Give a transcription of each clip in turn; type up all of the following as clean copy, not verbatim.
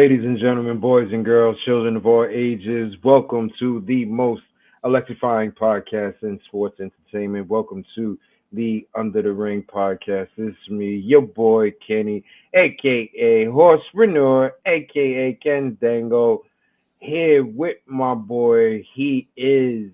Ladies and gentlemen, boys and girls, children of all ages, welcome to the most electrifying podcast in sports entertainment. Welcome to the Under the Ring podcast. This is me, your boy Kenny, aka Horse Reneur, aka Ken Dango, here with my boy. He is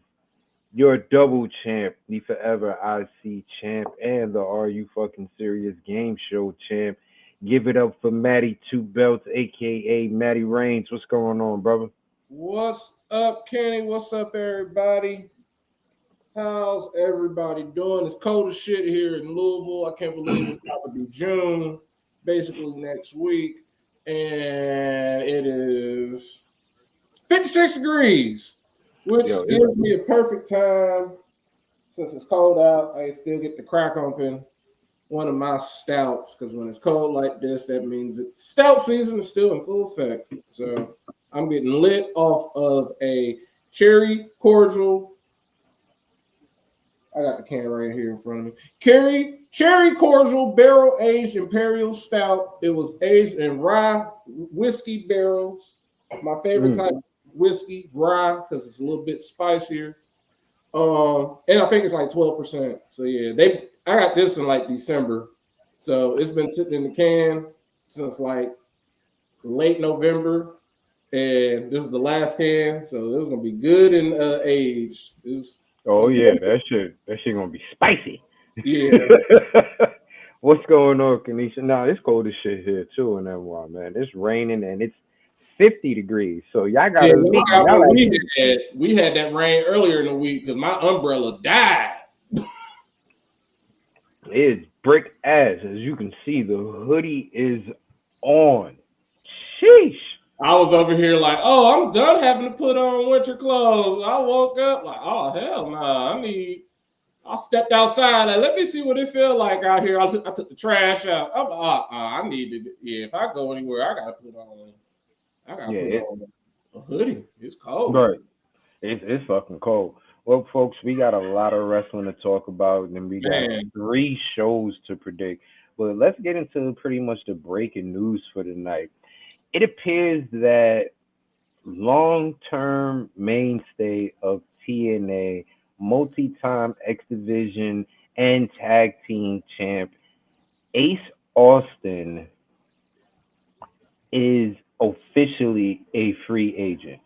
your double champ, the forever IC champ, and the Are You Fucking Serious game show champ. Give it up for Matty Two Belts, aka Matty Reigns. What's going on, brother? What's up, Kenny? What's up, everybody? How's everybody doing? It's cold as shit here in Louisville. I can't believe it's about to be June, basically next week, and it is 56 degrees, which gives me a perfect time. Since it's cold out, I still get to crack open one of my stouts, because when it's cold like this, that means stout season is still in full effect. So I'm getting lit off of a cherry cordial. I got the can right here in front of me. Cherry cordial barrel aged imperial stout. It was aged in rye whiskey barrels. My favorite type of whiskey, rye, because it's a little bit spicier. And I think it's like 12%. So yeah, I got this in like December. So it's been sitting in the can since like late November. And this is the last can. So this is gonna be good in age. Oh yeah, that shit gonna be spicy. Yeah. What's going on, Kanisha? Nah, it's cold as shit here too in NY, man. It's raining and it's 50 degrees. So y'all gotta we had that rain earlier in the week because my umbrella died. It's brick ass. As you can see, the hoodie is on. Sheesh. I was over here like, oh, I'm done having to put on winter clothes. I woke up like, oh, hell no. I stepped outside. Like, let me see what it feel like out here. I took the trash out. I'm like, I need to, if I go anywhere, I got to put on a hoodie. It's cold. Right. It's fucking cold. Well, folks, we got a lot of wrestling to talk about, and we got 3 shows to predict. But let's get into pretty much the breaking news for tonight. It appears that long-term mainstay of TNA, multi-time X Division and Tag Team champ Ace Austin is officially a free agent.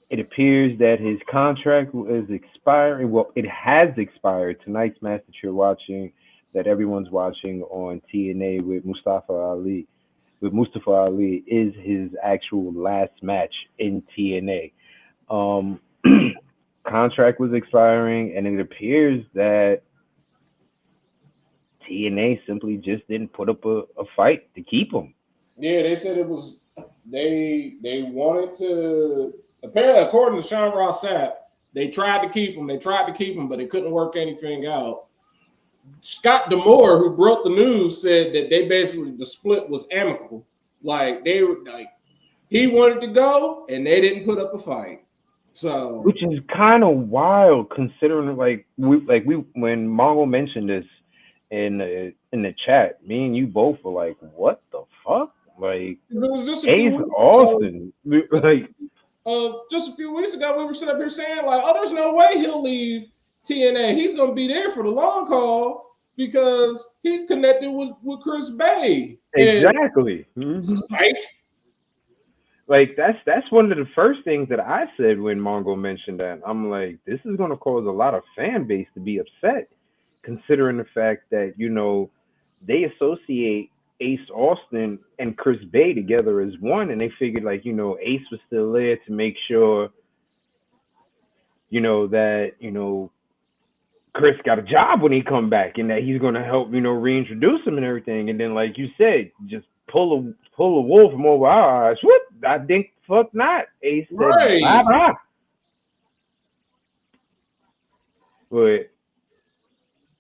It appears that his contract is expiring. Well, it has expired. Tonight's match that you're watching, that everyone's watching on TNA with Mustafa Ali, is his actual last match in TNA. Contract was expiring, and it appears that TNA simply just didn't put up a fight to keep him. Yeah, they said it was they wanted to. Apparently, according to Sean Ross Sapp, they tried to keep him, but they couldn't work anything out. Scott D'Amore, who broke the news, said that the split was amicable. Like he wanted to go, and they didn't put up a fight. So, which is kind of wild, considering when Mongo mentioned this in the chat, me and you both were like, "What the fuck?" Like, it was just Ace Austin, just a few weeks ago, we were sitting up here saying, like, oh, there's no way he'll leave TNA. He's going to be there for the long haul because he's connected with Chris Bay. Exactly. Like, that's one of the first things that I said when Mongo mentioned that. I'm like, this is going to cause a lot of fan base to be upset, considering the fact that, they associate Ace Austin and Chris Bay together as one, and they figured Ace was still there to make sure that Chris got a job when he come back, and that he's gonna help reintroduce him and everything. And then, like you said, just pull a wool from over our eyes. What? I think fuck not. Ace said bye. But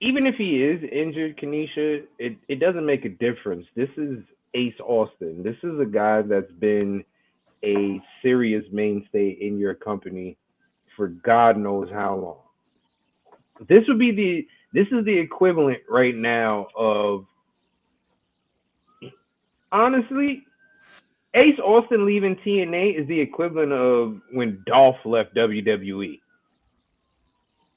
even if he is injured, Kanisha, it doesn't make a difference. This is Ace Austin. This is a guy that's been a serious mainstay in your company for God knows how long. This is the equivalent right now of, honestly, Ace Austin leaving TNA is the equivalent of when Dolph left WWE.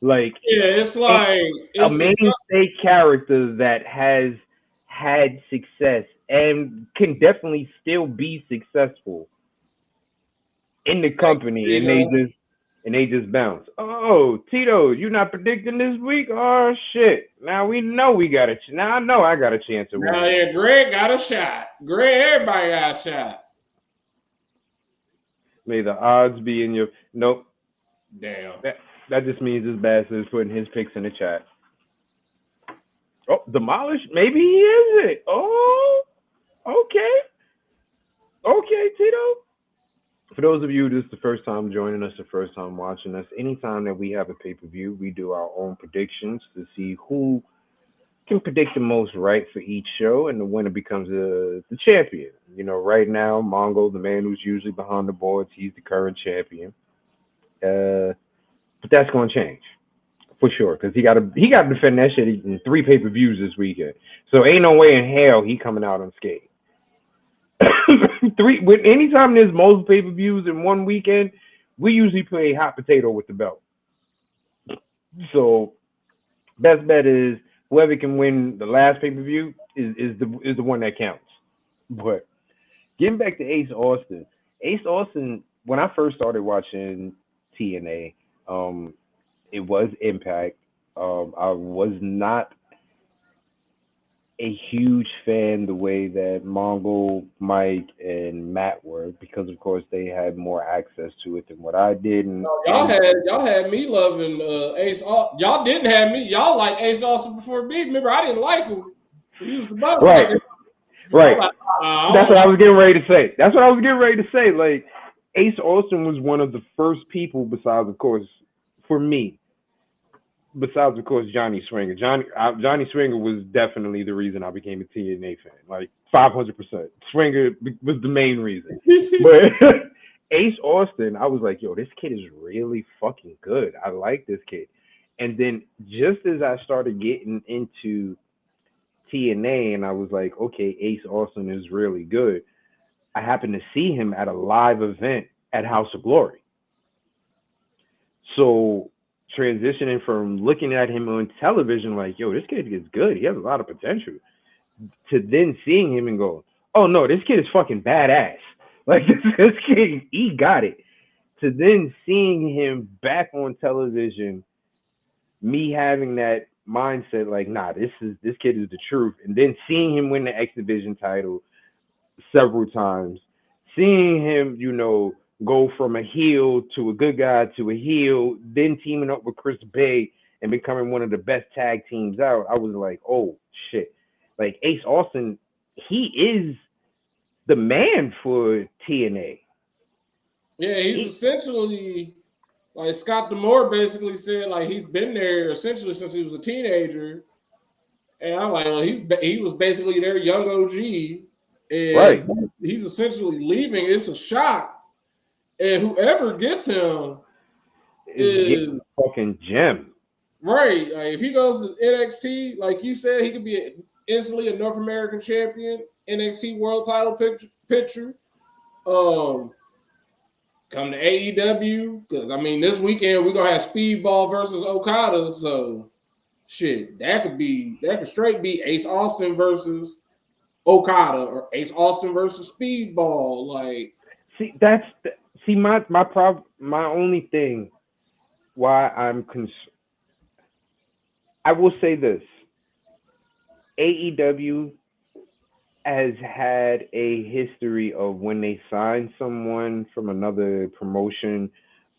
Like Yeah, it's like a it's a mainstay character that has had success and can definitely still be successful in the company, and you they just bounce. Oh, Tito, you not predicting this week? Oh shit! Now we know we got a. Now I know I got a chance of now, winning. yeah, Greg got a shot. Greg, everybody got a shot. May the odds be in your. Nope. Damn. That just means this bastard is putting his picks in the chat. Oh, demolished? Maybe he is it. Oh, okay. Okay, Tito. For those of you, this is the first time joining us, the first time watching us. Anytime that we have a pay per view, we do our own predictions to see who can predict the most right for each show, and the winner becomes the champion. You know, right now, Mongo, the man who's usually behind the boards, he's the current champion. But that's going to change for sure because he got to defend that shit in 3 pay-per-views this weekend. So ain't no way in hell he coming out unscathed. Anytime there's multiple pay-per-views in one weekend, we usually play hot potato with the belt. So best bet is whoever can win the last pay-per-view is the one that counts. But getting back to Ace Austin, when I first started watching TNA, it was Impact. I was not a huge fan the way that Mongo, Mike, and Matt were because of course they had more access to it than what I did. And Y'all had me loving Ace. Y'all didn't have me. Y'all like Ace Austin before me. Remember, I didn't like him. He was the right, motherfucker. right. I'm like, That's what I was getting ready to say. That's what I was getting ready to say. Like Ace Austin was one of the first people, besides of course, for me, besides of course Johnny Swinger. Johnny Swinger was definitely the reason I became a TNA fan. Like 500%. Swinger was the main reason. But Ace Austin, I was like, yo, this kid is really fucking good. I like this kid. And then just as I started getting into TNA and I was like, okay, Ace Austin is really good, I happened to see him at a live event at House of Glory. So transitioning from looking at him on television like, yo, this kid is good. He has a lot of potential. To then seeing him and go, oh no, this kid is fucking badass. Like this kid, he got it. To then seeing him back on television, me having that mindset like, nah, this kid is the truth. And then seeing him win the X Division title several times, seeing him, go from a heel to a good guy to a heel, then teaming up with Chris Bay and becoming one of the best tag teams out, I was like, oh shit. Like Ace Austin, he is the man for TNA. yeah, he's essentially like Scott D'Amore basically said, like he's been there essentially since he was a teenager. And I'm like, well, he was basically their young OG, Right. and he's essentially leaving. It's a shock, and whoever gets him is a fucking gem. Right. Like if he goes to NXT, like you said, he could be instantly a North American champion, NXT world title picture. Come to AEW, because I mean this weekend we're gonna have Speedball versus Okada, so shit, that could straight be Ace Austin versus Okada or Ace Austin versus Speedball. Like, my problem. My only thing why I'm I will say this: AEW has had a history of when they sign someone from another promotion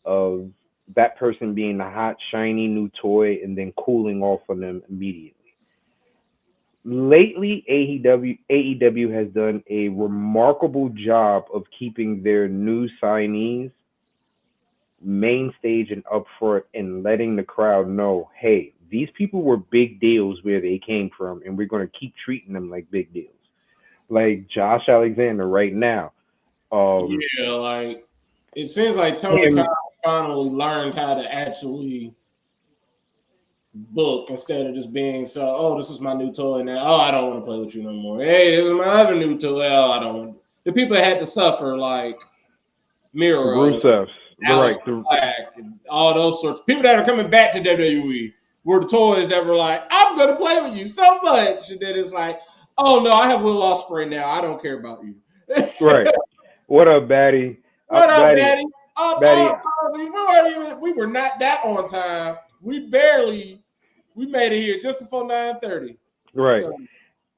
of that person being a hot shiny new toy and then cooling off on them immediately. Lately, AEW has done a remarkable job of keeping their new signees main stage and up front and letting the crowd know, hey, these people were big deals where they came from, and we're going to keep treating them like big deals. Like Josh Alexander right now. yeah, like it seems like Tony Khan finally learned how to actually book instead of just being so, oh, this is my new toy now. Oh, I don't want to play with you no more. Hey, this is my other new toy. Oh, I don't want. the people that had to suffer, like Miro, Rusevs, Alice right? Black, and all those sorts of people that are coming back to WWE were the toys that were like, I'm going to play with you so much. And then it's like, oh, no, I have Will Ospreay now. I don't care about you. Right. What up, Batty? What up, Batty? Daddy? Batty. We were not that on time. We made it here just before 9:30. Right. So,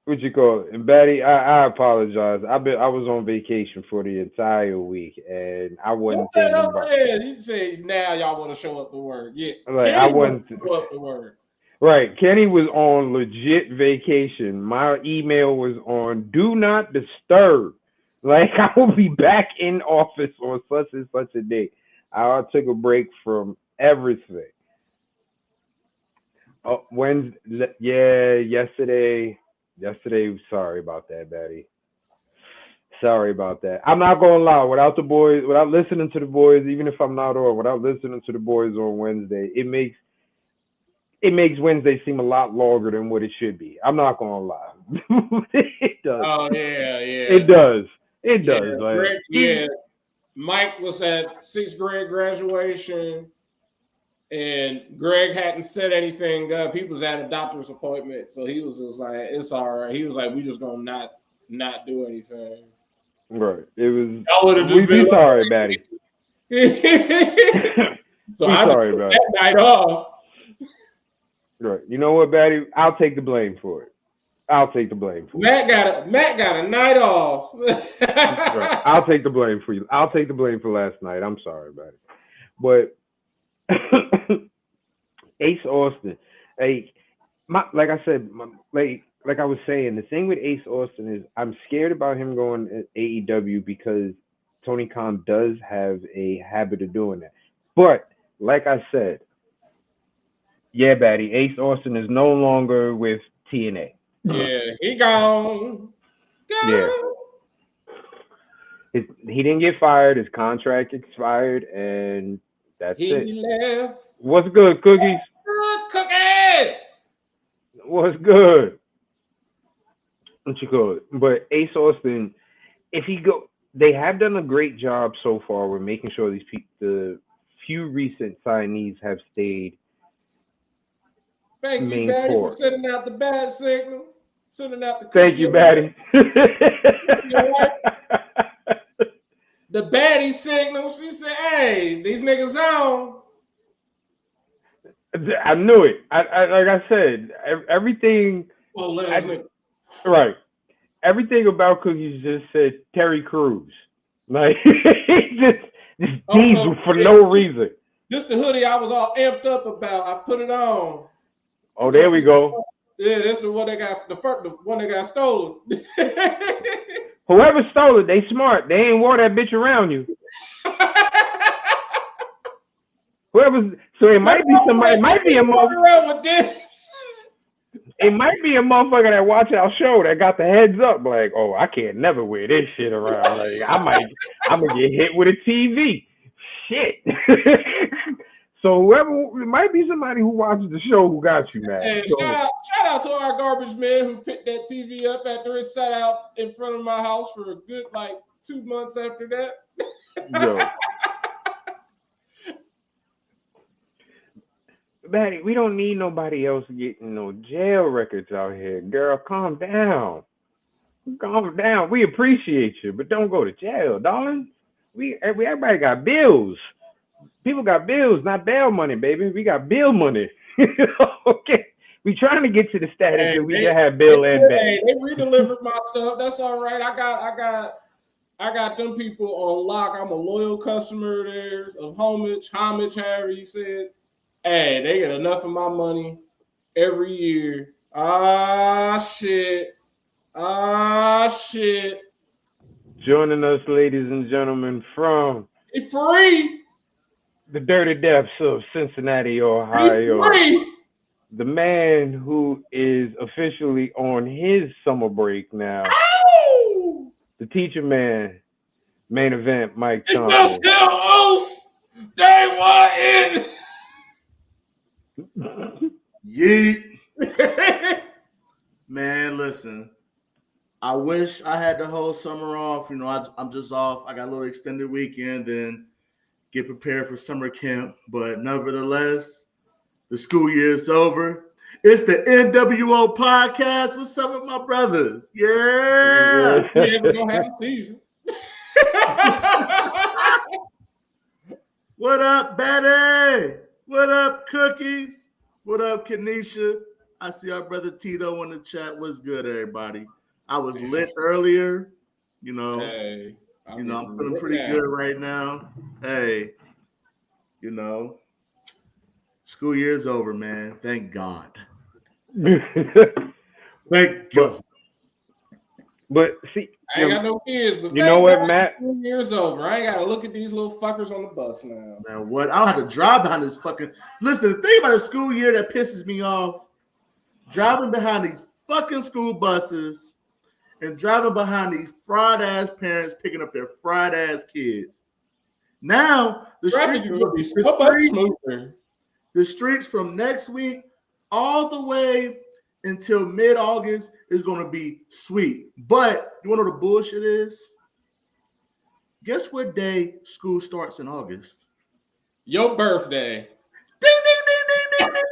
What you call it? And Batty, I apologize. I was on vacation for the entire week, and I wasn't thinking about. Yeah, you say now y'all want to show up to work. Yeah, Like I Kenny wasn't. wants to show up to work. Right. Kenny was on legit vacation. My email was on do not disturb. Like I will be back in office on such and such a date. I took a break from everything. Wednesday, yeah, yesterday. Sorry about that, Betty. Sorry about that. I'm not gonna lie. Without the boys, without listening to the boys, even if I'm not on, without listening to the boys on Wednesday, it makes Wednesday seem a lot longer than what it should be. I'm not gonna lie. It does. Oh yeah. It does. It does. Yeah, Greg, Mike was at 6th grade graduation, and Greg hadn't said anything up. He was at a doctor's appointment, so he was just like, "It's all right." He was like, "We just gonna not do anything." Right. It was. I would have just We been sorry, Batty. So I sorry just about that night off. Right. You know what, Batty? I'll take the blame for it. I'll take the blame for Matt got a night off. Right. I'll take the blame for you. I'll take the blame for last night. I'm sorry about it. But Ace Austin, like I said, like I was saying, the thing with Ace Austin is I'm scared about him going to AEW because Tony Khan does have a habit of doing that. But like I said, yeah, Batty, Ace Austin is no longer with TNA. Yeah, he gone. Yeah. He didn't get fired. His contract expired, and that's it. He left. What's good, Cookies? Good cookies. What's good? What you call it? But Ace Austin, they have done a great job so far with making sure these people, the few recent signees, have stayed. Thank you, Batty, for sending out the bad signal. Sending out the. Thank you, Batty. The baddie signal. She said, "Hey, these niggas on." I knew it. I like I said, everything. Right. Everything about Cookies just said Terry Crews. Like just diesel for no reason. Just the hoodie I was all amped up about. I put it on. Oh, there we go. Yeah, that's the one that got the one that got stolen. Whoever stole it, they smart. They ain't wore that bitch around you. So it might be somebody. It might be a motherfucker. It might be a motherfucker that watch our show that got the heads up. Like, oh, I can't never wear this shit around. Like, I'm gonna get hit with a TV. Shit. So it might be somebody who watches the show who got you, man. Hey, so, shout out to our garbage man who picked that TV up after it sat out in front of my house for a good 2 months after that. Yo. Batty, we don't need nobody else getting no jail records out here. Girl, calm down. Calm down. We appreciate you, but don't go to jail, darling. Everybody got bills. People got bills, not bail money, baby. We got bill money. Okay. We trying to get to the status that we can have bill and bail. Hey, they redelivered my stuff. That's all right. I got them people on lock. I'm a loyal customer of theirs, of homage, however you said. Hey, they get enough of my money every year. Shit. Joining us, ladies and gentlemen, from it's free. The dirty depths of Cincinnati, Ohio. The man who is officially on his summer break now. Ow! The teacher man, main event, Mike Thompson. Day Yeet. Man, listen. I wish I had the whole summer off. You know, I'm just off. I got a little extended weekend, then get prepared for summer camp. But nevertheless, the school year is over. It's the NWO podcast. What's up with my brothers? Yeah. We ain't gonna have a season. What up, Betty? What up, Cookies? What up, Kenesha? I see our brother Tito in the chat. What's good, everybody? I was lit earlier. You know, I'm feeling pretty good right now. Hey, you know, school year's over, man. Thank God. Thank God. But see, I ain't got no kids, but you know what, Matt? 2 years over. I ain't got to look at these little fuckers on the bus now. Man, what? I don't have to drive behind this fucking. Listen, the thing about the school year that pisses me off, driving behind these fucking school buses and driving behind these fried ass parents picking up their fried ass kids. Now the streets from next week all the way until mid-August is going to be sweet. But you want to know the bullshit is? Guess what day school starts in August? Your birthday. Ding, ding, ding, ding, ding,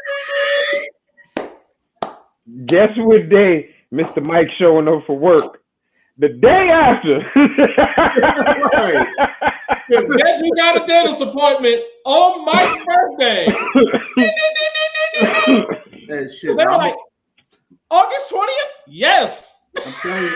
ding, ding. Guess what day Mr. Mike showing up for work? The day after. Right. Guess you got a dentist appointment on Mike's birthday. Hey, shit. So they were like, August 20th? Yes. I'm telling you,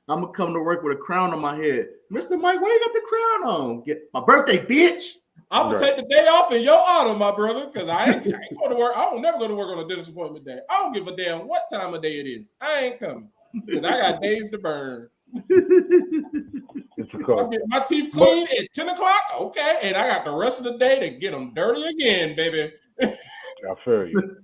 I'm gonna come to work with a crown on my head. Mr. Mike, why you got the crown on? Get my birthday, bitch. I'm gonna take the day off in your honor, my brother, because I ain't going to work. I don't never go to work on a dentist appointment day. I don't give a damn what time of day it is. I ain't coming because I got days to burn. I get my teeth cleaned at 10 o'clock. Okay, and I got the rest of the day to get them dirty again, baby. I feel you.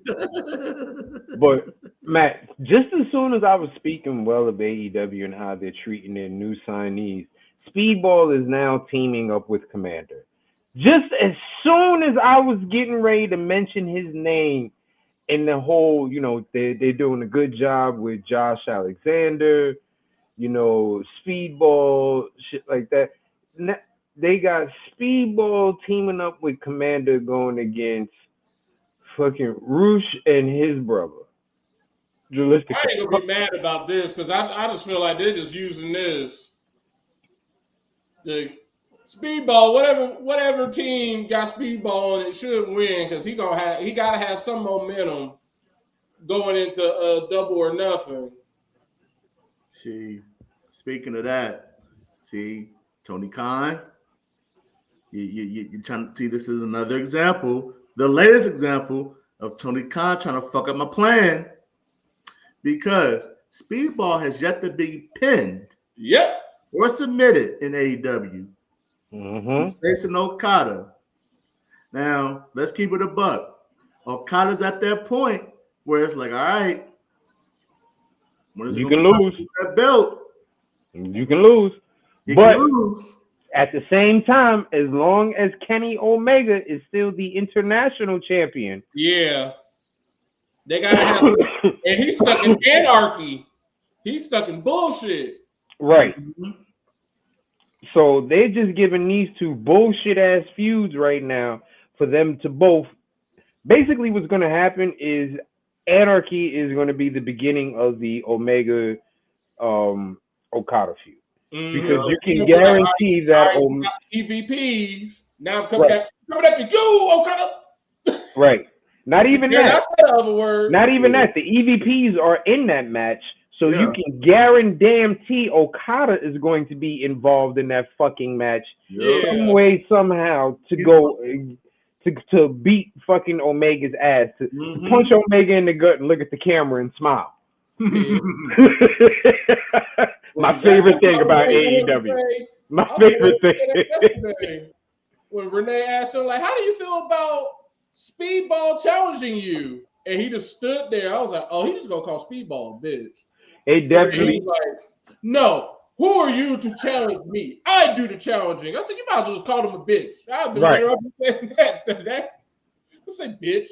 But Matt, just as soon as I was speaking well of AEW and how they're treating their new signees, Speedball is now teaming up with Commander. Just as soon as I was getting ready to mention his name and the whole, they're doing a good job with Josh Alexander, Speedball, shit like that. They got Speedball teaming up with Commander going against fucking Roosh and his brother. I ain't gonna be mad about this because I just feel like they're just using this. The Speedball, whatever team got Speedball and it should win because he gotta have some momentum going into Double or Nothing. Speaking of that, Tony Khan, you're trying to see this is another example. The latest example of Tony Khan trying to fuck up my plan because Speedball has yet to be pinned or submitted in AEW. Mm-hmm. He's facing Okada. Now, let's keep it a buck. Okada's at that point where it's like, all right, you can lose that belt. You can lose. But at the same time, as long as Kenny Omega is still the international champion. Yeah. They gotta have and he's stuck in anarchy. He's stuck in bullshit. Right. Mm-hmm. So they're just giving these two bullshit ass feuds right now for them to both. Basically, what's going to happen is anarchy is going to be the beginning of the Omega Okada feud. Because you can guarantee that EVPs. Now I'm coming up to you, Okada. Right. Not even that. That's the other word. Not even that. The EVPs are in that match. So you can guarantee Okada is going to be involved in that fucking match some way, somehow, to go to beat fucking Omega's ass, to punch Omega in the gut and look at the camera and smile. My favorite thing about AEW. My favorite thing. When Renee asked him, like, how do you feel about Speedball challenging you? And he just stood there. I was like, oh, he just gonna call Speedball a bitch. It definitely. He was like, no, who are you to challenge me? I do the challenging. I said, you might as well just call him a bitch. I've been better off saying that. Let's say bitch.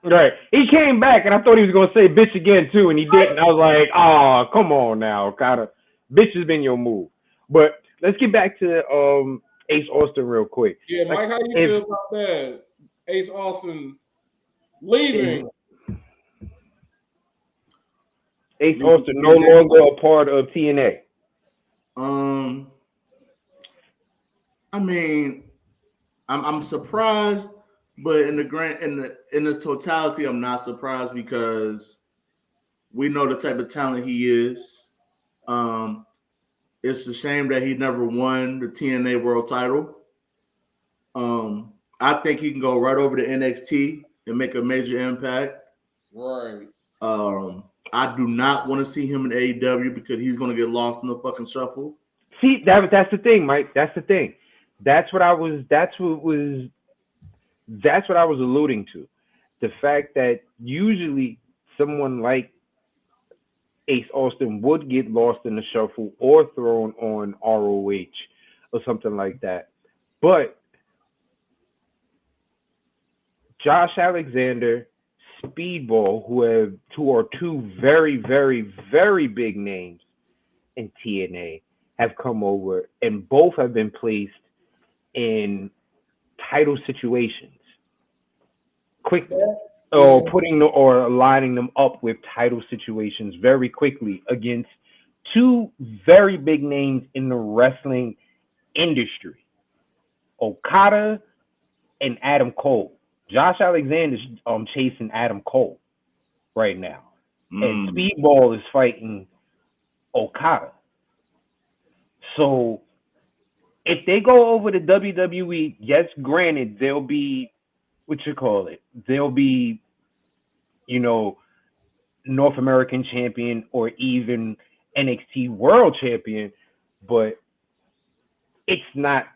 Right. He came back, and I thought he was gonna say bitch again too, and he didn't. I was like, oh, come on now, kind of. Bitch has been your move. But let's get back to Ace Austin real quick. Yeah, Mike, how you feel about that? Ace Austin leaving. Ace Austin no longer a part of TNA. I mean, I'm surprised, but in its totality, I'm not surprised because we know the type of talent he is. It's a shame that he never won the TNA World Title. I think he can go right over to NXT and make a major impact. Right. I do not want to see him in AEW because he's going to get lost in the fucking shuffle. See, that's the thing, Mike. That's the thing. That's what I was alluding to. The fact that usually someone like Ace Austin would get lost in the shuffle or thrown on ROH or something like that. But Josh Alexander, Speedball, who are two very, very, very big names in TNA, have come over, and both have been placed in title situations quickly, or lining them up with title situations very quickly against two very big names in the wrestling industry, Okada and Adam Cole. Josh Alexander's chasing Adam Cole right now, and Speedball is fighting Okada. So if they go over to WWE, yes, granted, they'll be, they'll be, North American champion or even NXT World Champion, but it's not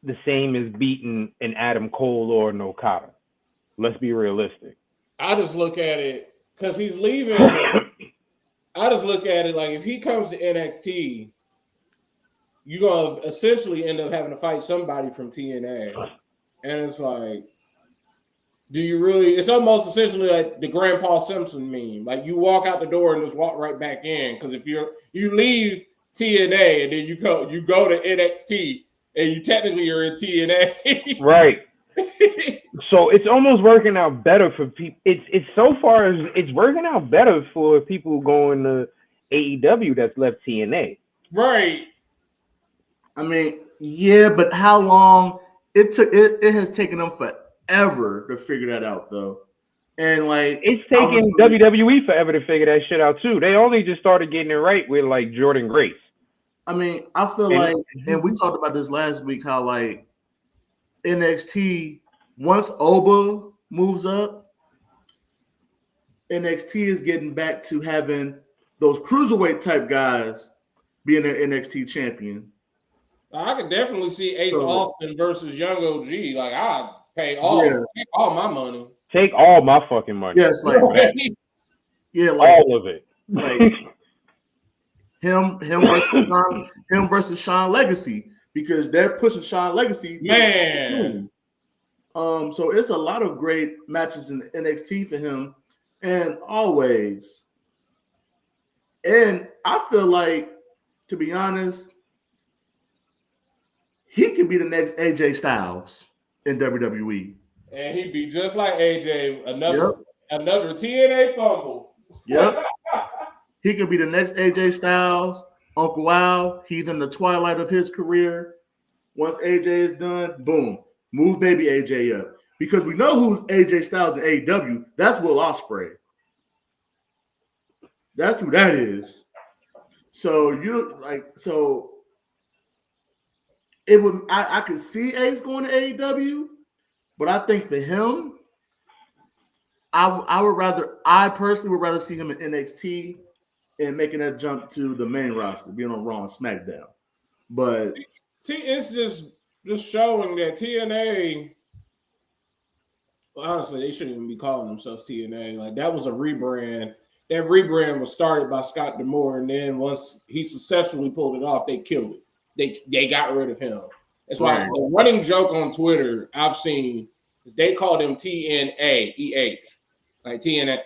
the same as beating an Adam Cole or an Okada. Let's be realistic. I just look at it because he's leaving. I just look at it like if he comes to NXT, you're going to essentially end up having to fight somebody from TNA. And it's like, do you really? It's almost essentially like the Grandpa Simpson meme. Like you walk out the door and just walk right back in. Because if you leave TNA and then you go to NXT and you technically are in TNA. Right. So it's almost working out better for people. It's so far as it's working out better for people going to AEW that's left TNA. Right. I mean, yeah, but how long it took? It has taken them forever to figure that out, though. And like, it's taking WWE forever to figure that shit out too. They only just started getting it right with like Jordan Grace. I mean, I feel like, and we talked about this last week, how like NXT, once Oba moves up, NXT is getting back to having those cruiserweight type guys being their NXT champion. I could definitely see Ace Austin versus Young OG. Like I'd pay take all my money. Take all my fucking money. Yes, like yeah, like all of it. Like him versus Sean Legacy, because they're pushing Sean Legacy. Man. So it's a lot of great matches in NXT for him, and always. And I feel like, to be honest, he could be the next AJ Styles in WWE. And he'd be just like AJ, another TNA fumble. Yep. He could be the next AJ Styles, Uncle Al. He's in the twilight of his career. Once AJ is done, boom, move baby AJ up. Because we know who's AJ Styles in AEW. That's Will Ospreay. That's who that is. So it would. I could see Ace going to AEW, but I think for him, I personally would rather see him in NXT and making that jump to the main roster, being on Raw and SmackDown. But it's just showing that TNA. Honestly, they shouldn't even be calling themselves TNA. Like that was a rebrand. That rebrand was started by Scott D'Amore, and then once he successfully pulled it off, they killed it. They got rid of him. That's why the running joke on Twitter I've seen is they called him TNAEH. Like TNA.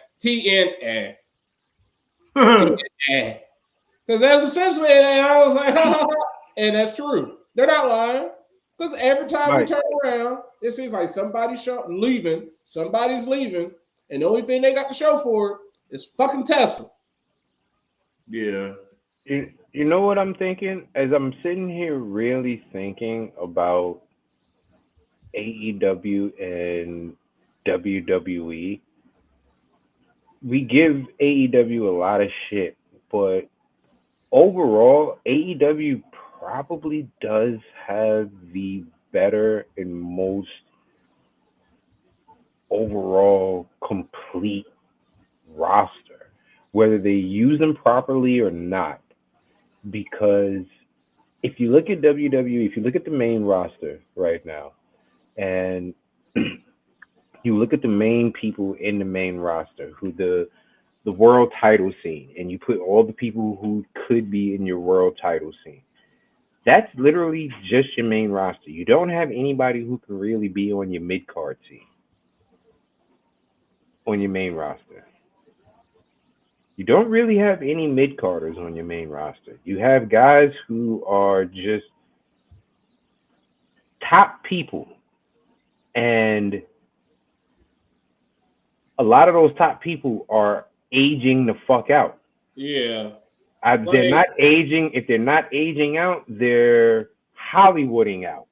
Because that's essentially, and I was like, and that's true. They're not lying. Because every time we turn around, it seems like somebody's leaving, and the only thing they got to show for it is fucking Tesla. Yeah. You know what I'm thinking? As I'm sitting here really thinking about AEW and WWE, we give AEW a lot of shit, but overall, AEW probably does have the better and most overall complete roster, whether they use them properly or not. Because if you look at WWE, if you look at the main roster right now, and you look at the main people in the main roster, who the world title scene, and you put all the people who could be in your world title scene, that's literally just your main roster. You don't have anybody who can really be on your mid card team, on your main roster. You don't really have any mid carders on your main roster. You have guys who are just top people, and a lot of those top people are aging the fuck out. Yeah. They're not aging. If they're not aging out, they're Hollywooding out.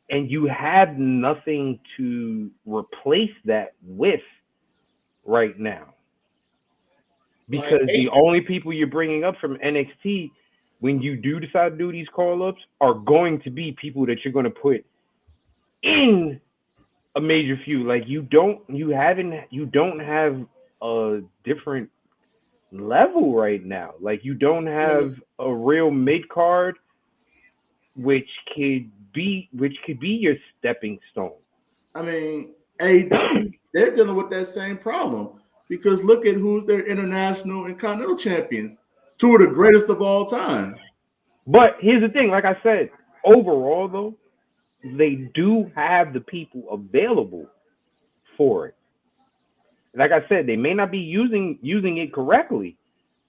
And you have nothing to replace that with right now. Because the only people you're bringing up from NXT, when you do decide to do these call-ups, are going to be people that you're going to put in a major feud. Like you don't have a different level right now. Like you don't have a real mid card, which could be your stepping stone. I mean, AEW, they're dealing with that same problem because look at who's their international and continental champions, two of the greatest of all time. But here's the thing, like I said, overall though, they do have the people available for it. Like I said, they may not be using it correctly,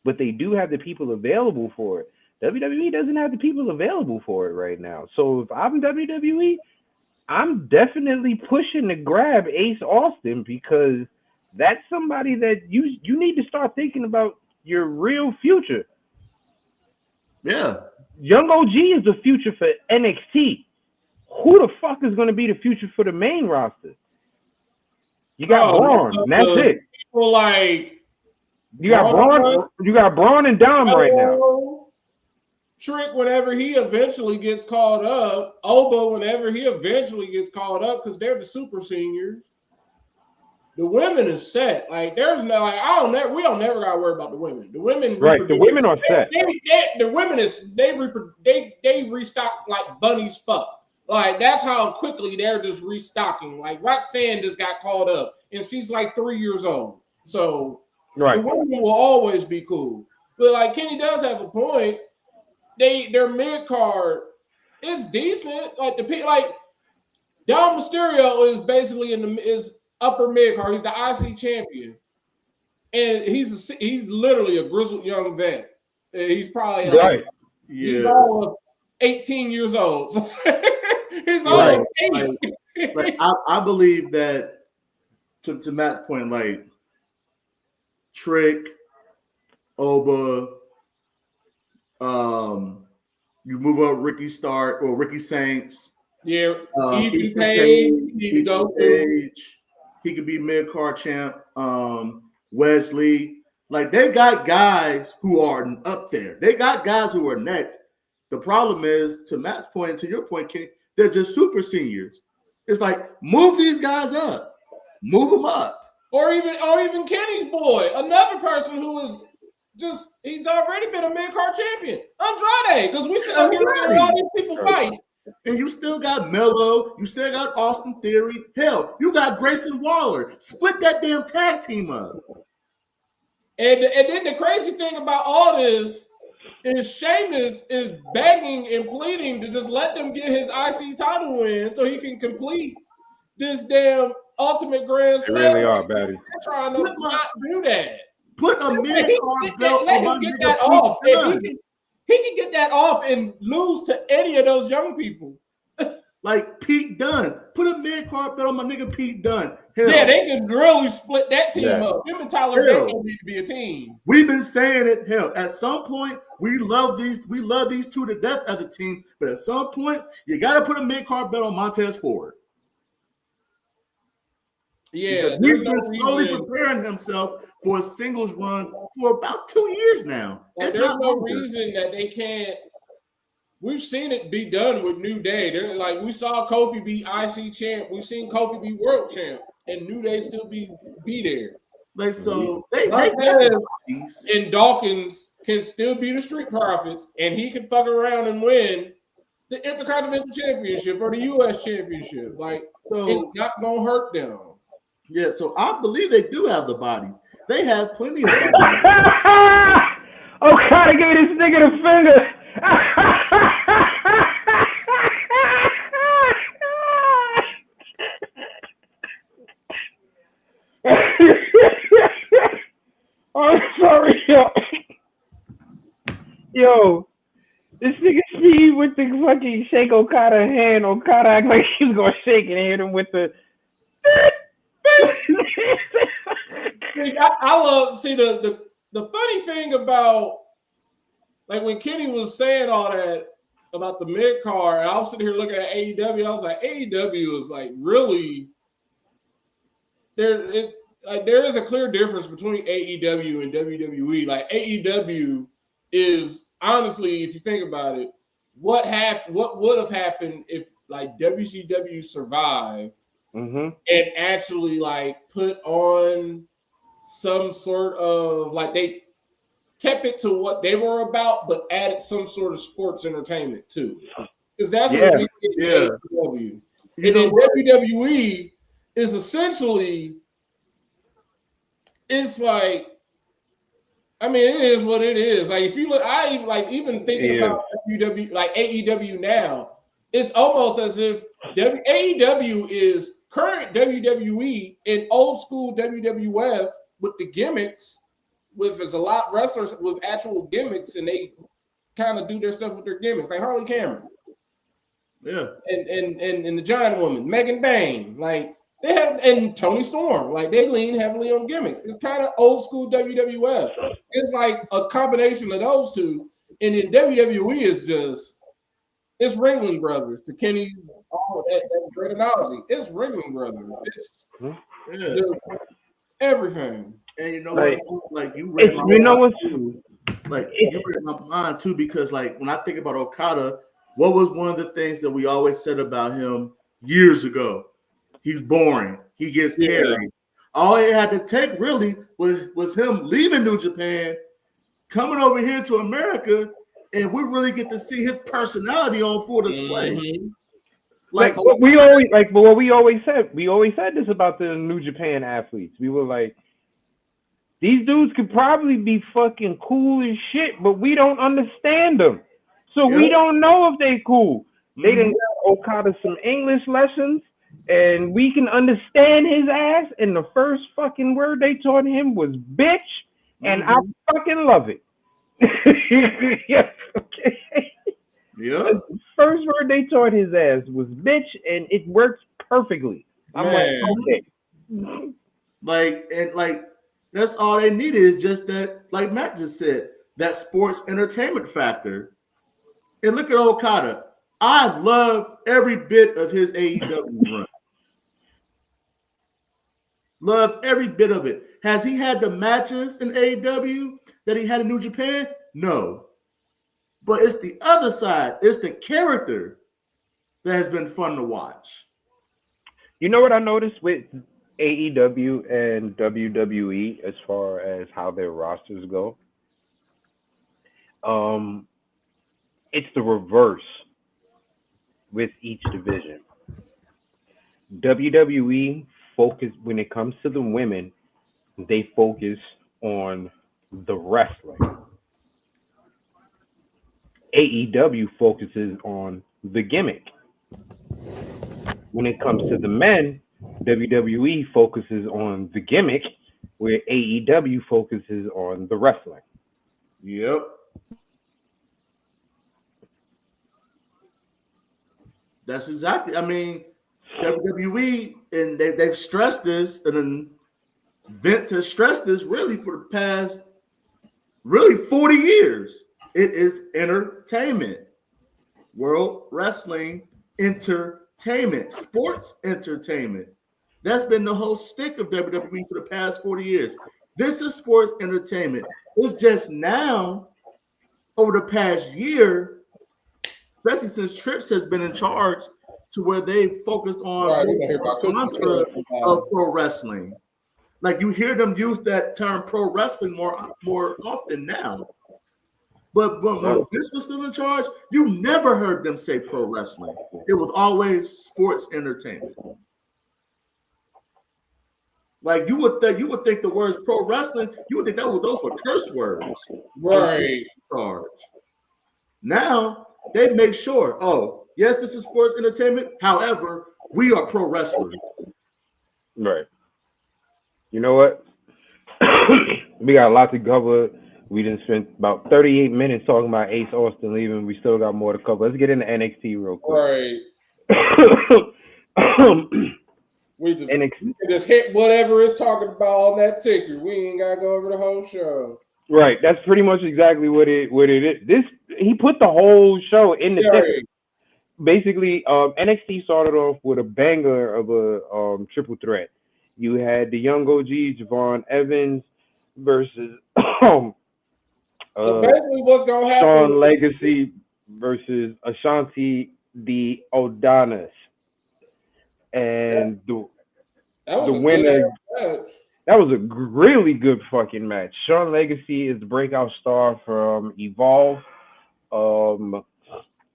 but they do have the people available for it. WWE doesn't have the people available for it right now. So if I'm WWE, I'm definitely pushing to grab Ace Austin, because that's somebody that you need to start thinking about your real future. Yeah. Young OG is the future for NXT. Who the fuck is going to be the future for the main roster? You got Braun. That's it. People like you got Braun. You got Braun and Dom right now. Trick whenever he eventually gets called up. Oba whenever he eventually gets called up, because they're the super seniors. The women is set. Like there's no we don't never gotta worry about the women. The women the women are set. The women is they restock like bunnies fuck. Like that's how quickly they're just restocking. Like Roxanne just got called up, and she's like 3 years old. So the women will always be cool. But like Kenny does have a point. Their mid card is decent. Like Dom Mysterio is basically is upper mid card. He's the IC champion, and he's literally a grizzled young vet. He's probably he's all of 18 years old. He's all 8. Like I believe that to Matt's point, like Trick, Oba, you move up Ricky Stark or Ricky Saints. Yeah, Ethan Page. He could be mid card champ. Wesley, like they got guys who are up there. They got guys who are next. The problem is, to Matt's point, to your point, Kenny, they're just super seniors. It's like move these guys up, move them up, or even Kenny's boy, another person who is just he's already been a mid card champion, Andrade, because we still getting all these people fight. And you still got Mello, you still got Austin Theory. Hell, you got Grayson Waller. Split that damn tag team up. And then the crazy thing about all this is Sheamus is begging and pleading to just let them get his IC title win so he can complete this damn Ultimate Grand They Slam. really are, Batty. They're trying to not do that. Put a mid-card belt let on my him get nigga that Pete off. Dunne. If he can get that off and lose to any of those young people. Like Pete Dunne. Put a mid-card belt on my nigga Pete Dunne. Hell. Yeah, they could really split that team up. Him and Tyler Bate don't need to be a team. We've been saying it. Hell, at some point, we love these two to death as a team, but at some point, you got to put a mid-card belt on Montez Ford. Yeah, because he's been slowly preparing himself for a singles run for about 2 years now. Like, there's no reason that they can't. We've seen it be done with New Day. They're like, we saw Kofi be IC champ. We've seen Kofi be world champ, and New Day still be there. Like, so and Dawkins can still be the Street Profits, and he can fuck around and win the Intercontinental Championship or the U.S. Championship. Like, it's not gonna hurt them. Yeah, so I believe they do have the bodies. They have plenty of bodies. Okada gave this nigga the finger. I'm sorry, yo. This nigga Steve with the fucking shake Okada hand. Okada act like he's gonna shake and hit him with the. I love the funny thing about, like, when Kenny was saying all that about the mid card, I was sitting here looking at AEW. I was like, AEW is like really there. There is a clear difference between AEW and WWE. Like, AEW is honestly, if you think about it, what would have happened if like WCW survived and actually like put on some sort of, like, they kept it to what they were about, but added some sort of sports entertainment too. Because that's what we get in AEW. And then WWE is essentially, it's like, I mean, it is what it is. Like, if you look, I like even thinking about WWE, like AEW now, it's almost as if AEW is current WWE and old school WWF with the gimmicks. There's a lot of wrestlers with actual gimmicks, and they kind of do their stuff with their gimmicks, like Harley Cameron, and the Giant Woman, Megan Bain, like they have, and Tony Storm, like they lean heavily on gimmicks. It's kind of old school WWF. It's like a combination of those two, and then WWE is just, it's Ringling Brothers. To Kenny's that great analogy, it's Ringling Brothers. It's just everything. And you know what? Like, you read my mind too. Like, you read my mind too, because like when I think about Okada, what was one of the things that we always said about him years ago? He's boring. He gets carried. All it had to take really was him leaving New Japan, coming over here to America, and we really get to see his personality on full display. Like what we always said this about the New Japan athletes. We were like, these dudes could probably be fucking cool as shit, but we don't understand them. So we don't know if they cool. They didn't give Okada some English lessons, and we can understand his ass. And the first fucking word they taught him was bitch, and I fucking love it. The first word they taught his ass was bitch, and it works perfectly. I'm like, okay. That's all they needed is just that, like Matt just said, that sports entertainment factor. And look at Okada. I've loved every bit of his AEW run. Loved every bit of it. Has he had the matches in AEW that he had in New Japan? No. But it's the other side. It's the character that has been fun to watch. You know what I noticed with AEW and WWE as far as how their rosters go? It's the reverse with each division. WWE focus, when it comes to the women, they focus on the wrestling. AEW focuses on the gimmick. When it comes to the men, WWE focuses on the gimmick, where AEW focuses on the wrestling. Yep. That's exactly. I mean, WWE, and they've stressed this, and then Vince has stressed this really for the past 40 years. It is entertainment. World Wrestling Entertainment. Sports entertainment. That's been the whole stick of WWE for the past 40 years. This is sports entertainment. It's just now, over the past year, especially since Trips has been in charge, to where they focused on the mantra of pro wrestling. Like, you hear them use that term pro wrestling more often now. But when this was still in charge, you never heard them say pro wrestling. It was always sports entertainment. Like, you would think the words pro wrestling, you would think those were curse words. Right. Now they make sure, oh, yes, this is sports entertainment. However, we are pro wrestlers. Right. You know what? We got a lot to cover. We didn't spend about 38 minutes talking about Ace Austin leaving. We still got more to cover. Let's get into NXT real quick. Right. We just hit whatever it's talking about on that ticker. We ain't gotta go over the whole show. Right. That's pretty much exactly what it is. He put the whole show in the ticker. Basically, NXT started off with a banger of a triple threat. You had the young OG Javon Evans versus so basically, what's gonna happen? Shawn Legacy versus Ashanti the O'Donis, and the winner. That was a really good fucking match. Shawn Legacy is the breakout star from Evolve.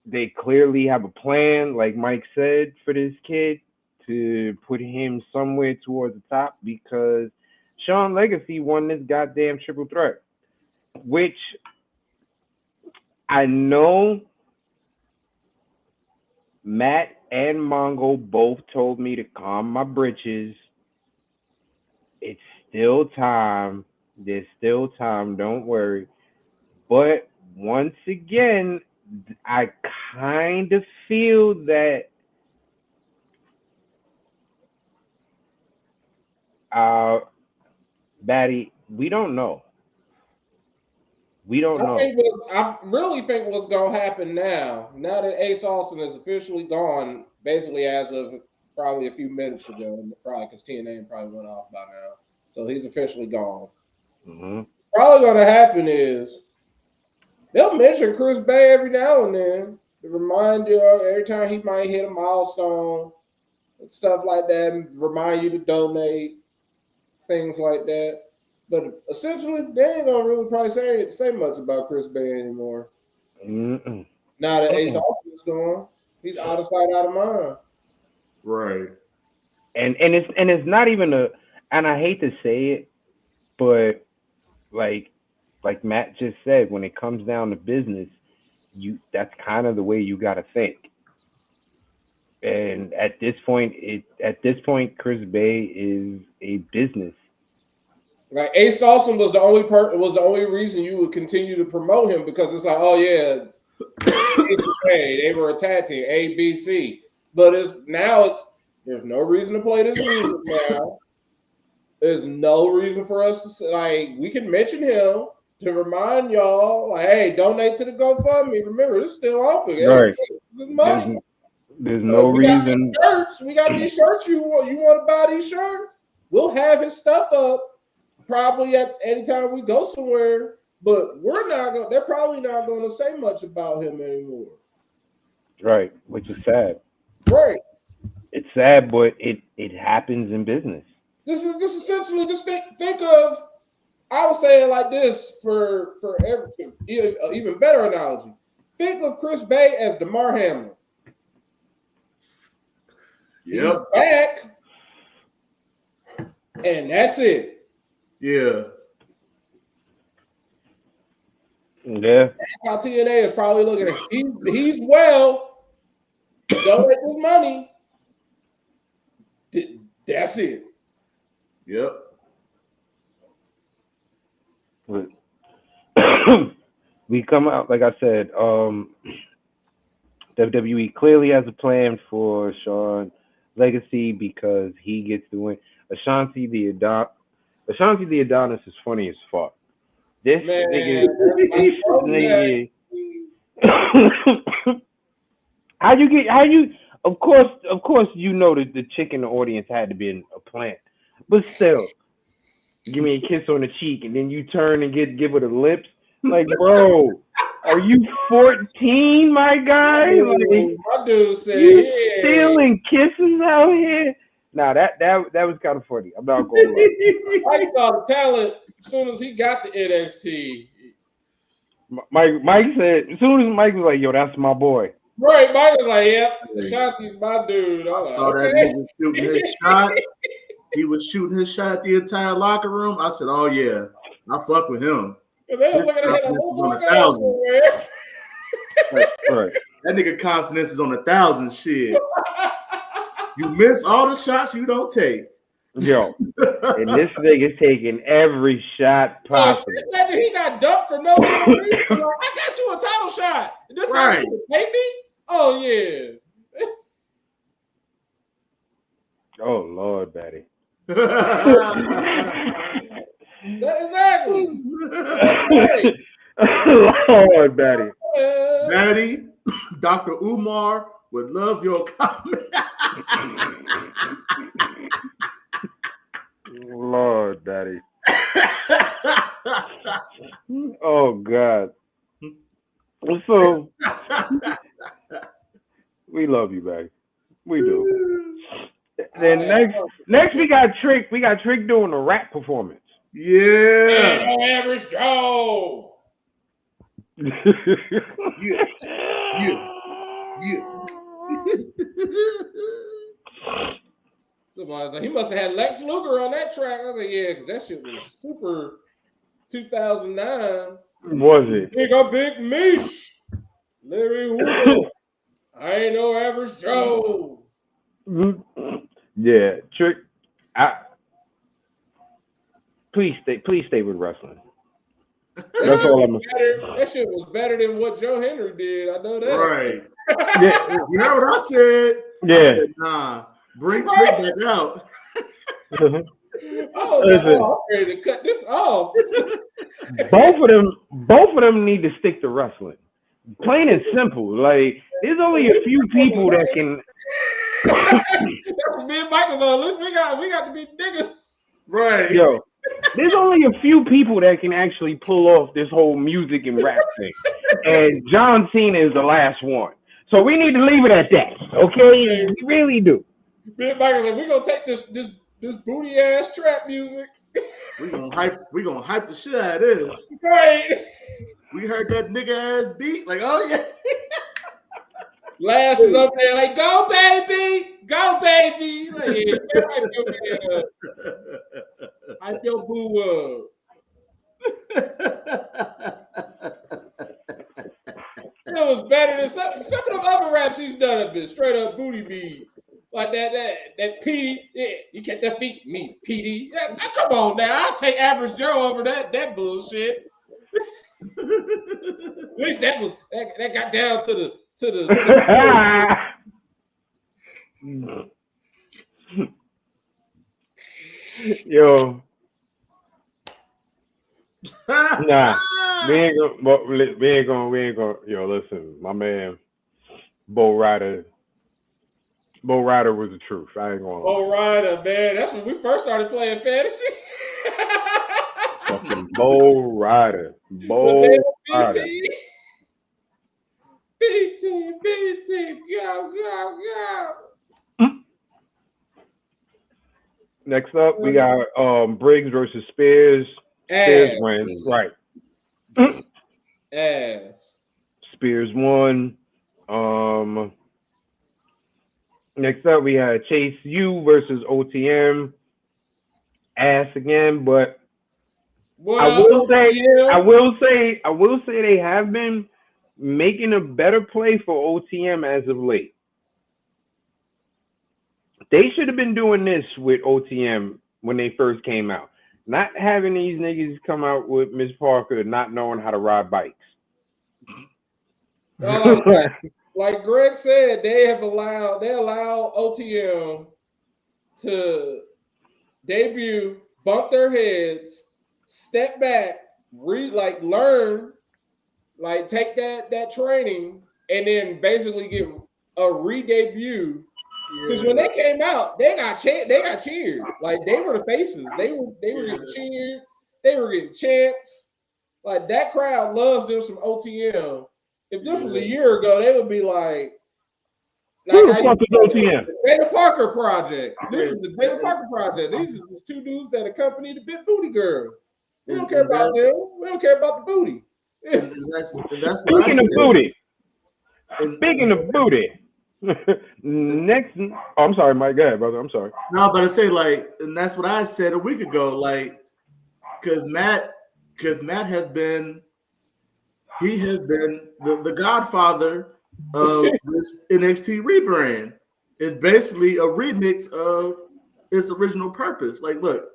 They clearly have a plan, like Mike said, for this kid to put him somewhere towards the top, because Shawn Legacy won this goddamn triple threat, which I know Matt and Mongo both told me to calm my britches. It's still time. There's still time. Don't worry. But once again, I kind of feel that Batty, we don't know. I really think what's gonna happen now that Ace Austin is officially gone, basically as of probably a few minutes ago, probably because TNA probably went off by now, so he's officially gone. Mm-hmm. Probably gonna happen is they'll mention Chris Bay every now and then to remind you every time he might hit a milestone and stuff like that, and remind you to donate, things like that. But essentially, they ain't gonna really probably say much about Chris Bay anymore. Mm-mm. Now that Ace Austin is gone, he's out of sight, out of mind. Right. And it's not even and I hate to say it, but like Matt just said, when it comes down to business, that's kind of the way you gotta think. And at this point, Chris Bay is a business. Like Ace Austin was the only reason you would continue to promote him, because it's like, oh yeah, they were a tag team, ABC. But there's no reason to play this music now. There's no reason for us to say, we can mention him to remind y'all, like, hey, donate to the GoFundMe. Remember, it's still open. Right. There's money. There's no reason. We got these shirts. You want to buy these shirts? We'll have his stuff up probably at any time we go somewhere. But they're probably not going to say much about him anymore. Right, which is sad. Right. It's sad, but it happens in business. This is just essentially just think of. I would say it like this for even better analogy. Think of Chris Bay as DeMar Hamlin. Yep. He's back, and that's it. Yeah. Yeah. That's how TNA is probably looking at it. He's well. Donate his money. That's it. Yep. We come out, like I said, WWE clearly has a plan for Sean Legacy because he gets to win. Ashanti the Adonis is funny as fuck. This nigga. How you of course you know that the chick in the audience had to be a plant. But still, give me a kiss on the cheek and then you turn and give her the lips. Like, bro, are you 14, my guy? Like, my dude said, you stealing kisses out here? Nah, that was kind of funny. I'm not gonna lie. Mike saw the talent as soon as he got the NXT. Mike said, as soon as Mike was like, yo, that's my boy. Right, Mike was like, yep, Ashanti's my dude. I saw that nigga shooting his shot. He was shooting his shot at the entire locker room. I said, oh yeah, I fuck with him. They was looking at him on 1,000. Right. That nigga confidence is on 1,000 shit. You miss all the shots you don't take. Yo, and this nigga's taking every shot possible. He got dumped for no reason. I got you a title shot. This right, baby. Oh yeah. Oh Lord, Betty. Exactly. Lord, Betty. Betty, Dr. Umar would love your comment. Lord, Daddy. Oh God. So we love you, baby. We do. Then next we got Trick. We got Trick doing a rap performance. Yeah. Average Joe. Yeah. Somebody's like, he must have had Lex Luger on that track. I was like, yeah, because that shit was super 2009. Was it? Big Mish. Larry Hoover. I ain't no average Joe. Yeah, Trick. Please stay with wrestling. That's all I'm saying. That shit was better than what Joe Henry did. I know that. Right. Yeah. You know what I said? Yeah. I said, nah. Bring Trick back out. I'm ready to cut this off. Both of them need to stick to wrestling. Plain and simple. Like, there's only a few people that can. That's what me and Mike was on. Listen, we got to be niggas. Right. Yo, there's only a few people that can actually pull off this whole music and rap thing. And John Cena is the last one. So we need to leave it at that. Okay? We really do. Me and Mike was like, we're gonna take this booty ass trap music. We gonna hype the shit out of this. Right. We heard that nigga ass beat, like, oh yeah. Lash is up there like, go baby, like, yeah, hype your boo up. It was better than some of the other raps he's done up there. Straight up booty beat. Like that PD, yeah, you get that feet, me, PD. Yeah, come on now, I'll take Average Joe over that bullshit. At least that got down to the Yo. Nah, we ain't gonna. Yo, listen, my man, Bo Ryder was the truth. I ain't gonna lie. Bo Ryder, man, that's when we first started playing fantasy. Fucking Bo Ryder. BT, go. Next up, we got Briggs versus Spears. Spears wins, right? Spears won. Next up, we had Chase U versus OTM. Ass again, but I will say they have been making a better play for OTM as of late. They should have been doing this with OTM when they first came out. Not having these niggas come out with Miss Parker not knowing how to ride bikes. Like Greg said, they allow OTM to debut, bump their heads, step back, learn, take that training, and then basically get a re-debut. Because when they came out, they got cheered. Like they were the faces. They were getting cheered. They were getting chants. Like that crowd loves them some OTM. If this was a year ago, they would be like who the fuck is OTM? Jada Parker Project. This is the Jada Parker Project. These are the two dudes that accompany the big booty girl. We don't care about them. We don't care about the booty. That's Speaking of booty. Speaking of booty. Next, I'm sorry, Mike. Go ahead, brother. I'm sorry. No, but I say and that's what I said a week ago. Because Matt has been, he has been the godfather of this NXT rebrand. It's basically a remix of its original purpose. Look,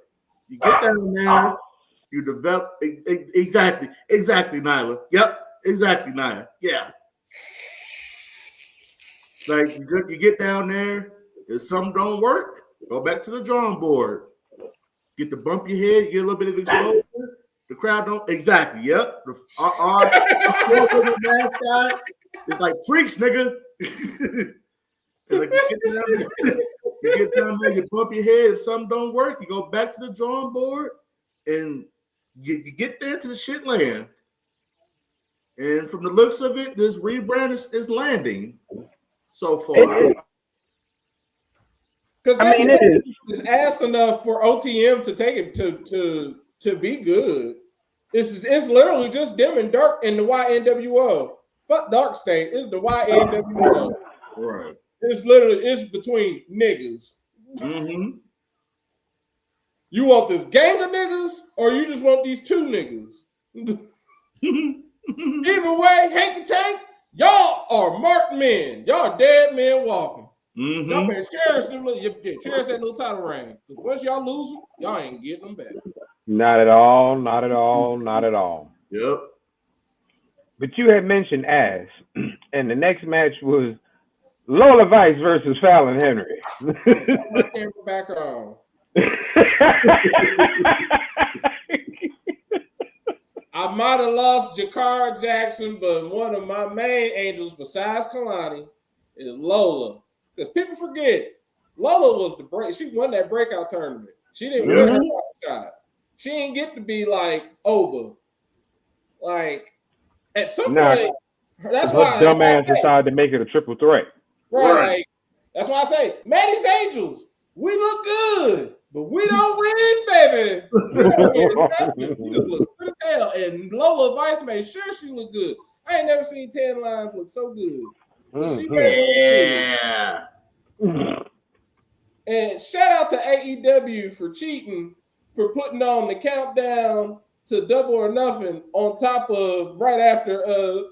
you get down there, you develop exactly, Nyla. Yep, exactly, Nyla. Yeah. You get down there, if something don't work, go back to the drawing board. Get to bump your head, get a little bit of exposure. The crowd don't exactly. Yep. Our mascot is like freaks, nigga. You get down there, you bump your head. If something don't work, you go back to the drawing board and you get there to the shit land. And from the looks of it, this rebrand is landing so far. Because it's ass enough for OTM to take it to be good. It's literally just them and Dark and the YNWO. Fuck Dark State. It's the YNWO. Right. It's between niggas. Mm-hmm. You want this gang of niggas, or you just want these two niggas? Either way, Hank and Tank, y'all are marked men. Y'all are dead men walking. Mm-hmm. Y'all better cherish that little title reign. Because once y'all lose them, y'all ain't getting them back. Not at all. Not at all. Not at all. Yep. But you had mentioned ass, and the next match was Lola Vice versus Fallon Henry. My camera back on. I might have lost Jakar Jackson, but one of my main angels besides Kalani is Lola. Because people forget, Lola was she won that breakout tournament. She didn't win her shot. She didn't get to be like Oba. At some point, that's why dumbass decided to make it a triple threat. Right. That's why I say, Maddie's Angels, we look good, but we don't win, baby. We just look good as hell. And Lola Vice made sure she looked good. I ain't never seen 10 lines look so good. Yeah. And shout out to AEW for cheating, for putting on the countdown to Double or Nothing on top of right after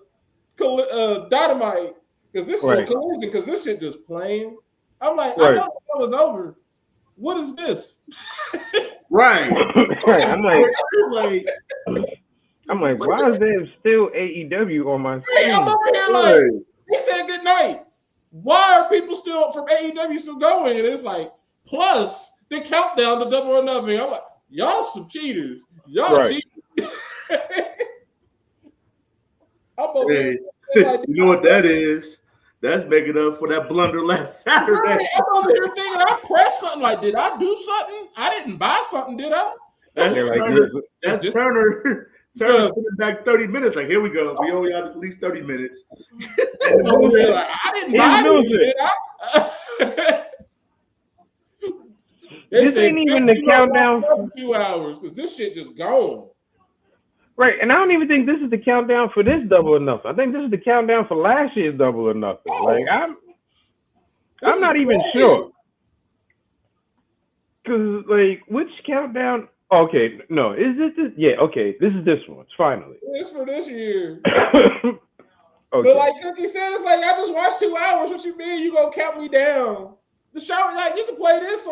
Dynamite. Because this is a collision, because this shit just playing. I'm like, I know that was over. What is this? Right. I'm like, why is there still AEW on my screen? I'm over here like, they said good night. Why are people still from AEW still going? And it's like, plus the countdown to Double or Nothing. I'm like, y'all some cheaters. Y'all cheaters. Hey, you know what that is? That's making up for that blunder last Saturday. Right. I'm over here thinking I pressed something. Like, did I do something? I didn't buy something, did I? That's Turner. Turner sitting back 30 minutes. Like, here we go. We only have at least 30 minutes. I didn't buy it, did I? This ain't even the countdown for 2 hours because this shit just gone. Right, and I don't even think this is the countdown for this Double or Nothing. I think this is the countdown for last year's Double or Nothing. Like I'm not even sure. Cause like which countdown? Okay, no, is this? Yeah, okay, this is this one. Finally, it's for this year. Okay. But like Cookie said, it's like I just watched 2 hours. What you mean? You gonna count me down The show, like you can play this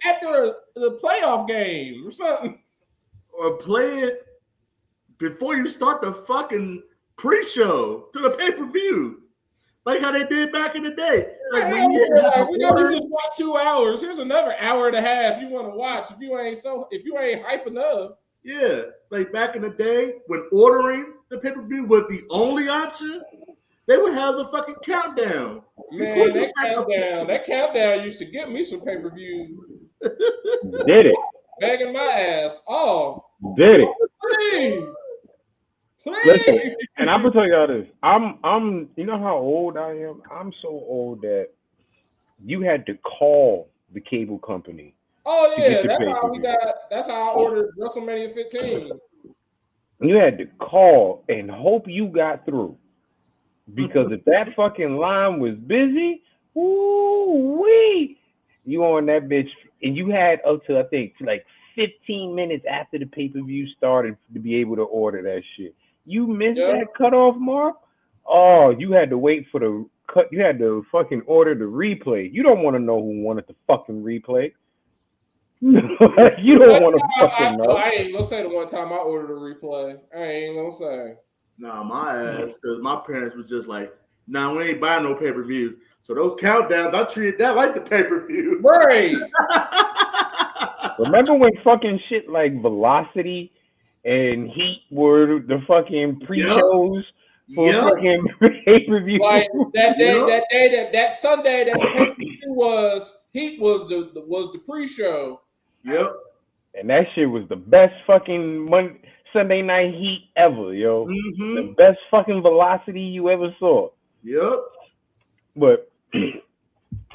after the playoff game or something. Or play it before you start the fucking pre-show to the pay-per-view. Like how they did back in the day. Like when you we know you just watch 2 hours. Here's another hour and a half you want to watch if you ain't hype enough. Yeah, like back in the day when ordering the pay-per-view was the only option, they would have the fucking countdown. Man, that countdown used to get me some pay-per-view. Did it? Begging my ass off. Did it? Please. Listen, and I'm gonna tell y'all this. I'm you know how old I am? I'm so old that you had to call the cable company. Oh yeah, that's how I ordered WrestleMania 15. You had to call and hope you got through. Because if that fucking line was busy, woo-wee, you on that bitch, and you had up to I think like 15 minutes after the pay-per-view started to be able to order that shit. You missed that cutoff mark. Oh, you had to wait for the cut. You had to fucking order the replay. You don't want to know who wanted the fucking replay. You don't want to fucking know. I ain't gonna say the one time I ordered a replay. I ain't gonna say. Nah, my ass, because my parents was just like, nah, we ain't buying no pay-per-views. So those countdowns, I treated that like the pay-per-view. Right. Remember when fucking shit like Velocity and Heat were the fucking pre-shows for fucking pay-per-view? Like that Sunday that the pay-per-view was, Heat was the pre-show. Yep. And that shit was the best fucking Sunday night Heat ever, yo. Mm-hmm. The best fucking Velocity you ever saw. Yep. But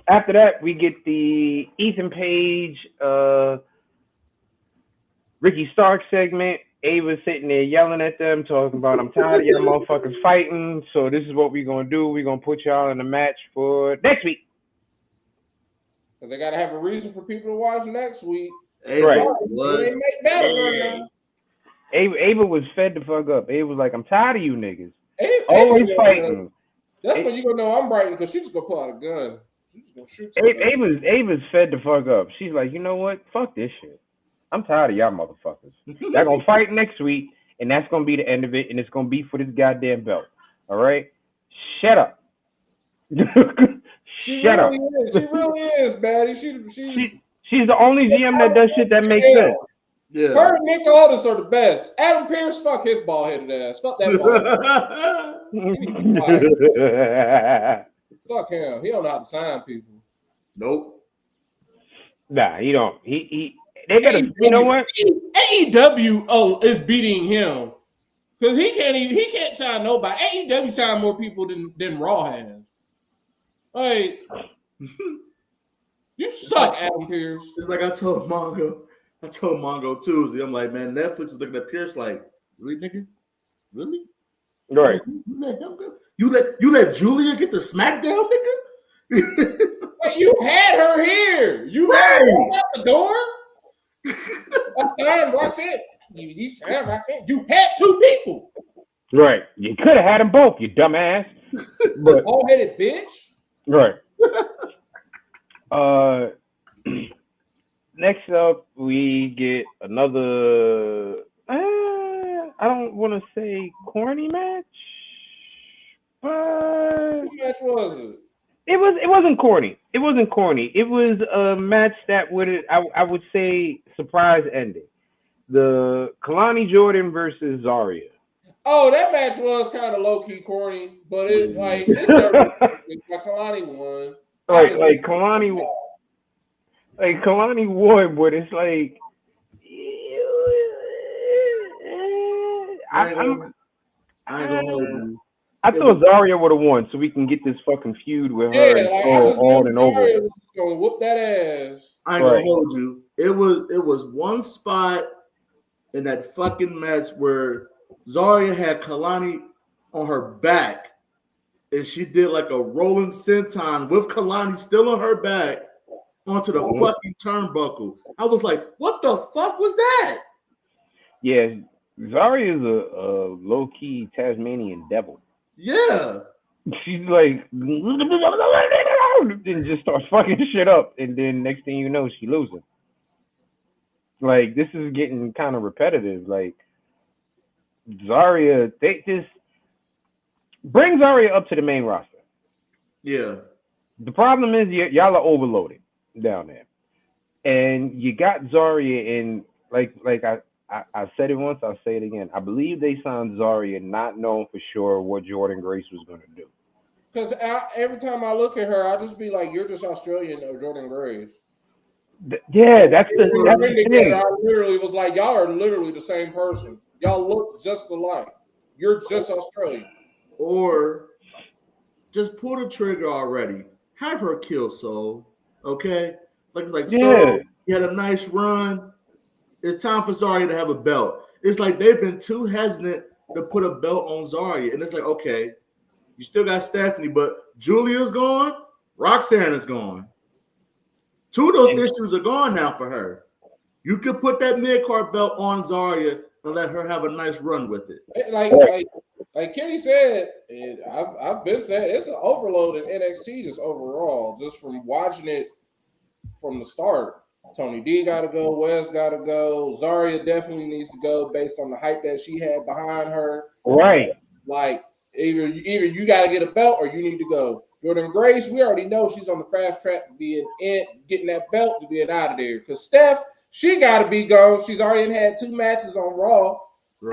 after that, we get the Ethan Page, Ricky Stark segment. Ava's sitting there yelling at them, talking about, I'm tired of y'all motherfuckers fighting, so this is what we're going to do. We're going to put y'all in a match for next week. Because they got to have a reason for people to watch next week. Right. Ava was fed the fuck up. Ava was like, I'm tired of you niggas. Always fighting. That's when you gonna know I'm right, because she's just gonna pull out a gun. She's gonna shoot Ava's fed the fuck up. She's like, you know what? Fuck this shit. I'm tired of y'all motherfuckers. Y'all gonna fight next week, and that's gonna be the end of it, and it's gonna be for this goddamn belt. All right? Shut up. Shut up. She really is, Batty. She's the only GM that does shit that makes sense. Yeah. Her and Nick Aldis are the best. Adam Pearce, fuck his bald-headed ass. Fuck that bald. Fuck him. He don't know how to sign people. Nope. Nah, he don't. They gotta. You know what? AEW is beating him because he can't sign nobody. AEW signed more people than Raw has. Like, you suck, Adam Pearce. It's like I told Mongo Tuesday. I'm like, man, Netflix is looking at Pierce like, really, nigga? Really? Right. You let him go? You let Julia get the SmackDown, nigga? Like, you had her here. You had her out the door. Roxanne. You signed Roxanne. You had two people. Right. You could have had them both, you dumbass. But bald-headed bitch. Right. Next up, we get another. I don't want to say corny match, but what match was it? It wasn't corny. It wasn't corny. It was a match that I would say surprise ending. The Kalani Jordan versus Zarya. Oh, that match was kind of low key corny, but it's Kalani won. Like Kalani won, but it's like I thought Zarya would have won, so we can get this fucking feud with her on and over. Gonna whoop that ass. I ain't gonna hold you. It was one spot in that fucking match where Zarya had Kalani on her back, and she did like a rolling senton with Kalani still on her back onto the fucking turnbuckle. I was like, what the fuck was that? Yeah, Zarya is a low-key Tasmanian devil. Yeah. She's like, and just starts fucking shit up, and then next thing you know, she losing. Like this is getting kind of repetitive. Like Zarya, they just bring Zarya up to the main roster. Yeah. The problem is y'all are overloaded down there, and you got Zarya in. Like I said it once, I'll say it again. I believe they signed Zarya not knowing for sure what Jordan Grace was going to do. Because every time I look at her, I just be like, "You're just Australian, or Jordan Grace." Yeah, that's the thing. I literally was like, "Y'all are literally the same person. Y'all look just alike. You're just Australian." Or just pull the trigger already. Have her kill Soul. Okay? Like Soul, you had a nice run. It's time for Zarya to have a belt. It's like they've been too hesitant to put a belt on Zarya. And it's like, okay, you still got Stephanie, but Julia's gone, Roxanne is gone. Two of those issues are gone now for her. You could put that mid-card belt on Zarya and let her have a nice run with it. Like Kenny said, I've been saying it's an overload in NXT just overall, just from watching it from the start. Tony D got to go, Wes got to go, Zarya definitely needs to go based on the hype that she had behind her. Right. Like either you got to get a belt or you need to go. Jordan Grace, we already know she's on the fast track to getting that belt to being out of there. Because Steph, she got to be gone. She's already had 2 matches on Raw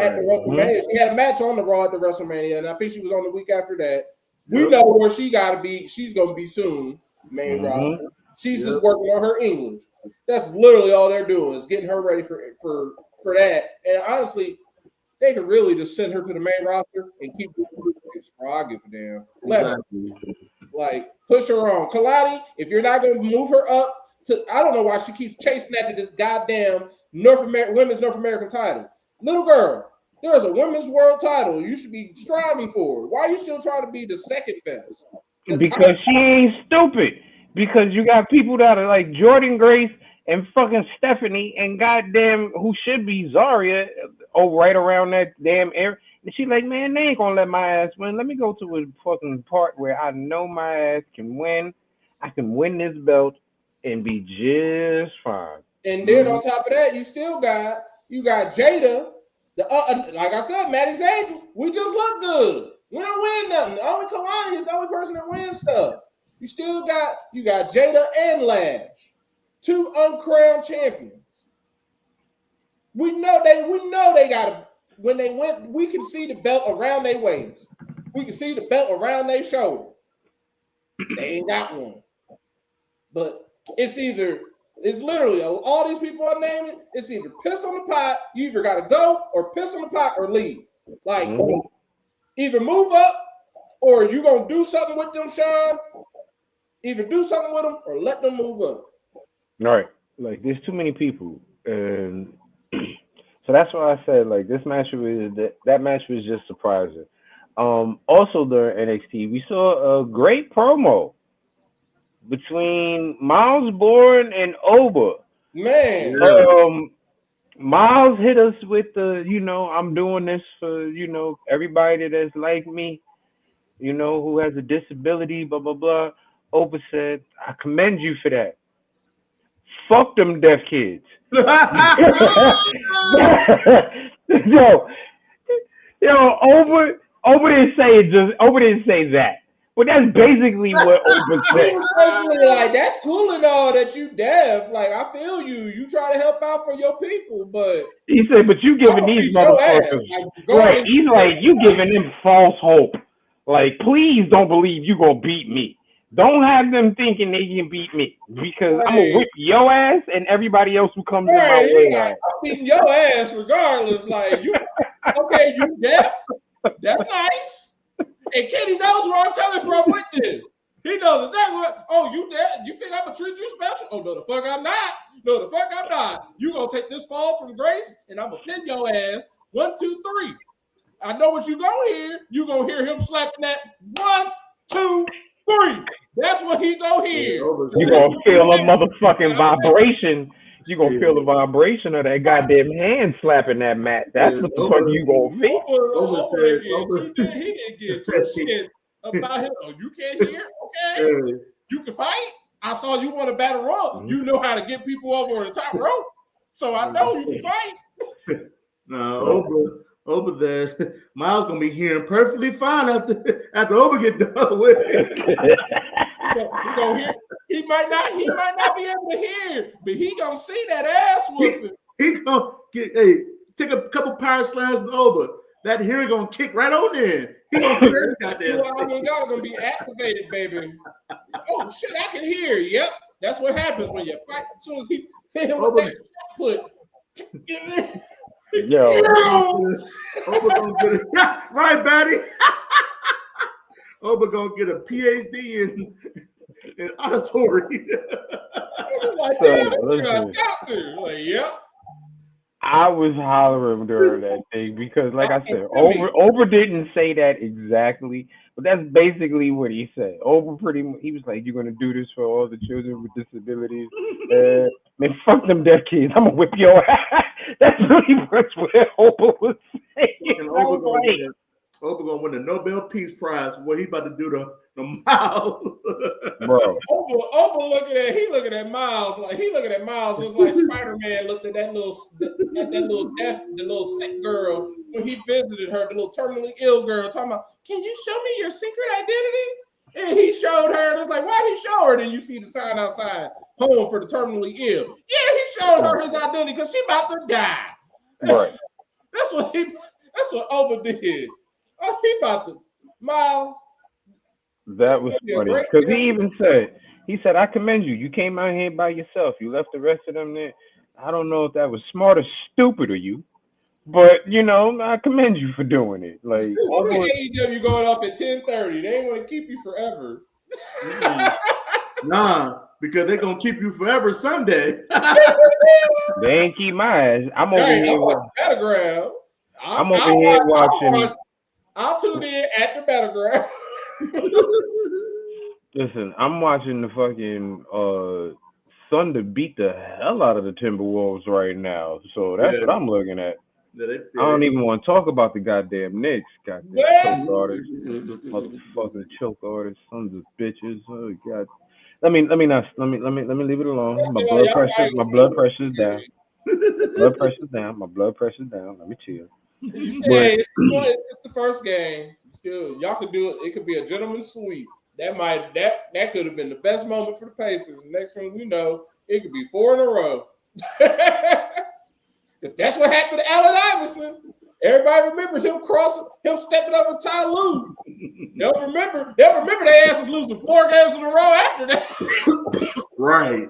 at the WrestleMania. She had a match on the Raw at the WrestleMania, and I think she was on the week after that. We know where she got to be. She's going to be soon, main roster. She's just working on her English. That's literally all they're doing is getting her ready for that. And honestly, they could really just send her to the main roster and keep doing it. I'll give a damn. Like, push her on. Kalani, if you're not going to move her up to, I don't know why she keeps chasing after this goddamn women's North American title. Little girl, there's a women's world title you should be striving for. Why are you still trying to be the second best? Because she ain't stupid. Because you got people that are like Jordan Grace and fucking Stephanie and goddamn who should be Zarya right around that damn area. And she's like, man, they ain't gonna let my ass win. Let me go to a fucking part where I know my ass can win. I can win this belt and be just fine. And then on top of that, you got Jada. Like I said, Maddie's Angels. We just look good. We don't win nothing. Only Kalani is the only person that wins stuff. You got Jada and Lash, 2 uncrowned champions. We know they got when they went, we can see the belt around their waist. We can see the belt around their shoulder. They ain't got one. But it's literally all these people I'm naming, it's either piss on the pot, you either gotta go, or piss on the pot or leave. Like either move up or you gonna do something with them, Sean. Either do something with them or let them move up. All right. Like there's too many people. And so that's why I said like this match that match was just surprising. Also during NXT, we saw a great promo between Miles Bourne and Oba. Man. Miles hit us with the, I'm doing this for, everybody that's like me, who has a disability, blah, blah, blah. Oba said, I commend you for that. Fuck them deaf kids. Oba didn't say that. But that's basically what Oba said. Like, that's cool and all that you deaf. Like, I feel you. You try to help out for your people, but he said, but you giving these motherfuckers right. He's like, you giving them false hope. Like, please don't believe you gonna beat me. Don't have them thinking they can beat me because I'm gonna whip your ass and everybody else who comes in my way. Like, I'm beating your ass regardless. Like, you okay? You deaf? That's nice. And Kenny knows where I'm coming from with this. He knows exactly what. Oh, you deaf? You think I'm gonna treat you special? Oh no, the fuck I'm not. No, the fuck I'm not. You gonna take this fall from grace, and I'm gonna pin your ass. 1, 2, 3. I know what you gonna hear. You gonna hear him slapping that 1, 2, 3. That's what he gonna hear. You gonna feel a motherfucking vibration. You gonna feel the vibration of that goddamn hand slapping that mat. That's what the fuck you gonna feel. He didn't get too shit about him. Oh, you can't hear? Okay. you can fight. I saw you want to battle rope. You know how to get people over the top rope. So I know you can fight. No, Oba there. Miles gonna be hearing perfectly fine after Oba get done with it. He might not be able to hear, but he gonna see that ass whooping. He gonna take a couple power slams with Oba. That hearing gonna kick right on there. He gonna put that goddamn. Y'all gonna be activated, baby. Oh shit, I can hear. Yep, that's what happens when you fight. As soon as he hit him with that put. Yo, Oba gonna get it. Yeah, right, Batty. Oba gonna get a PhD in auditory. Like, damn, doctor. Like, yep. I was hollering during that thing because, like I said, Oba didn't say that exactly, but that's basically what he said. Oba he was like, "You're gonna do this for all the children with disabilities." Man, fuck them deaf kids. I'm gonna whip your ass. That's really much what Oba was saying. Oba gonna win the Nobel Peace Prize. What he about to do to Miles? Bro. Oba looking at Miles like just like Spider-Man looked at that little sick girl when he visited her, the little terminally ill girl, talking about, "Can you show me your secret identity?" And he showed her, and it's like, why did he show her? Then you see the sign outside, home for the terminally ill. Yeah, he showed her his identity because she about to die. Right. That's what Oba did. Oh, he about to Miles. That was funny because he said, "I commend you. You came out here by yourself. You left the rest of them there. I don't know if that was smart or stupid of you, but I commend you for doing it." Like, AEW going off at 10:30. They ain't gonna keep you forever. Nah, because they're gonna keep you forever someday. They ain't keep my ass. I'm over here. Battleground. I'm over here watching. I'll tune in at the battleground. Listen, I'm watching the fucking Thunder beat the hell out of the Timberwolves right now. So that's what I'm looking at. I don't even want to talk about the goddamn Knicks. Goddamn choke artists, motherfucking choke artists, sons of bitches. Oh god. Let me leave it alone. My blood pressure's down. My blood pressure's down. Let me chill. You say it's the first game. Still, y'all could do it. It could be a gentleman's sweep. That could have been the best moment for the Pacers. Next thing we know, it could be 4 in a row. Because that's what happened to Allen Iverson. Everybody remembers him stepping over Ty Lue. They'll remember their asses losing 4 games in a row after that. Right.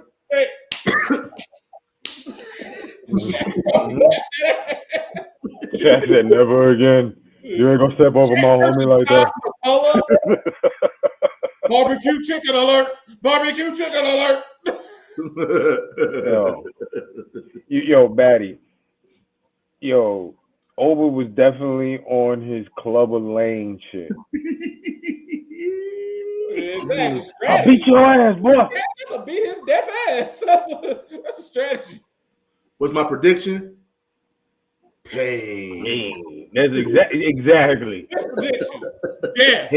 Jack said, "Never again. You ain't gonna step over my homie like that." Barbecue chicken alert! Barbecue chicken alert! Yo, Batty. Yo, Oba was definitely on his Clubber Lane shit. I'll beat your ass, boy. I'll beat his deaf ass. That's a strategy. What's my prediction? Pain. That's exactly. That's prediction. Yeah.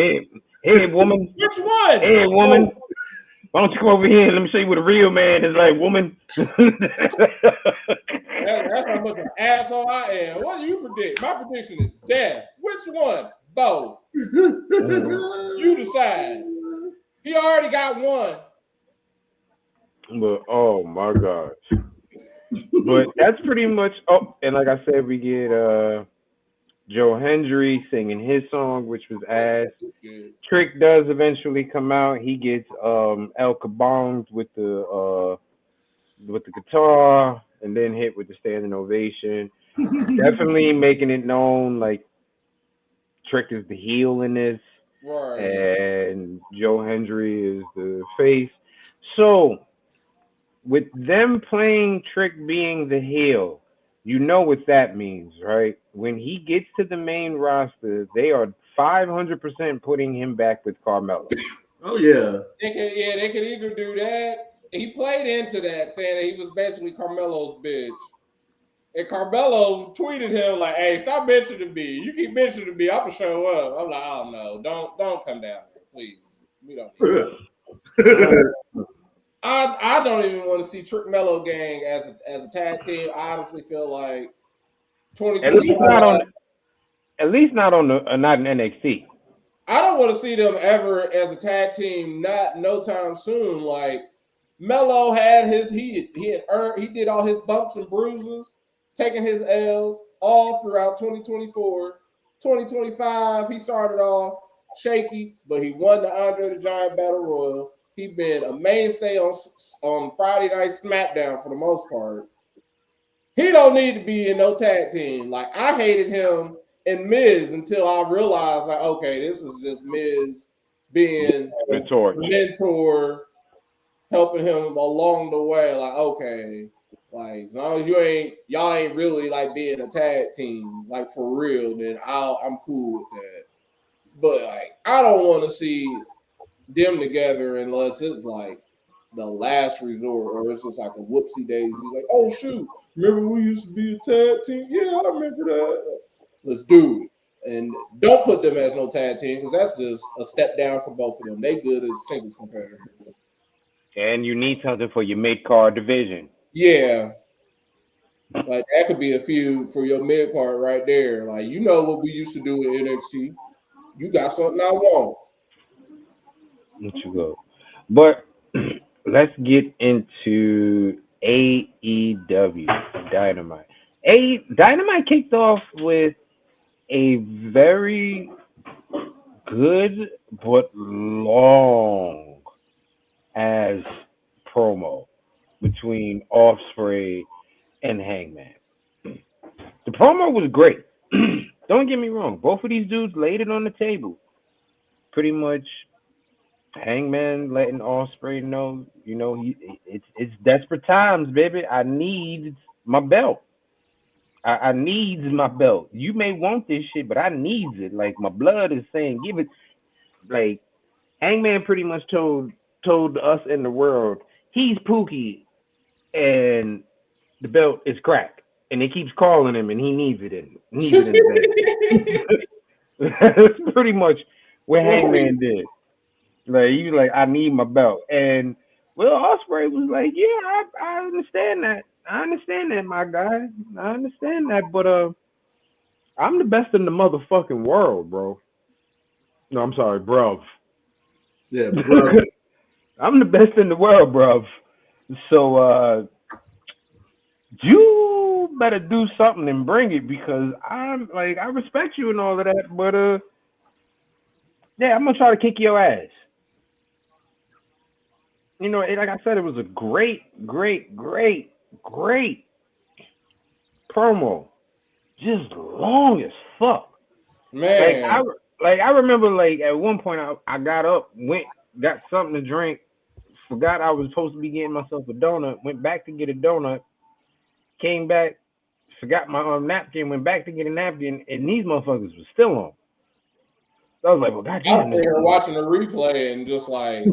Hey, woman. Which one? Hey, woman. Why don't you come over here and let me show you what a real man is like, woman? That's how much of an asshole I am. What do you predict? My prediction is death. Which one? Both. You decide. He already got one. But oh my gosh. But that's pretty much. Oh, and like I said, we get Joe Hendry singing his song, which was ass. Trick does eventually come out. He gets El Kabonged with the guitar, and then hit with the standing ovation. Definitely making it known like Trick is the heel in this, right, and Joe Hendry is the face. So with them playing Trick being the heel, you know what that means, right? When he gets to the main roster, they are 500% putting him back with Carmelo. Oh yeah. They could either do that. He played into that, saying that he was basically Carmelo's bitch. And Carmelo tweeted him like, "Hey, stop mentioning me. You keep mentioning me, I'm gonna show up." I'm like, "Oh no, don't come down there, please. We don't need that." I don't even want to see Trick Mellow Gang as a tag team. I honestly feel like 2025. At least not in NXT. I don't want to see them ever as a tag team. Not no time soon. Like Mello had he did all his bumps and bruises, taking his L's all throughout 2024. 2025, he started off shaky, but he won the Andre the Giant Battle Royal. He been a mainstay on Friday Night SmackDown for the most part. He don't need to be in no tag team. Like I hated him and Miz until I realized, like, okay, this is just Miz being mentor, helping him along the way. Like, okay, like as long as y'all ain't really like being a tag team, like for real, then I'm cool with that. But like, I don't want to see them together unless it's like the last resort, or it's just like a whoopsie daisy. Like, oh shoot, remember we used to be a tag team? Yeah, I remember that. Let's do it. And don't put them as no tag team because that's just a step down for both of them. They good as singles competitors. And you need something for your mid-card division. Yeah. Like that could be a feud for your mid-card right there. Like, you know what we used to do with NXT. You got something I want. Let you go. But let's get into AEW Dynamite. Dynamite kicked off with a very good but long as promo between Ospreay and Hangman. The promo was great. Don't get me wrong. Both of these dudes laid it on the table. Pretty much Hangman letting Ospreay know, you know, it's desperate times, baby. I need my belt. I needs my belt. You may want this shit, but I needs it. Like my blood is saying, give it. Like Hangman pretty much told us in the world he's Pookie, and the belt is cracked, and it keeps calling him, and he needs it in the belt. That's pretty much what Hangman did. Like he was like, I need my belt, and Will Ospreay was like, yeah, I understand that. I understand that, my guy. I understand that, but I'm the best in the motherfucking world, bro. No, I'm sorry, bruv. Yeah, bro. I'm the best in the world, bruv. So you better do something and bring it because I'm like, I respect you and all of that, but yeah, I'm gonna try to kick your ass. You know, like I said, it was a great promo. Just long as fuck. Man. I remember like at one point I got up, got something to drink, forgot I was supposed to be getting myself a donut, went back to get a donut, came back, forgot my napkin, went back to get a napkin, and these motherfuckers was still on. So I was like, well, goddamn. I'm there watching the replay and just like,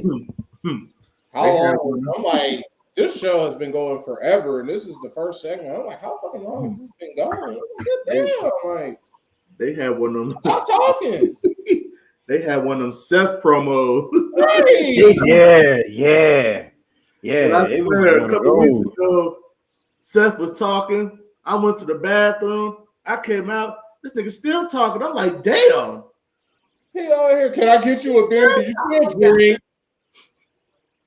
how long? I'm like, this show has been going forever, and this is the first segment. I'm like, how fucking long has this been going? Damn, like, they had one of them. Stop talking. They had one of them Seth promos. Right. Yeah. And I swear, a couple weeks ago, Seth was talking. I went to the bathroom. I came out. This nigga still talking. I'm like, damn. He over here. Can I get you a beer? Do you still drink?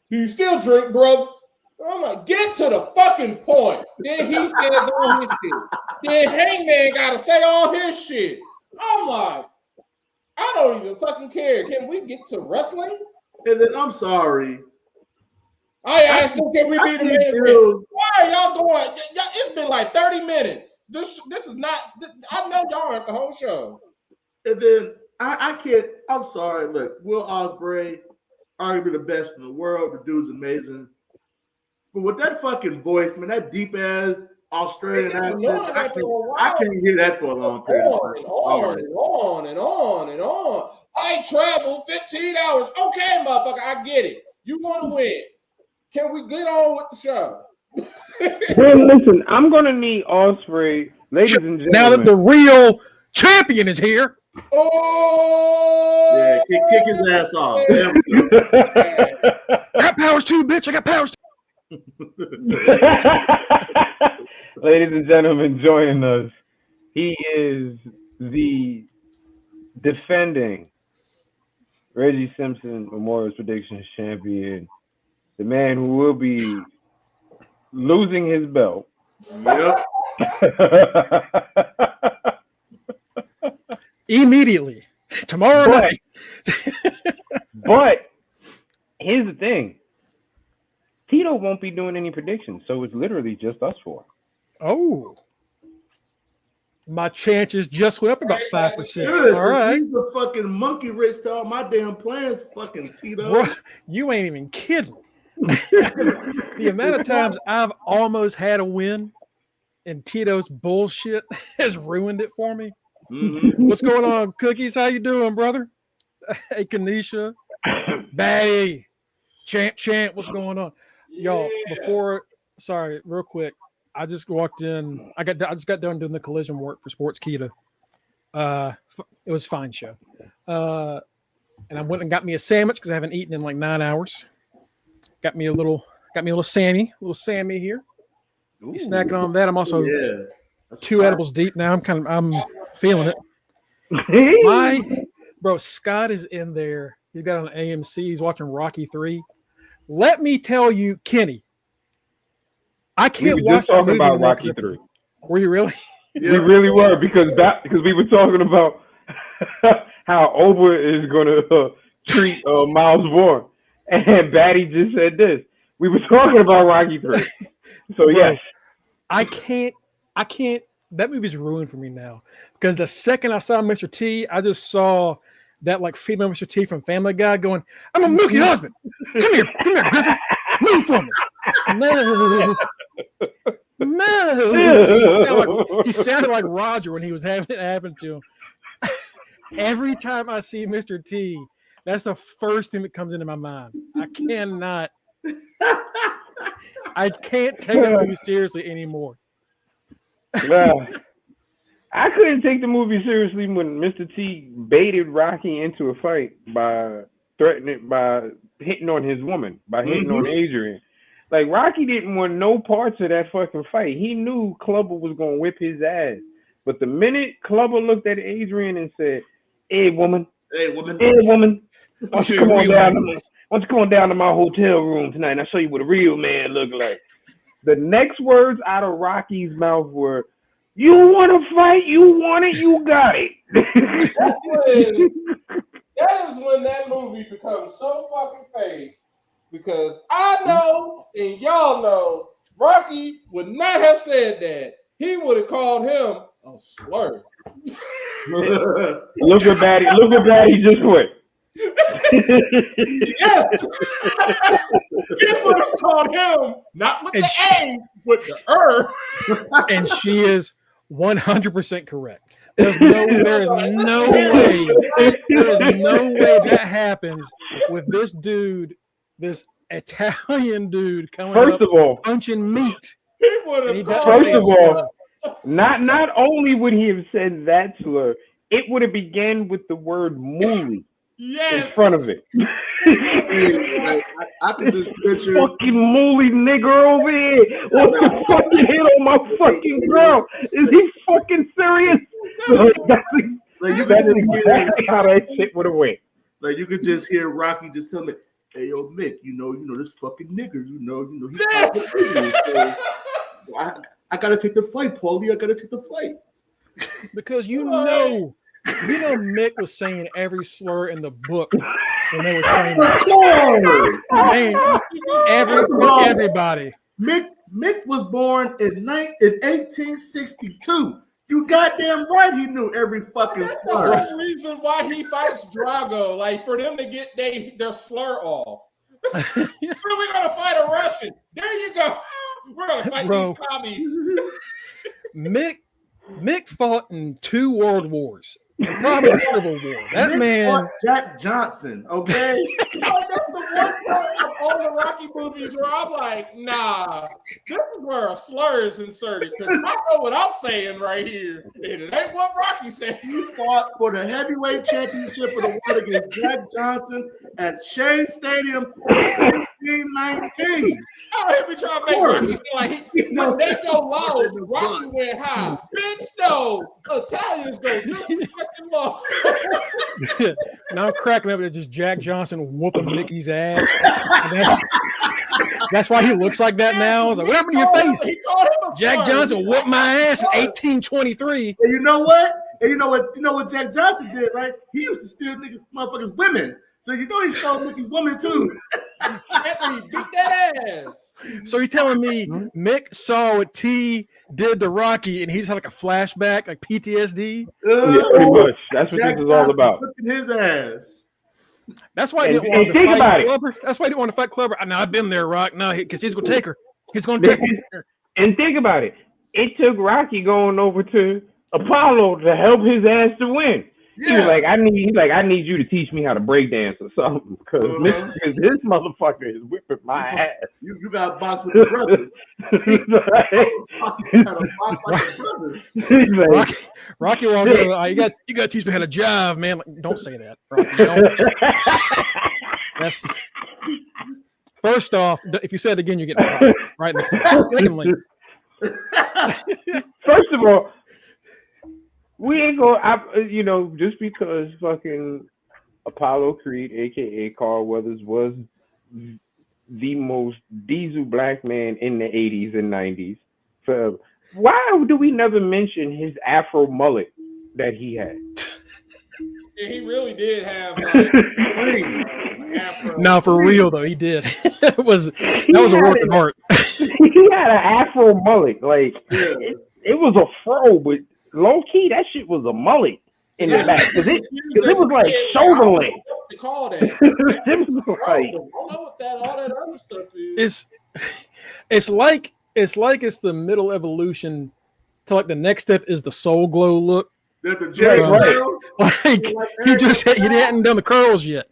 Do you still drink, bro? I'm like, get to the fucking point. Then he says all his shit. Then Hangman gotta say all his shit. I'm like, I don't even fucking care. Can we get to wrestling? And then I'm sorry. I asked him, can we be the main event? Why are y'all going? It's been like 30 minutes. This is not. I know y'all aren't the whole show. And then I can't. I'm sorry. Look, Will Ospreay, arguably the best in the world. The dude's amazing. But with that fucking voice, man, that deep ass Australian accent, I can't hear that for a long period of time. On and on. I traveled 15 hours. Okay, motherfucker, I get it. You want to win. Can we get on with the show? Well, listen, I'm going to need Ospreay, ladies and gentlemen. Now that the real champion is here. Oh! Yeah, kick his ass off. powers too, bitch. I got powers too. Ladies and gentlemen, joining us, he is the defending Reggie Simpson Memorial Predictions champion, the man who will be losing his belt. Yep. Immediately. Tomorrow night. But here's the thing. Tito won't be doing any predictions, so it's literally just us four. Oh. My chances just went up about 5%. Good. All right. He's the fucking monkey wrist to all my damn plans, fucking Tito. Bro, you ain't even kidding. The amount of times I've almost had a win and Tito's bullshit has ruined it for me. Mm-hmm. What's going on, Cookies? How you doing, brother? Hey, Kanisha. Bay. Champ, what's going on? Y'all, sorry, real quick. I just walked in. I just got done doing the collision work for Sports Kita. It was a fine show. And I went and got me a sandwich because I haven't eaten in like 9 hours. Got me a little Sammy here. Ooh. He's snacking on that. I'm also 2 edibles deep now. I'm feeling it. Bro, Scott is in there. He's got on AMC. He's watching Rocky 3. Let me tell you, Kenny, I can't watch. Just talking about Rocky 3. Were you really? Yeah. We really were because we were talking about how Oprah is going to treat Miles Bourne, and Batty just said this. We were talking about Rocky 3. So yes, I can't. That movie's ruined for me now because the second I saw Mr. T, I just saw that like female Mr. T from Family Guy going, "I'm a Mookie husband. Come here, Griffin. Move for me." No. He sounded like Roger when he was having it happen to him. Every time I see Mr. T, that's the first thing that comes into my mind. I can't take that movie seriously anymore. I couldn't take the movie seriously when Mr. T baited Rocky into a fight by hitting on his woman, by hitting on Adrian. Like, Rocky didn't want no parts of that fucking fight. He knew Clubber was going to whip his ass. But the minute Clubber looked at Adrian and said, Hey, woman. Why don't you come on down to my hotel room tonight and I'll show you what a real man look like. The next words out of Rocky's mouth were, you want to fight? You want it? You got it. That is when that movie becomes so fucking fake. Because I know and y'all know Rocky would not have said that. He would have called him a slur. Look at Batty just quit. Yes. He would have called him not with the A, with the And she is 100% correct. There is no way that happens with this dude, this Italian dude coming First of all, punching meat. First of all, not only would he have said that slur, it would have began with the word "mooly" in front of it. I could just picture fucking mooly nigger over here. What the fucking hit on my fucking girl? Is he fucking serious? Like, you could just hear how that shit would have went. Like, you could just hear Rocky just tell me, "Hey, yo, Mick, you know this fucking nigger, he's so I gotta take the fight, Paulie. I gotta take the fight." Because you know Mick was saying every slur in the book when they were training. Of course. Everybody. Mick was born in 1862. You goddamn right he knew every fucking slur. That's the whole reason why he fights Drago, like for them to get their slur off. We're gonna fight a Russian. There you go. We're gonna fight these commies. Mick fought in 2 world wars. And probably the Civil War. That Mick man fought Jack Johnson, okay? That's the one part of all the Rocky movies where I'm like, nah, this is where a slur is inserted. Because I know what I'm saying right here. And it ain't what Rocky said. He fought for the heavyweight championship of the world against Jack Johnson at Shea Stadium. 1919. Oh, he be trying to make Rocky feel like when they go low, Rocky went high. Bitch, no. Italians go just fucking low. Now I'm cracking up at just Jack Johnson whooping Mickey's ass. That's why he looks like that now. I was like, what happened to your face? Jack Johnson whooped my ass in 1823. And you know what? And you know what Jack Johnson did, right? He used to steal niggas, motherfuckers' women. So you know he stole Mickey's woman too. Beat that ass. So you're telling me Mick saw what T did to Rocky and he's had like a flashback, like PTSD? Yeah, pretty much. That's what this is all about. His ass. That's why I didn't want to fight Clubber. That's why I didn't want to fight Clubber. Now I've been there, Rock. No, because he's gonna take her. He's gonna take her. And think about it. It took Rocky going over to Apollo to help his ass to win. Yeah. He was like, I need you to teach me how to break dance or something, because this motherfucker is whipping my ass. You got to box with the brothers. You got to box like the brothers. Rocky won't go. You got to teach me how to jive, man. Like, don't say that, Rocky. That's first off. If you say it again, you get right in the face. First of all, we ain't gonna, just because fucking Apollo Creed, aka Carl Weathers, was the most diesel black man in the 80s and 90s. So why do we never mention his Afro mullet that he had? Yeah, he really did have Afro. No, for real though, he did. That was a work of art. He had an Afro mullet, like it was a fro, but low key, that shit was a mullet in the back because it was like shoulder length. They call that. It was like, I don't know what all that other stuff is. It's like it's the middle evolution to like the next step is the Soul Glow look. The Jerry curl? Like he hadn't done the curls yet.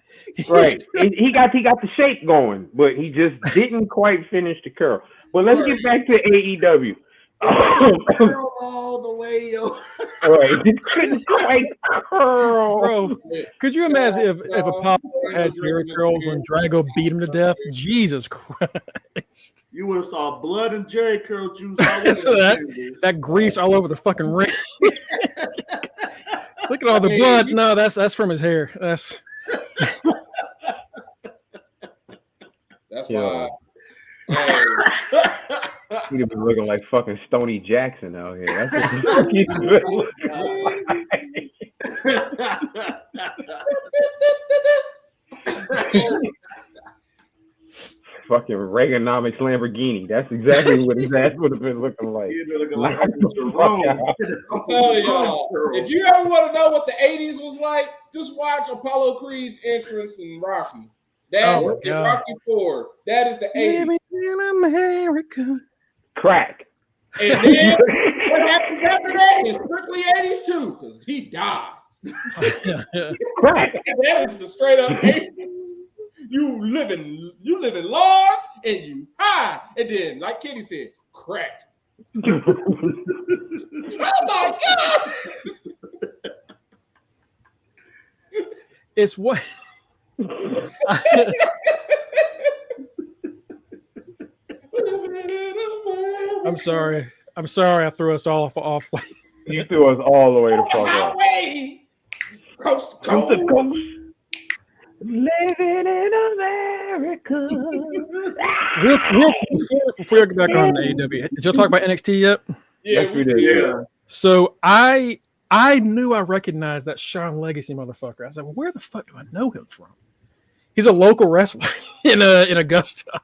Right. He got the shape going, but he just didn't quite finish the curl. But let's get back to AEW. All the way, yo. Right, it couldn't quite curl. Bro, could you imagine if Apollo had Jerry curls when Drago beat him to death? Jesus Christ! You would have saw blood and Jerry curl juice. So that grease all over the fucking ring. Look at all the blood. No, that's from his hair. That's why. He'd have been looking like fucking Stoney Jackson out here. That's what he'd been looking like. Fucking Reaganomics Lamborghini. That's exactly what his ass would have been looking like. I'm telling y'all, if you ever want to know what the 80s was like, just watch Apollo Creed's entrance in Rocky. That is Rocky 4. That is the 80s. In America. Crack. And then what happens after that is strictly 80s too, because he died. Crack. That is the straight up 80s. You living large and you high, and then like Kenny said, crack. Oh my God! It's what. I'm sorry. I threw us all off. You threw us all the way to fuck off. Coast to coast. Living in America. Real before I get back on the AEW, did y'all talk about NXT yet? Yes, we did. Yeah. So I knew I recognized that Sean Legacy motherfucker. I was like, well, where the fuck do I know him from? He's a local wrestler in Augusta.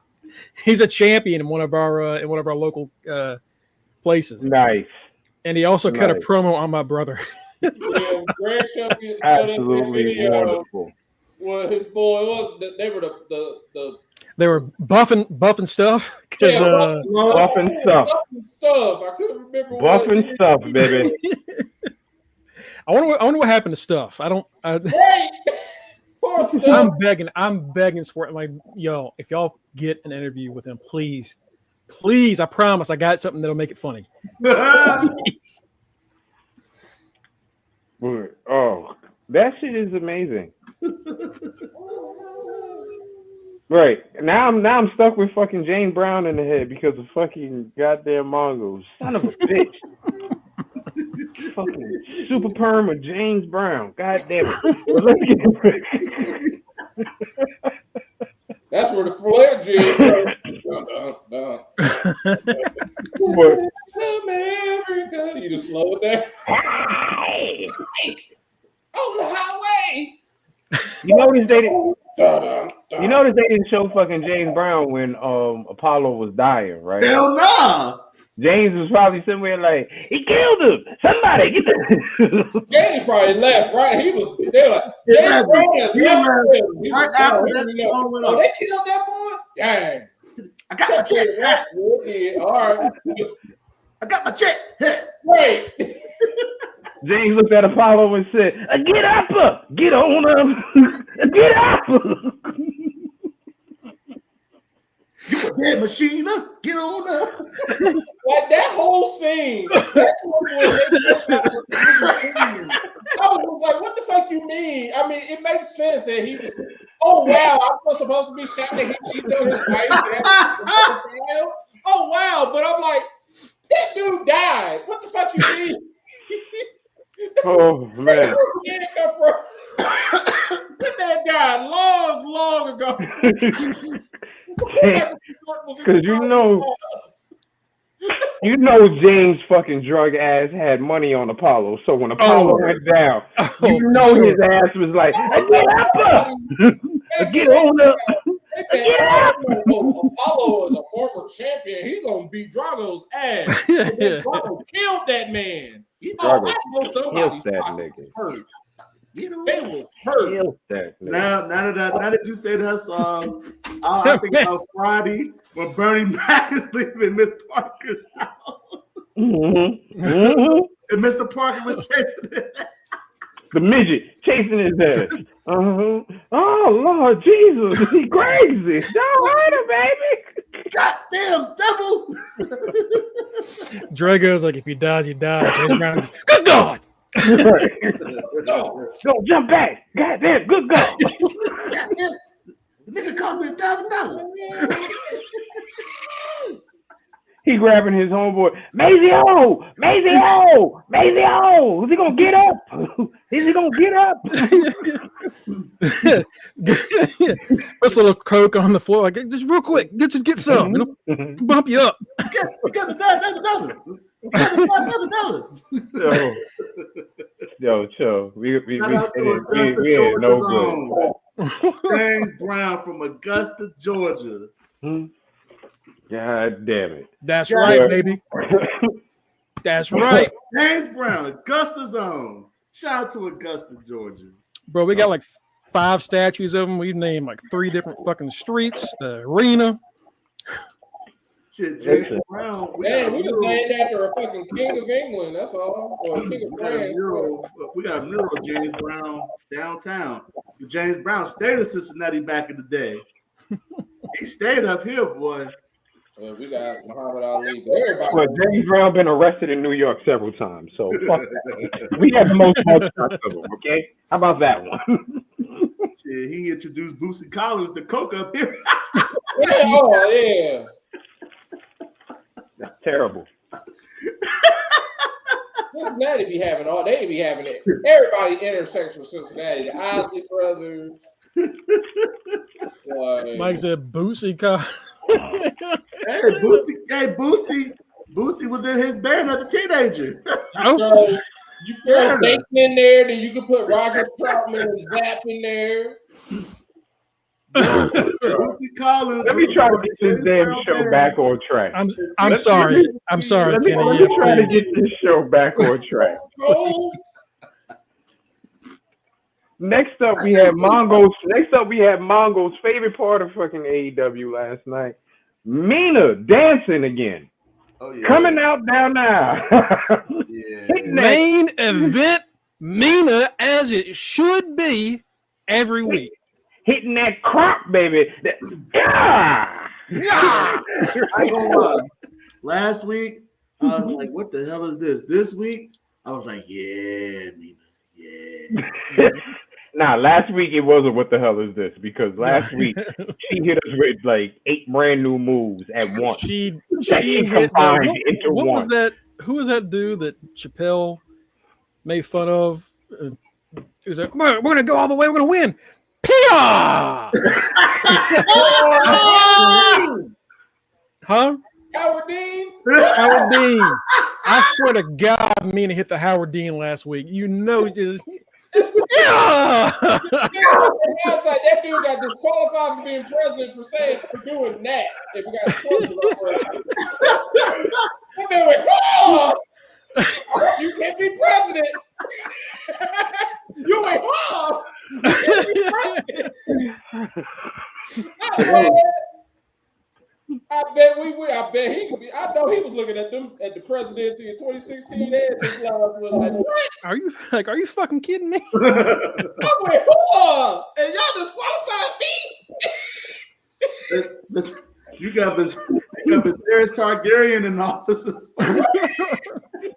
He's a champion in one of our local places. Nice. And he also cut a promo on my brother. Absolutely wonderful. Well, his boy they were they were buffing stuff. Buffing stuff. I couldn't remember. Buffing stuff, baby. I wonder what happened to Stuff. Poor Stuff. I'm begging for it. Like, yo, if y'all get an interview with him, please, I promise I got something that'll make it funny. Oh, that shit is amazing. Right. Now I'm stuck with fucking James Brown in the head because of fucking goddamn Mongo. Son of a bitch. Fucking super perm of James Brown. God damn it. But let's get That's where the flare jig goes. America. You just slow it down. On the highway. You notice they didn't show fucking James Brown when Apollo was dying, right? Hell no. James was probably somewhere like, he killed him. Somebody get the James probably left, right? They were like, James Brown has left him. Right after that, oh, they killed that boy? Dang. I got my check. Yeah, all right. I got my check. Right. James looked at Apollo and said, get up! Get on up! Get up! You a dead machine, huh? Get on up. Like that whole scene, that's what I was like, what the fuck you mean? I mean, it makes sense that he was, oh wow, I was supposed to be shouting that he cheated on his wife. Oh wow, but I'm like, that dude died. What the fuck you mean? Oh man. That man died long ago. Because you know James fucking drug ass had money on Apollo. So when Apollo went down, his ass was like, get up! Get on up! Get up! Apollo is a former champion. He's gonna beat Drago's ass. Drago killed that man. I know somebody's pocket was hurt. They was hurt. Now that you say that song, I think about Friday when Bernie Mac is leaving Miss Parker's house. And Mr. Parker was chasing it. The midget chasing his ass. Oh Lord Jesus, he crazy. Don't hurt him, baby. Goddamn devil. Drago's like, if he dies, he dies. Good God. No, jump back. Goddamn, good God. Goddamn. Nigga cost me $1,000. He grabbing his homeboy. Maisie-O! Is he gonna get up? Is he gonna get up? Puts a little coke on the floor, like just real quick, just get some. It'll bump you up. Get the $5,000. Yo, chill. We ain't no good. James Brown from Augusta, Georgia. God damn it. That's right, baby. That's right. James Brown, Augusta's own. Shout out to Augusta, Georgia. Bro, we got like 5 statues of him. We named like 3 different fucking streets, the arena. Shit, James Brown. We just named after a fucking king of England, that's all. Or king of France. We got a mural of James Brown downtown. James Brown stayed in Cincinnati back in the day. He stayed up here, boy. We got Muhammad Ali, but everybody. Well, James Brown been arrested in New York several times, so fuck that. We have most of them, okay? How about that one? Shit, he introduced Boosie Collins to coke up here. Yeah. That's terrible. Cincinnati be having all, they be having it. Everybody intersects with Cincinnati. The Isley brothers. Mike said Boosie Collins. Boosie was in his band as a teenager. So you throw Nathan in there, then you can put Roger Troutman and Zap in there. Boosie Collins. Let me try to get this damn show back on track. I'm sorry. I'm sorry, Kenny. Let me try to get this show back on track. Next up, we had Mongo's favorite part of fucking AEW last night. Mina dancing again. Oh, yeah. Coming out down now. Main event Mina as it should be every week. Hitting that crop, baby. I ain't gonna lie. Last week, I was like, what the hell is this? This week, I was like, yeah, Mina. Yeah. Nah, last week it wasn't what the hell is this? Because last week she hit us with like 8 brand new moves at once. She hit combined into what one. was that? Who was that dude that Chappelle made fun of? He was like, we're gonna go all the way, we're gonna win. Pia! Huh? Howard Dean? Howard Dean. I swear to God, Mina hit the Howard Dean last week. You know, just yeah. Outside, that dude got disqualified from being president for doing that. If we got oh! You can't be president. You went, oh! I bet he could be. I know he was looking at them at the presidency in 2016. They had this live with like, what? Are you fucking kidding me? I went, oh, and y'all disqualified me. You got Viserys Targaryen in office. And y'all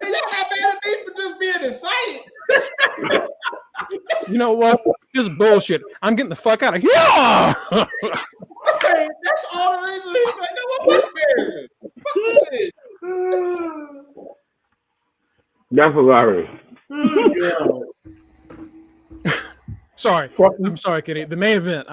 got mad at me for just being excited. You know what? This is bullshit. I'm getting the fuck out of here. Yeah! Okay, that's all the reason he's like, no, what American? Fuck this shit. That's hilarious. Sorry. I'm sorry, Kenny. The main event.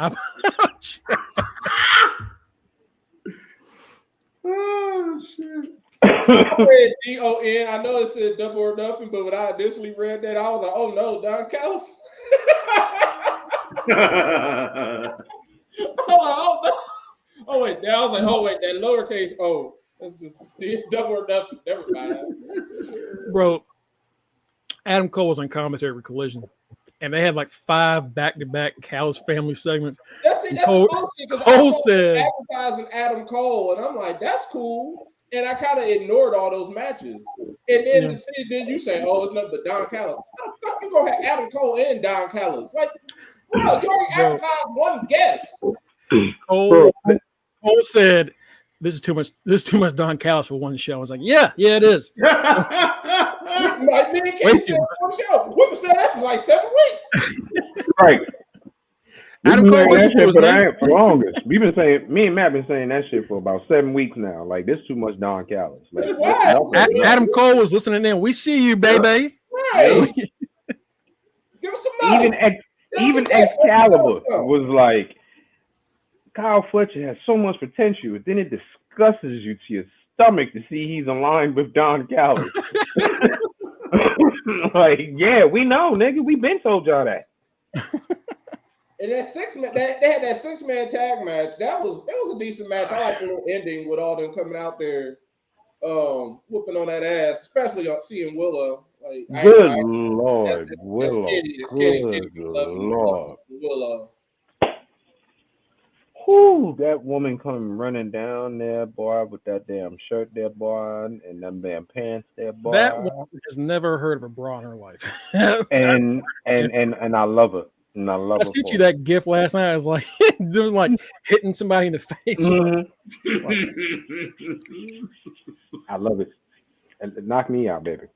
Oh shit. I read D-O-N. I know it said double or nothing, but when I initially read that, I was like, oh no, Don Callis. Oh wait, I was like, oh wait, that lowercase O. That's just double or nothing. Never mind. Bro, Adam Cole was on commentary with Collision, and they had like 5 back-to-back Callis family segments. That's bullshit, because Cole said advertising Adam Cole, and I'm like, that's cool. And I kind of ignored all those matches. And then then you say, oh, it's nothing but Don Callis. How the fuck you gonna have Adam Cole and Don Callis? Like, bro, you already advertised one guest. Cole said, "This is too much. This is too much Don Callis for one show." I was like, "Yeah, it is." Like, me and Kenny said one show. We've been saying that for like 7 weeks. Right. Adam Cole was for the longest. Me and Matt been saying that shit for about 7 weeks now. Like, this is too much Don Callis. Like, Adam Cole was listening in. We see you, baby. Right. Give us some money. Even Excalibur was like, Kyle Fletcher has so much potential, and then it disgusts you to your stomach to see he's aligned with Don Callis. Like, yeah, we know, nigga. We been told y'all that. And that 6-man, they had that 6-man tag match. It was a decent match. I like the little ending with all them coming out there, whooping on that ass, especially on seeing Willow. Like, Good Lord, Willow. Good Lord. Willow. Whoo, that woman come running down there, boy, with that damn shirt there, boy, and them damn pants there, boy. That woman has never heard of a bra in her life. and I love her. And I love I sent you that gif last night. I was like, doing like hitting somebody in the face. Mm-hmm. I love it. And knock me out, baby.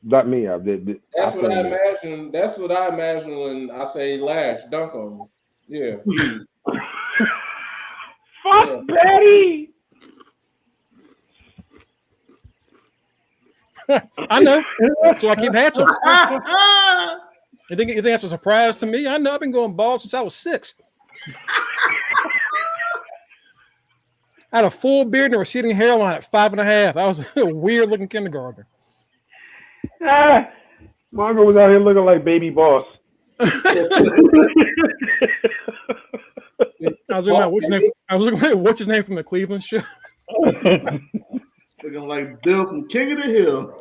Knock me out. That's what I imagine. That's what I imagine when I say lash, dunk on me. Yeah. Fuck Betty. I know. So I keep hatching. You think that's a surprise to me? I know. I've been going bald since I was 6. I had a full beard and a receding hairline at 5.5. I was a weird looking kindergartner. Mongo was out here looking like baby boss. I was looking at what's his name from the Cleveland show. Looking like Bill from King of the Hill.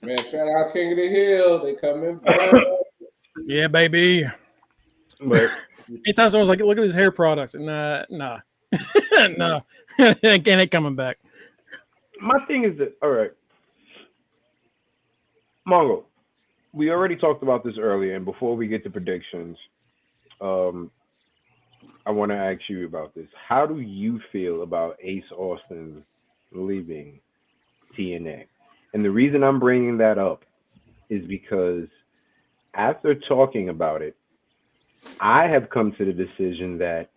Man, shout out King of the Hill. They coming. Yeah, baby. But anytime someone's like, look at these hair products, and nah. No. It ain't coming back. My thing is that, all right, Mongo, we already talked about this earlier, and before we get to predictions, I want to ask you about this. How do you feel about Ace Austin leaving TNA? And the reason I'm bringing that up is because after talking about it, I have come to the decision that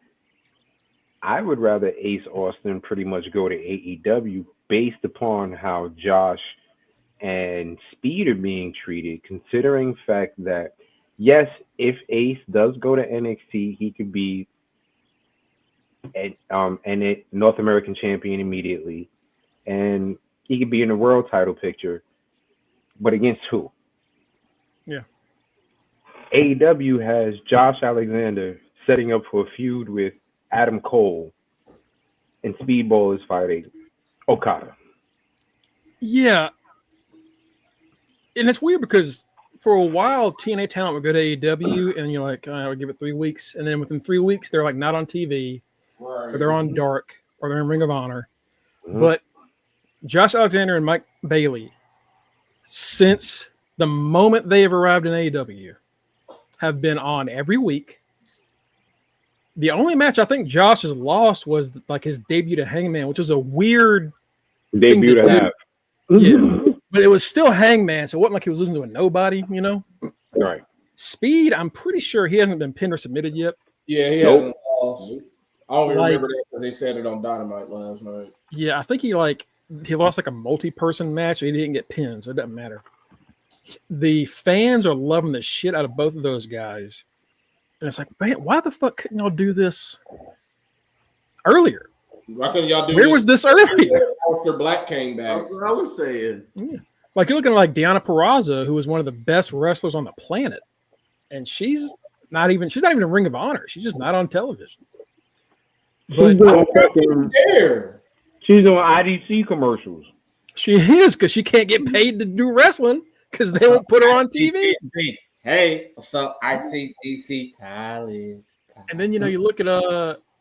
I would rather Ace Austin pretty much go to AEW based upon how Josh and Speed are being treated, considering the fact that, yes, if Ace does go to NXT, he could be a North American champion immediately, and he could be in the world title picture, but against who? Yeah. AEW has Josh Alexander setting up for a feud with Adam Cole, and Speedball is fighting Okada. Yeah. And it's weird because for a while, TNA talent would go to AEW, and you're like, I would give it 3 weeks. And then within 3 weeks, they're like not on TV, or they're on Dark, or they're in Ring of Honor. Mm-hmm. But Josh Alexander and Mike Bailey, since the moment they have arrived in AEW, have been on every week. The only match I think Josh has lost was like his debut to Hangman, which was a weird debut to have. Yeah. But it was still Hangman, so it wasn't like he was losing to a nobody, you know? Right. Speed, I'm pretty sure he hasn't been pinned or submitted yet. Yeah, he hasn't lost. I don't even remember that because they said it on Dynamite last night. Yeah, I think he lost like a multi-person match, so he didn't get pinned, so it doesn't matter. The fans are loving the shit out of both of those guys. And it's like, man, why the fuck couldn't y'all do this earlier? Why couldn't y'all do Where was this earlier? After Black came back. I was saying. Yeah. Like, you're looking at like Deonna Purrazzo, who is one of the best wrestlers on the planet. And she's not even in Ring of Honor. She's just not on television. But she's doing IDC commercials. She is, because she can't get paid to do wrestling because they won't put her on TV. Hey, what's up? ICDC College. And then, you look at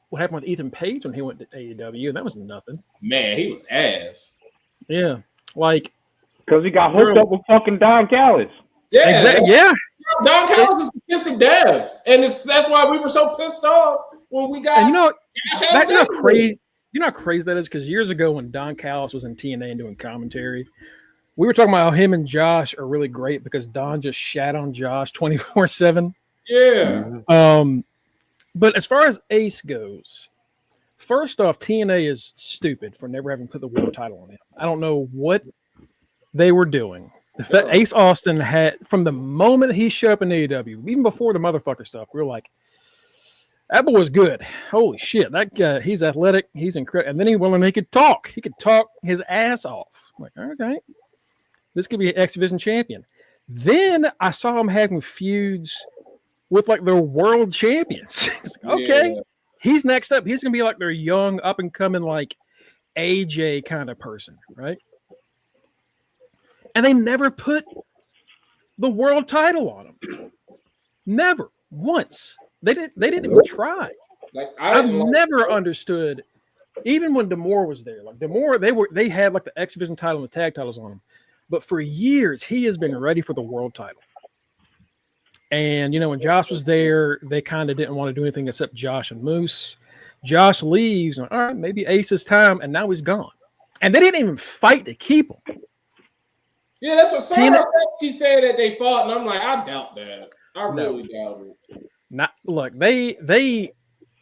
what happened with Ethan Page when he went to AEW, and that was nothing. Man, he was ass. Yeah. Like, because he got hooked up with fucking Don Callis. Yeah. Exactly. Yeah. Don Callis is kissing devs. And that's why we were so pissed off when we got. And that's not crazy. You know how crazy that is? Because years ago when Don Callis was in TNA and doing commentary, we were talking about how him and Josh are really great because Don just shat on Josh 24/7. Yeah. But as far as Ace goes, first off, TNA is stupid for never having put the world title on him. I don't know what they were doing. Ace Austin had, from the moment he showed up in AEW, even before the motherfucker stuff, we were like, that boy was good. Holy shit, that guy, he's athletic, he's incredible. And then he could talk. He could talk his ass off. I'm like, okay, this could be an X Division champion. Then I saw him having feuds with like their world champions. Like, okay, he's next up. He's gonna be like their young, up and coming, like AJ kind of person, right? And they never put the world title on him. Never once. They didn't even try. Like I've never understood. Even when D'Amore was there, like D'Amore, they had like the X Division title and the tag titles on him. But for years, he has been ready for the world title. And, when Josh was there, they kind of didn't want to do anything except Josh and Moose. Josh leaves. And, all right, maybe Ace's time. And now he's gone. And they didn't even fight to keep him. Yeah, that's what Sarah said. She said that they fought. And I'm like, I doubt that. I really doubt it. Look, they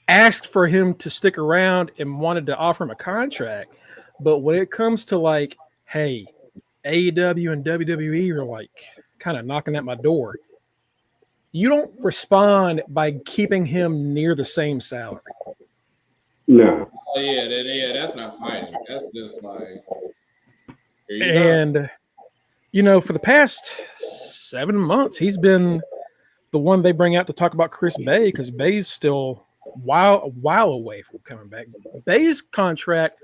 asked for him to stick around and wanted to offer him a contract. But when it comes to like, hey, AEW and WWE are like kind of knocking at my door, you don't respond by keeping him near the same salary. No. Oh, yeah, that's not fighting. That's just like. And, for the past 7 months, he's been the one they bring out to talk about Chris Bay because Bay's still a while away from coming back. Bay's contract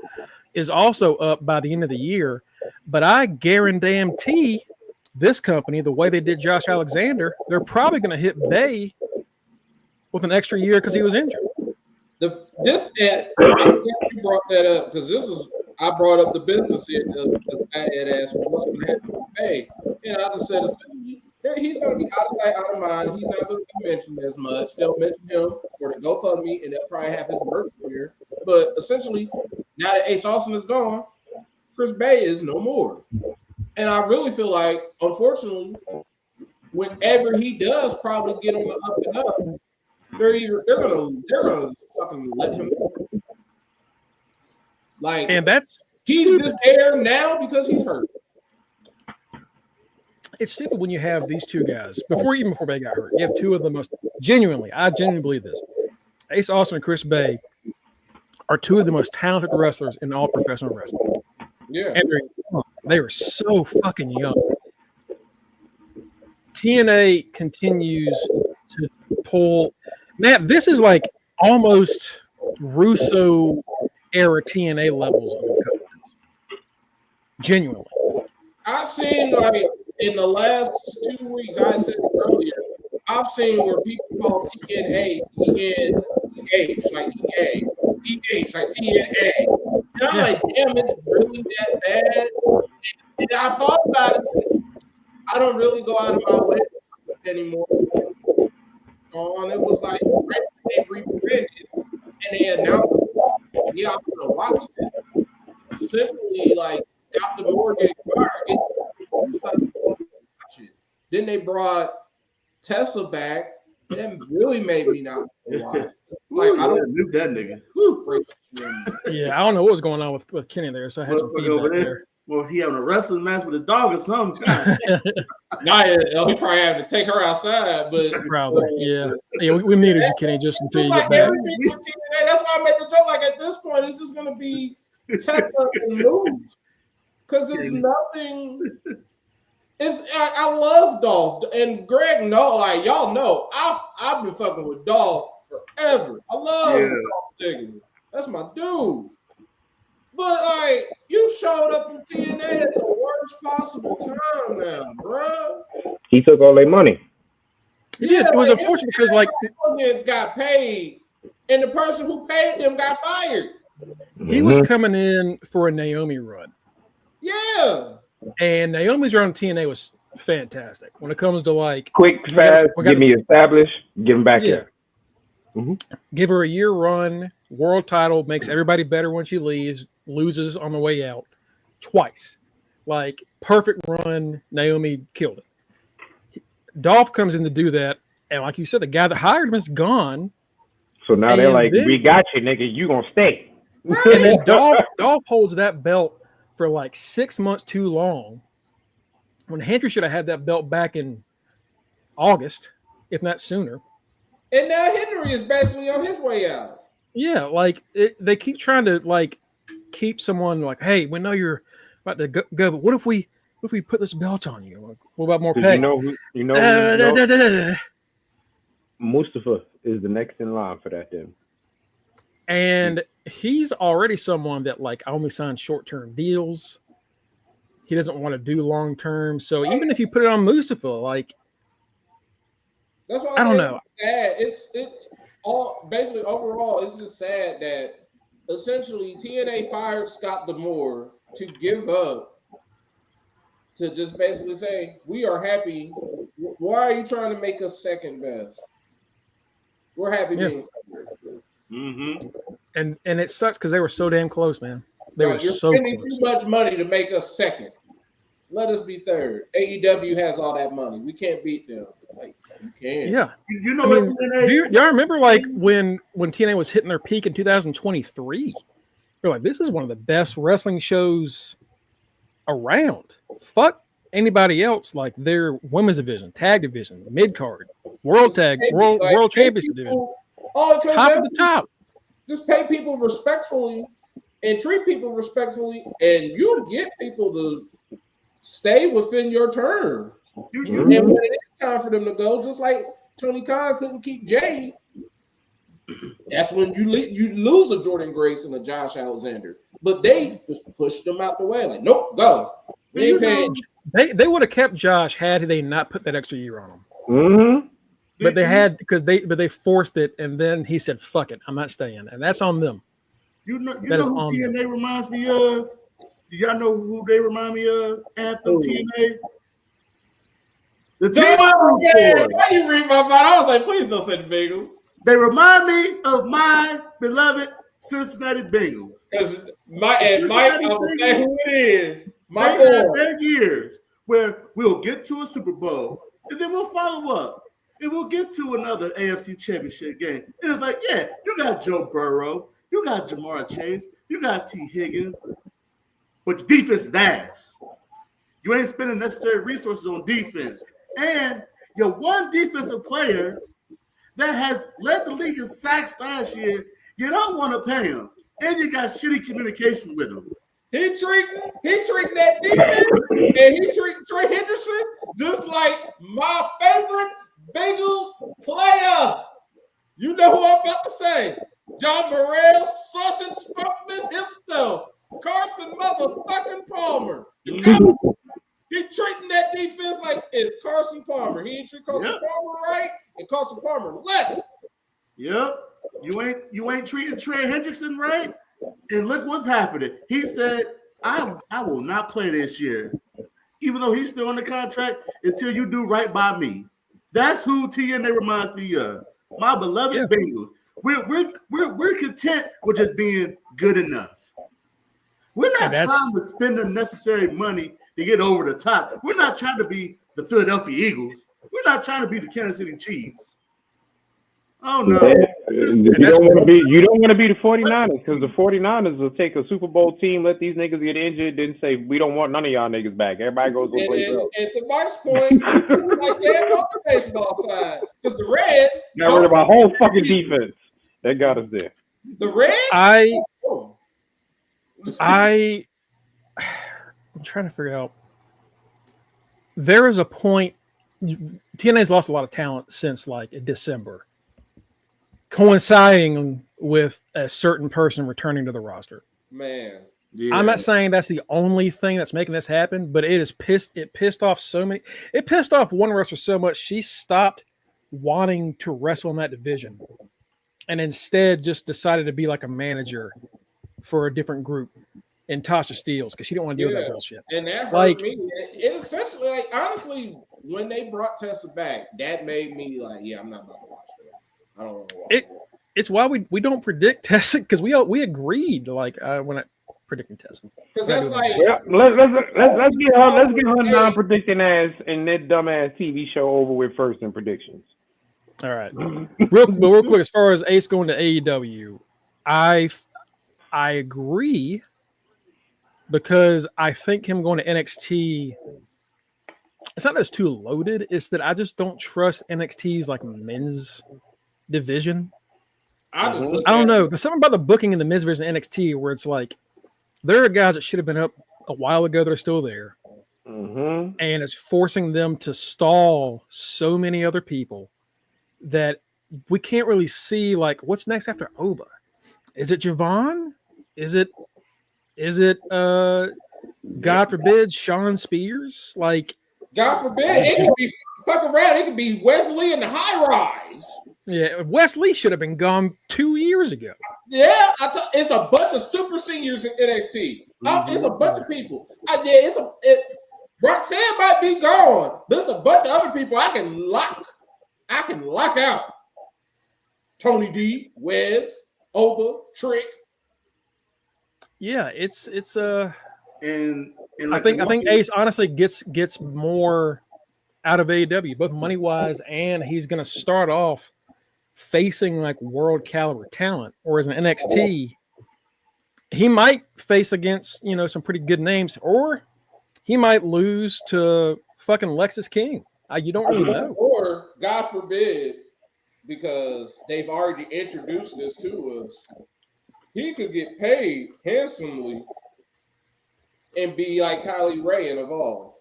is also up by the end of the year, but I guarantee this company, the way they did Josh Alexander, they're probably going to hit Bay with an extra year because he was injured. You brought that up because I brought up the business here. The fat head ass, what's going to happen with Bay? And I just said, essentially, he's going to be out of sight, out of mind. He's not going to be mentioned as much. They'll mention him for the GoFundMe, and they'll probably have his merch here. But essentially, now that Ace Austin is gone, Chris Bay is no more. And I really feel like, unfortunately, whenever he does probably get on the up and up, they're gonna fucking let him go. Like, and that's he's stupid. just there now because he's hurt. It's stupid when you have these two guys before Bay got hurt. You have two of the most I genuinely believe this. Ace Austin and Chris Bay are two of the most talented wrestlers in all professional wrestling. Yeah, and they were so fucking young. TNA continues to pull. Matt, this is like almost Russo era TNA levels of incompetence. Genuinely. I've seen, like, in the last 2 weeks, I said it earlier, I've seen where people call TNA TNH, like EA, EH, like TNA. And I'm like, damn, it's really that bad. And I thought about it. I don't really go out of my way anymore. It was like right when they rebranded and they announced, yeah, I'm gonna watch it. Essentially, like, got the door getting fired. Then they brought Tessa back, and that really made me not watch. Like, I don't knew that nigga. Yeah, I don't know what was going on with Kenny there, so I had some feedback there. Well, he having a wrestling match with a dog or something. Nah, he probably had to take her outside, but probably, yeah. We needed you, Kenny, just until you get back. That's why I made the joke. Like, at this point, it's just gonna be Tessa and lose because it's nothing. I love Dolph and Greg. Like, y'all know, I've been fucking with Dolph forever. I love Dolph Ziggler. That's my dude. But, like, you showed up in TNA at the worst possible time now, bro. He took all their money. Yeah, it was unfortunate because, like, got paid, and the person who paid them got fired. He was coming in for a Naomi run. Yeah. And Naomi's run on TNA was fantastic. When it comes to, like, quick, fast, get me established, give him back here. Give her a year run, world title, makes everybody better when she leaves, loses on the way out twice. Like, perfect run. Naomi killed it. Dolph comes in to do that, and like you said, the guy that hired him is gone. So now they're like, we got you, nigga. You gonna stay. And then Dolph holds that belt for like 6 months too long. When Hendry should have had that belt back in August, if not sooner. And now Henry is basically on his way out. Yeah, like they keep trying to like keep someone like, hey, we know you're about to go, but what if we put this belt on you? Like, what about more pay? You know, Mustafa is the next in line for that then. And he's already someone that like only signs short-term deals. He doesn't want to do long-term. So even if you put it on Mustafa, like, that's why I don't know. It's sad. Basically overall, it's just sad that essentially TNA fired Scott D'Amore to give up, to just basically say, we are happy. Why are you trying to make us second best? We're happy being And it sucks because they were so damn close, man. They were you're so spending close. too much money to make us second. Let us be third. AEW has all that money. We can't beat them. Like, you can. Yeah. You know what TNA? Y'all remember like when TNA was hitting their peak in 2023? They're like, this is one of the best wrestling shows around. Fuck anybody else, like their women's division, tag division, mid card, world championship division. Top of the top. Just pay people respectfully and treat people respectfully, and you get people to stay within your term. And when it is time for them to go, just like Tony Khan couldn't keep Jay, that's when you lose a Jordan Grace and a Josh Alexander. But they just pushed them out the way. Like, nope, go. They would have kept Josh had they not put that extra year on him. But they had but they forced it, and then he said, "Fuck it, I'm not staying," and that's on them. You know who TNA reminds me of? Do y'all know who they remind me of? Anthem TNA. The T-Bone. Why you read my mind? I was like, please don't say the Bengals. They remind me of my beloved Cincinnati Bengals. Because Mike, I will say who it is. My boy. Their years where we'll get to a Super Bowl and then we'll follow up. And we'll get to another AFC Championship game. And it's like, yeah, you got Joe Burrow, you got Jamar Chase, you got T. Higgins, but your defense is ass. You ain't spending necessary resources on defense. And your one defensive player that has led the league in sacks last year, you don't want to pay him. And you got shitty communication with him. He treating that defense, and he treating Trey Henderson just like my favorite Bengals player. You know who I'm about to say. John Morrell, sausage spokesman himself. Carson motherfucking Palmer. You got him. He treating that defense like it's Carson Palmer. He ain't treat Carson Palmer right, and Carson Palmer left. Yep. You ain't treating Trey Hendrickson right. And look what's happening. He said, I will not play this year, even though he's still under contract, until you do right by me. That's who TNA reminds me of. My beloved Bengals. We're content with just being good enough. We're not trying to spend the necessary money to get over the top. We're not trying to be the Philadelphia Eagles. We're not trying to be the Kansas City Chiefs. Oh no. You don't want to be the 49ers, because the 49ers will take a Super Bowl team, let these niggas get injured, then say we don't want none of y'all niggas back. Everybody goes to play. And to Mike's point, like that on the baseball side, because the Reds got rid of our whole fucking defense. That got us there. The Reds. I'm trying to figure out. There is a point. TNA's lost a lot of talent since like December, coinciding with a certain person returning to the roster. Man, I'm not saying that's the only thing that's making this happen, but it pissed off so many. It pissed off one wrestler so much she stopped wanting to wrestle in that division, and instead just decided to be like a manager for a different group in Tasha Steelz, because she didn't want to deal with that bullshit. And that hurt me. It essentially, like, honestly, when they brought Tessa back, that made me like, yeah, I'm not about to watch that. I don't want to watch it. It's why we don't predict Tessa, because we agreed like when I predicting Tessa. Because that's like let's get her non-predicting ass and that dumbass TV show over with first in predictions. All right, real quick, as far as Ace going to AEW, I agree, because I think him going to NXT, it's not that it's too loaded, it's that I just don't trust NXT's like men's division. I don't know. There's something about the booking in the men's division of NXT where it's like there are guys that should have been up a while ago that are still there, and it's forcing them to stall so many other people that we can't really see like what's next after Oba. Is it Javon? Is it God forbid Sean Spears? Like, God forbid, it could be fuck around. It could be Wesley in the High Rise. Yeah, Wesley should have been gone 2 years ago. Yeah, it's a bunch of super seniors in NXT. It's a bunch of people. Roxanne might be gone. There's a bunch of other people I can lock out. Tony D, Wes, Oba, Trick. Yeah, it's and I think Ace honestly gets more out of AEW, both money wise, and he's gonna start off facing like world caliber talent, whereas in NXT he might face against some pretty good names, or he might lose to fucking Lexus King. You don't really know. Or God forbid, because they've already introduced this to us, he could get paid handsomely and be like Kylie Ray and evolve.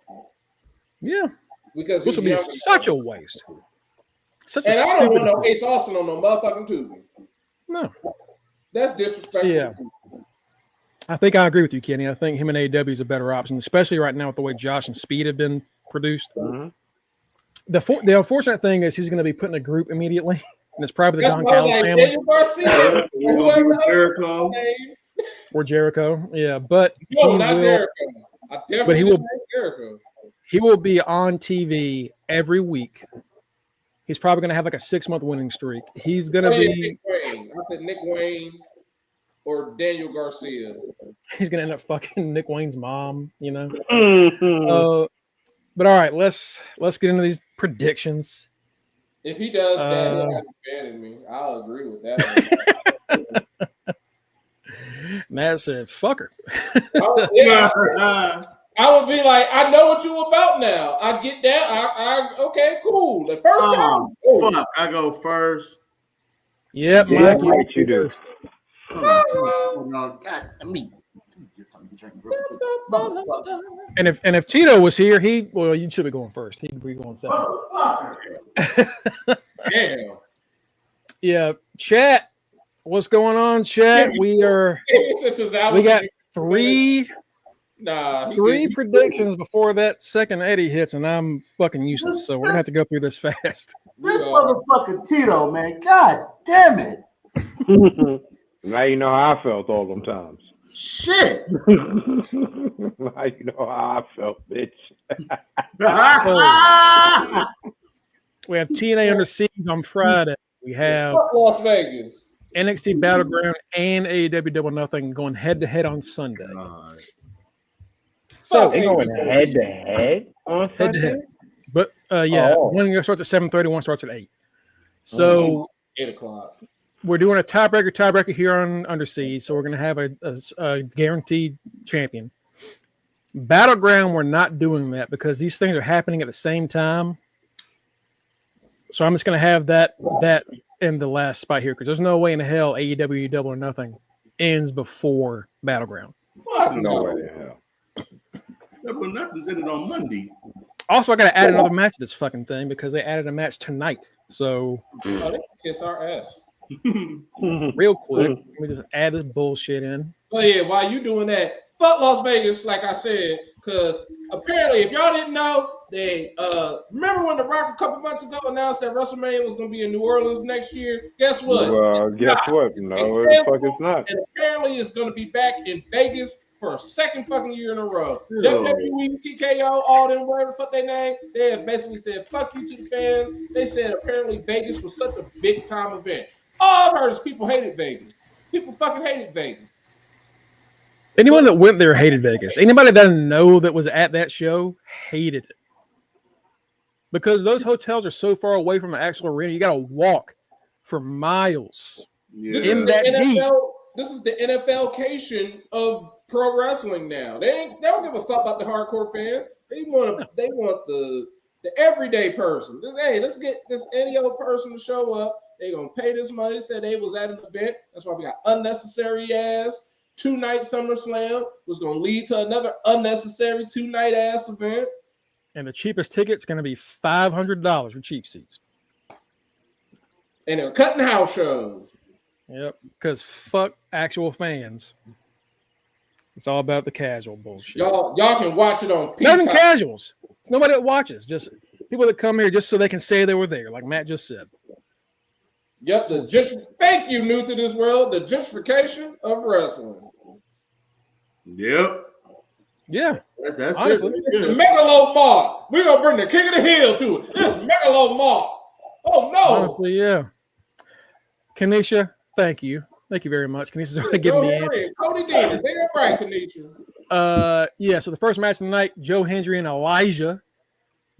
Yeah, because this would be such a waste. I don't want no Ace Austin on no motherfucking Tubi. No, that's disrespectful. Yeah, I think I agree with you, Kenny. I think him and AEW is a better option, especially right now with the way Josh and Speed have been produced. Mm-hmm. The unfortunate thing is he's going to be put in a group immediately, and it's probably the Don Callis family. Daniel Garcia, Jericho. Or Jericho, yeah, but Jericho. But he will. Jericho. He will be on TV every week. He's probably going to have like a 6-month winning streak. He's going to be Nick Wayne. I said Nick Wayne or Daniel Garcia. He's going to end up fucking Nick Wayne's mom, Mm-hmm. But all right, let's get into these predictions. If he does that, he'll have to ban me. I'll agree with that. Matt said, "Fuck her." I would be like, I know what you about now. I get down. I okay, cool. The first time, fuck, I go first. Yep, Mike, you do. Hold on. God, let me get something to drink. And if Tito was here, you should be going first. He'd be going second. Damn. Yeah, chat. What's going on, chat? We got three predictions before that second Eddie hits, and I'm fucking useless. So we're gonna have to go through this fast. This motherfucking Tito, man. God damn it. Now you know how I felt all them times. Shit. Now you know how I felt, bitch. We have TNA Under Siege on Friday. We have Las Vegas, NXT Battleground, and AEW Double Nothing going head to head on Sunday. So they going head to head on Sunday? Head to head. But one starts at 7:30, one starts at 8. So 8 o'clock. We're doing a tiebreaker here on Under Siege, so we're going to have a guaranteed champion. Battleground, we're not doing that because these things are happening at the same time. So I'm just going to have that in the last spot here because there's no way in hell AEW Double or Nothing ends before Battleground. Fuck no way in hell. Double or Nothing's ended on Monday. Also, I got to add another match to this fucking thing because they added a match tonight. So they can kiss our ass. Real quick, let me just add this bullshit in. Oh yeah, while you doing that, fuck Las Vegas, like I said, because apparently, if y'all didn't know, they remember when The Rock a couple months ago announced that WrestleMania was going to be in New Orleans next year. Guess what? Well, guess what? No, the fuck it's not. And apparently, it's going to be back in Vegas for a second fucking year in a row. WWE, TKO, all them, whatever the fuck they name, they have basically said, fuck you to the fans. They said apparently Vegas was such a big time event. All I've heard is people hated Vegas. People fucking hated Vegas. Anyone that went there hated Vegas. Anybody that I know that was at that show hated it. Because those hotels are so far away from the actual arena, you got to walk for miles in that heat. This is the NFL-cation of pro wrestling now. They don't give a fuck about the hardcore fans. They want the everyday person. Let's get this any other person to show up. They're gonna pay this money. They said they was at an event. That's why we got unnecessary ass 2-night SummerSlam was gonna lead to another unnecessary 2-night ass event. And the cheapest ticket's gonna be $500 for cheap seats. And they're cutting house shows. Yep, because fuck actual fans. It's all about the casual bullshit. Y'all can watch it on Peacock. Not even casuals. It's nobody that watches. Just people that come here just so they can say they were there, like Matt just said. Yep, thank you, new to this world, the justification of wrestling. Yep. Yeah. That's honestly. it. The Megalo Mark. We're going to bring the King of the Hill to it. This Megalo Mark. Oh, no. Honestly, yeah. Kanisha, thank you. Thank you very much. Kanisha's already giving the answers. Cody Dean, they are right, Kanisha. Yeah, so the first match tonight, Joe Hendry and Elijah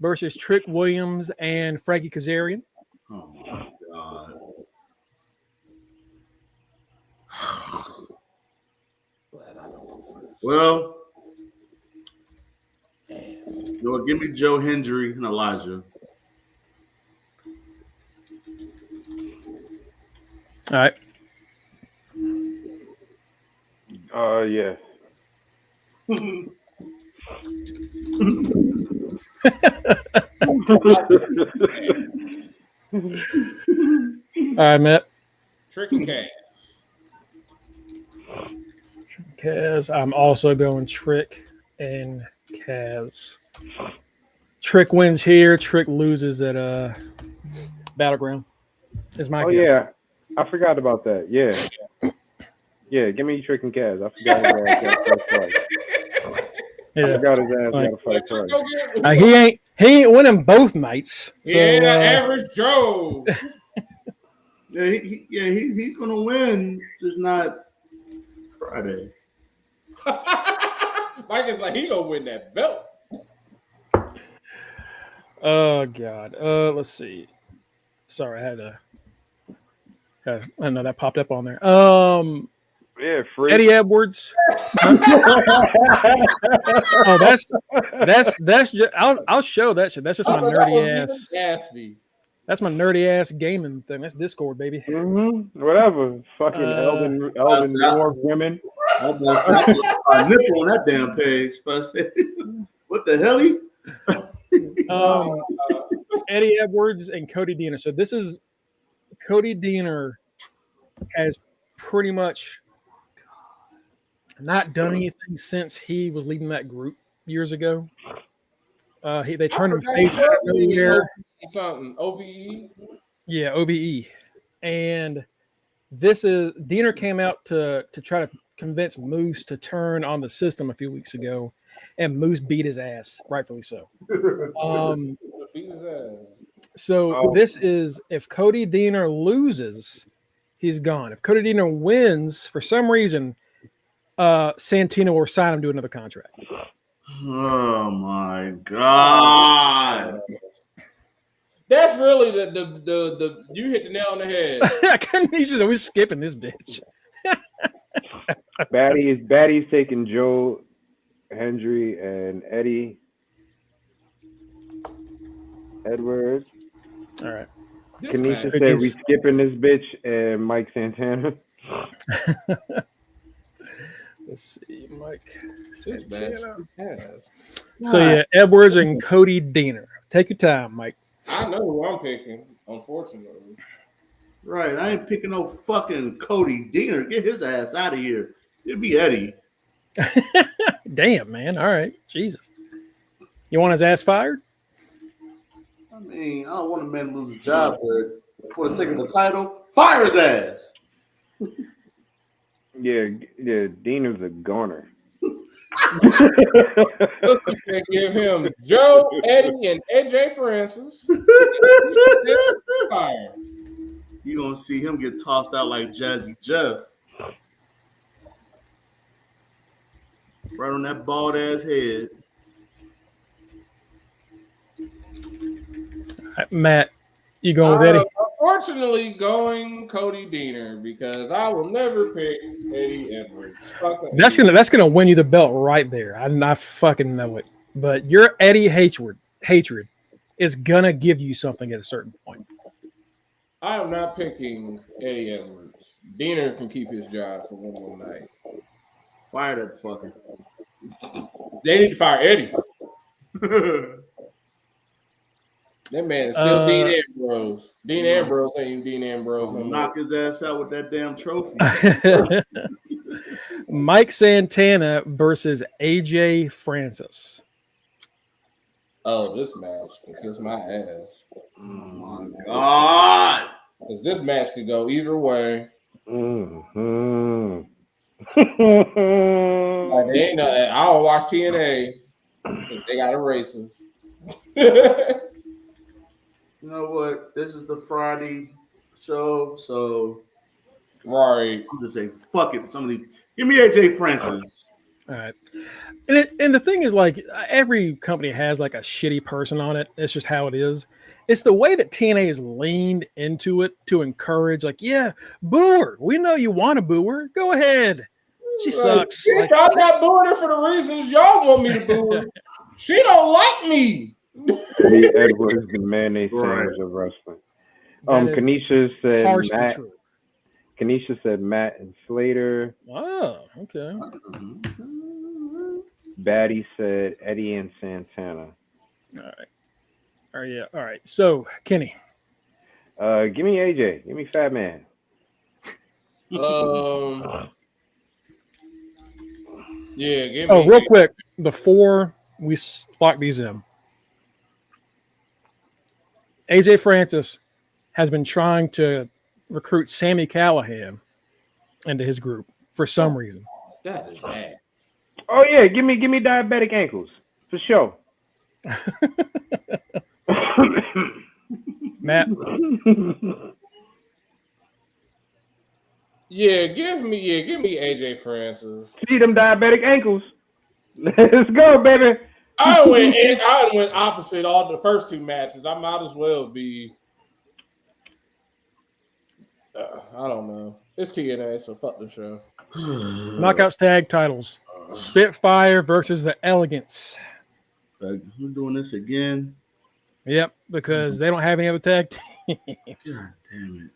versus Trick Williams and Frankie Kazarian. Oh, my God. Well, give me Joe Hendry and Elijah. All right. Yeah. All right, Matt. Trick and Cash. Kaz. I'm also going Trick and Kaz. Trick wins here. Trick loses at Battleground. Is my guess. Yeah. I forgot about that. Yeah. Yeah, give me Trick and Kaz. I forgot his ass got to fight. Yeah. I forgot his ass got to fight first. He ain't winning both nights. So, average Joe. He's gonna win, just not Friday. Mike is like he gonna win that belt. Oh God. Let's see. Sorry, I had to. I know that popped up on there. Yeah, free. Eddie Edwards. Oh, that's just. I'll show that shit. That's just my nerdy ass. That's my nerdy ass gaming thing. That's Discord, baby. Whatever. Fucking Elden War women. I nipple on that damn page. What the hell? Eddie Edwards and Cody Deaner. So this is Cody Deaner has pretty much not done anything since he was leading that group years ago. They turned him face earlier. Something OVE. Yeah, OVE, and this is Deaner came out to try to convince Moose to turn on the system a few weeks ago, and Moose beat his ass, rightfully so. This is if Cody Deaner loses, he's gone. If Cody Deaner wins, for some reason, Santino will sign him to another contract. Oh my God. That's really the you hit the nail on the head. He's just always skipping this bitch. Batty's taking Joe Hendry and Eddie Edwards. All right. Kanisha said we skipping this bitch and Mike Santana. Let's see, Mike Santana. So yeah, Edwards and Cody Deaner. Take your time, Mike. I know who I'm picking, unfortunately. Right, I ain't picking no fucking Cody Deaner. Get his ass out of here. Give me Eddie. Damn, man. All right, Jesus. You want his ass fired? I mean, I don't want a man to lose his job, but for the sake of the title, fire his ass. Yeah, Deaner's a goner. Give him Joe, Eddie, and AJ Francis. You gonna see him get tossed out like Jazzy Jeff. Right on that bald ass head. Matt, you going with Eddie? Unfortunately, going Cody Deaner because I will never pick Eddie Edwards. That's gonna win you the belt right there. I fucking know it. But your Eddie hatred is gonna give you something at a certain point. I am not picking Eddie Edwards. Deaner can keep his job for one more night. Fire that fucker. They need to fire Eddie. That man is still Dean Ambrose. Dean Ambrose ain't even Dean Ambrose. Knock his ass out with that damn trophy. Mike Santana versus AJ Francis. Oh, this match can kiss my ass. Oh my God. Because this match could go either way. Mm-hmm. Like they ain't I don't watch TNA. They got a racist. You know what? This is the Friday show, so right. I'm just saying, fuck it. Somebody give me AJ Francis. All right. And the thing is, like, every company has like a shitty person on it. It's just how it is. It's the way that TNA has leaned into it to encourage, like, yeah, boo her. We know you want to boo her. Go ahead. She sucks. Like, I'm not booing her for the reasons y'all want me to boo her. She don't like me. Eddie Edwards, the mayonnaise sandwich of wrestling. Kanisha said Matt. Kanisha said Matt and Slater. Oh, okay. Batty said Eddie and Santana. All right. Oh yeah. All right. So Kenny. Give me AJ. Give me Fat Man. Yeah. Give me. Oh, real quick before we lock these in. AJ Francis has been trying to recruit Sami Callihan into his group for some reason. That is ass. Oh yeah, give me diabetic ankles for sure. Matt. Give me AJ Francis. See them diabetic ankles. Let's go, baby. I went opposite all the first two matches. I might as well be. I don't know. It's TNA, so fuck the show. Knockouts tag titles: Spitfire versus the Elegance. We're doing this again. Yep, because they don't have any other tag teams. God damn it!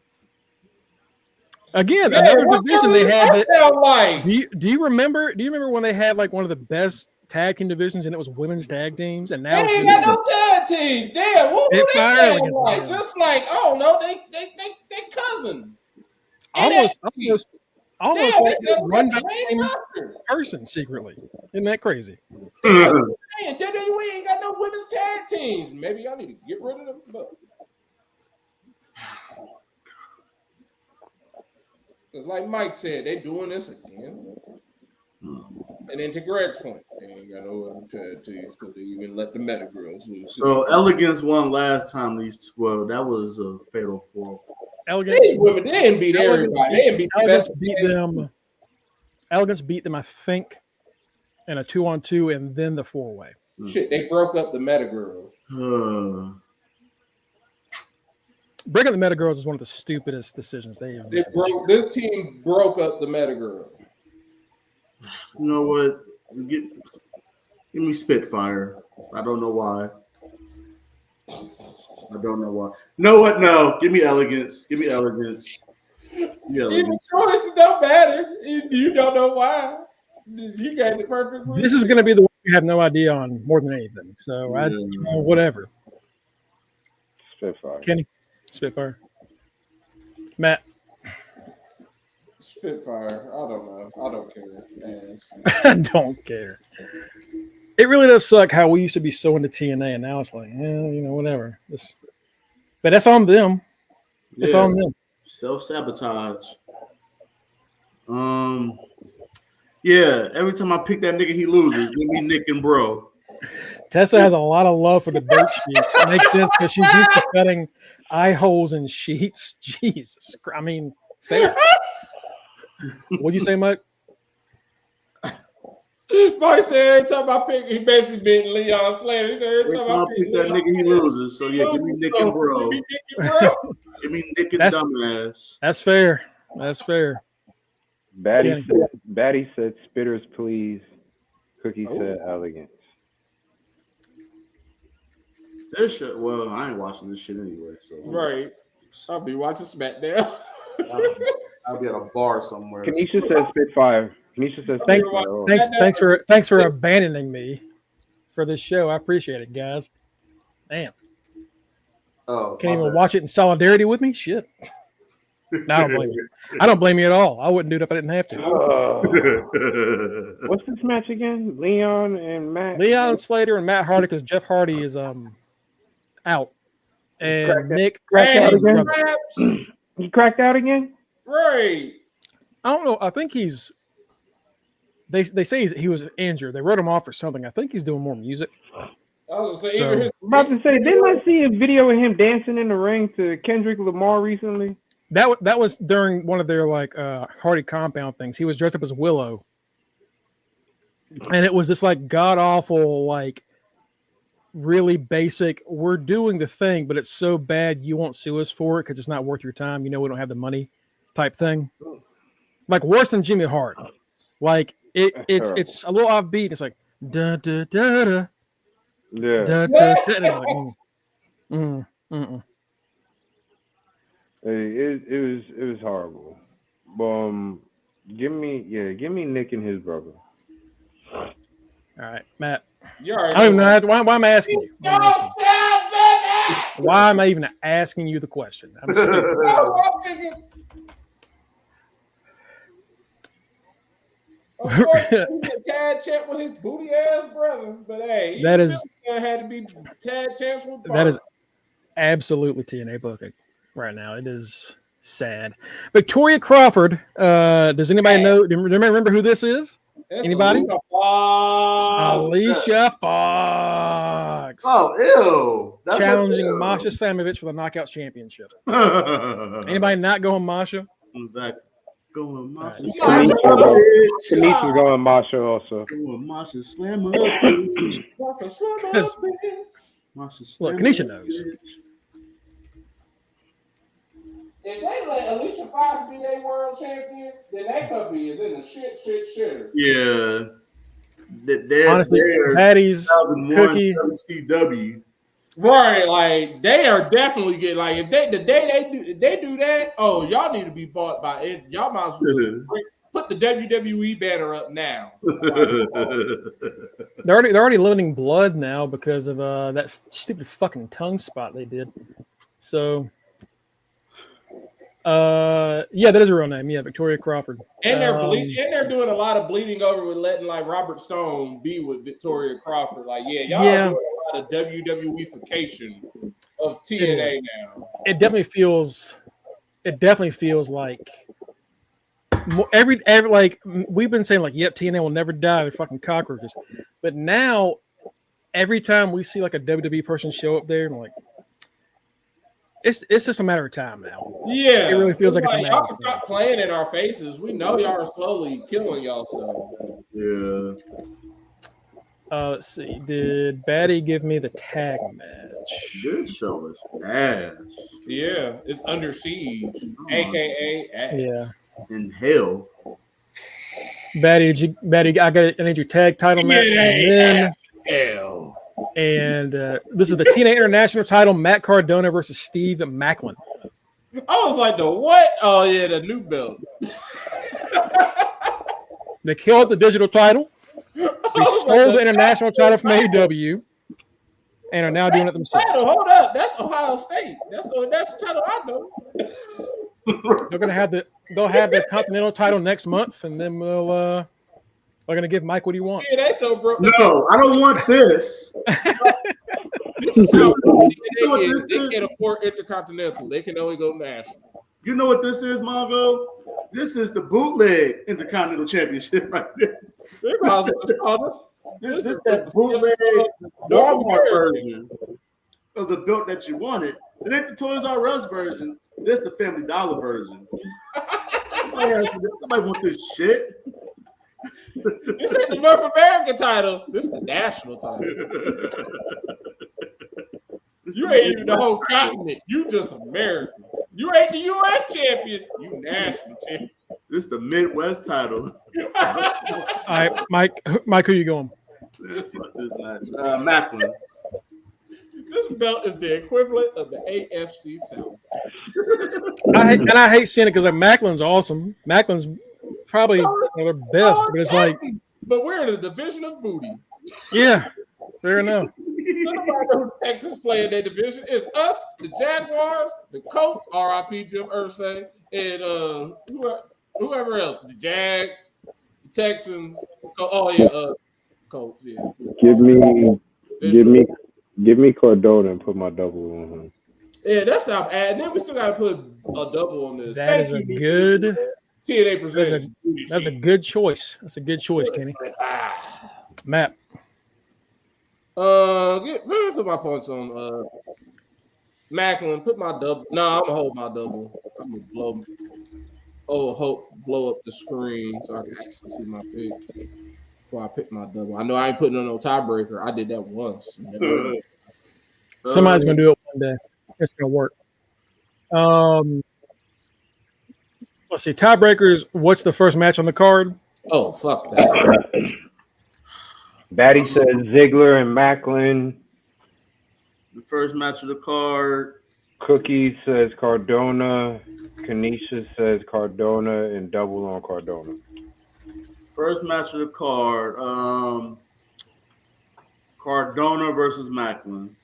Again, another division they had. Like? Do you remember? Do you remember when they had like one of the best tag team divisions, and it was women's tag teams, and now they ain't got no tag teams. Damn, what they sound like? Just like, oh no, they cousins. Almost damn, like run by the same person secretly. Isn't that crazy? Man, WWE ain't got no women's tag teams. Maybe y'all need to get rid of them. But it's like Mike said, they doing this again. And then to Greg's point, they ain't got no tag teams because they even let the Meta Girls lose. So Elegance won last time. Well, that was a fatal four. Elegance, they didn't beat everybody. They didn't beat the best. Elegance beat them, I think, in a 2-on-2 and then the 4-way. Shit, they broke up the Meta Girls. Breaking up the Meta Girls is one of the stupidest decisions they ever made. This team broke up the Meta Girls. You know what? Give me Spitfire. I don't know why. No, what? No. Give me Elegance. Give me Elegance. Even choice don't matter. You don't know why. You got the perfect one. This is going to be the one you have no idea on more than anything. So, whatever. Spitfire. Kenny? Spitfire. Matt? Spitfire. I don't know. I don't care. I don't care. It really does suck how we used to be so into TNA, and now it's like, whatever. But that's on them. It's on them. Self-sabotage. Yeah, every time I pick that nigga, he loses. Give me Nick and Bro. Tessa has a lot of love for the dirt sheets. It makes sense because she's used to cutting eye holes in sheets. Jesus. I mean, what'd you say, Mike? Mike said every time I pick, he basically beat Leon Slater. He said every time I pick that nigga, he loses. So yeah, give me Nick and Bro. Give me Nick and Dumbass. That's fair. That's fair. Batty said Spitters, please. Cookie said Elegance. This shit. Well, I ain't watching this shit anyway. So right, I'll be watching SmackDown. I'll be at a bar somewhere. Kanisha said Spitfire. Kanisha says thanks for abandoning me for this show. I appreciate it, guys. Damn. Oh, can't even watch it in solidarity with me. Shit. No, I don't blame you. I don't blame you at all. I wouldn't do it if I didn't have to. What's this match again? Leon and Matt. Leon Slater and Matt Hardy, because Jeff Hardy is out, and Nick cracked out again. He cracked out again. Right. I don't know. I think he's. They say he was injured. They wrote him off for something. I think he's doing more music. I'm about to say, didn't I see a video of him dancing in the ring to Kendrick Lamar recently? That was during one of their Hardy compound things. He was dressed up as Willow, and it was this god awful really basic. We're doing the thing, but it's so bad you won't sue us for it because it's not worth your time. We don't have the money, type thing. Worse than Jimmy Hart. It's a little offbeat. It's like da da da da. Yeah. Da, da, da. It was horrible. Give me Nick and his brother. All right, Matt. I don't even know why am I asking you? Why am I even asking you the question? I'm stupid. Tad champ with his booty ass brother, but hey, that is had to be Tad champs with. That is absolutely TNA booking right now. It is sad. Victoria Crawford. Does anybody know? Remember who this is? Anybody? Alicia Fox. Oh, ew! Challenging Masha Slamovich for the Knockouts Championship. Anybody not going Masha? Exactly. Going Masha. Kanisha's going Masha also. Going Masha slam up. Masha slam Look, Kanisha knows. If they let Alicia Fox be their world champion, then that company is in the shit. Yeah. Honestly, Patty's Cookie. WCW. Right, like they are definitely getting like if they do that, oh y'all need to be bought by it. Y'all might as well put the WWE banner up now. They're already limiting blood now because of that stupid fucking tongue spot they did. So yeah, that is a real name. Yeah, Victoria Crawford. And they're doing a lot of bleeding over with letting like Robert Stone be with Victoria Crawford. Like, y'all are doing a lot of WWE-fication of TNA now. It definitely feels like every like we've been saying like, yep, TNA will never die. They're fucking cockroaches. But now every time we see like a WWE person show up there, and like it's just a matter of time now. Yeah, it really feels like it's a y'all can stop playing in our faces. We know y'all are slowly killing y'all. So yeah. Let's see. Did Batty give me the tag match? This show is ass. Yeah, it's Under Siege, aka ass. Yeah. In hell. Batty, I need your tag title match. Hell. And this is the TNA International title, Matt Cardona versus Steve Macklin. I was like, the what? Oh, yeah, the new belt. They killed the digital title. They stole the international title from AEW and are now doing it themselves. Hold up. That's Ohio State. That's the title I know. They'll have the Continental title next month, and then they're gonna give Mike what he wants. Yeah, they so broke. No, I don't want this. This is how they can't afford Intercontinental. They can only go national. You know what this is, Mongo? This is the bootleg Intercontinental Championship right there. This is that bootleg Walmart version of the belt that you wanted. It ain't the Toys R Us version. This the Family Dollar version. Nobody want this shit. This ain't the North American title. This is the national title. You ain't even the whole continent. You just American. You ain't the U.S. champion. You national champion. This is the Midwest title. All right, Mike, who you going? Fuck this match. Macklin. This belt is the equivalent of the AFC South. I hate seeing it because like Macklin's awesome. Macklin's probably their best, but it's like. But we're in a division of booty. Yeah, fair enough. Nobody know who Texas play in their division. It's us, the Jaguars, the Colts, RIP Jim Irsay, and whoever else, the Jags, the Texans. Colts. Yeah. Give me Cardona and put my double on him. Yeah, that's how bad. And then we still got to put a double on this. That is a good TNA presents. That's a good choice. That's a good choice, Kenny. Matt. Put my points on Macklin. Put my double. No, I'm gonna hold my double. I'm gonna blow up the screen so I can actually see my picks before I pick my double. I know I ain't putting on no tiebreaker. I did that once. Somebody's gonna do it one day. It's gonna work. Let's see. Tiebreakers. What's the first match on the card? Oh, fuck that. Batty says Ziggler and Macklin. The first match of the card. Cookie says Cardona. Kanisha says Cardona and double on Cardona. First match of the card. Cardona versus Macklin.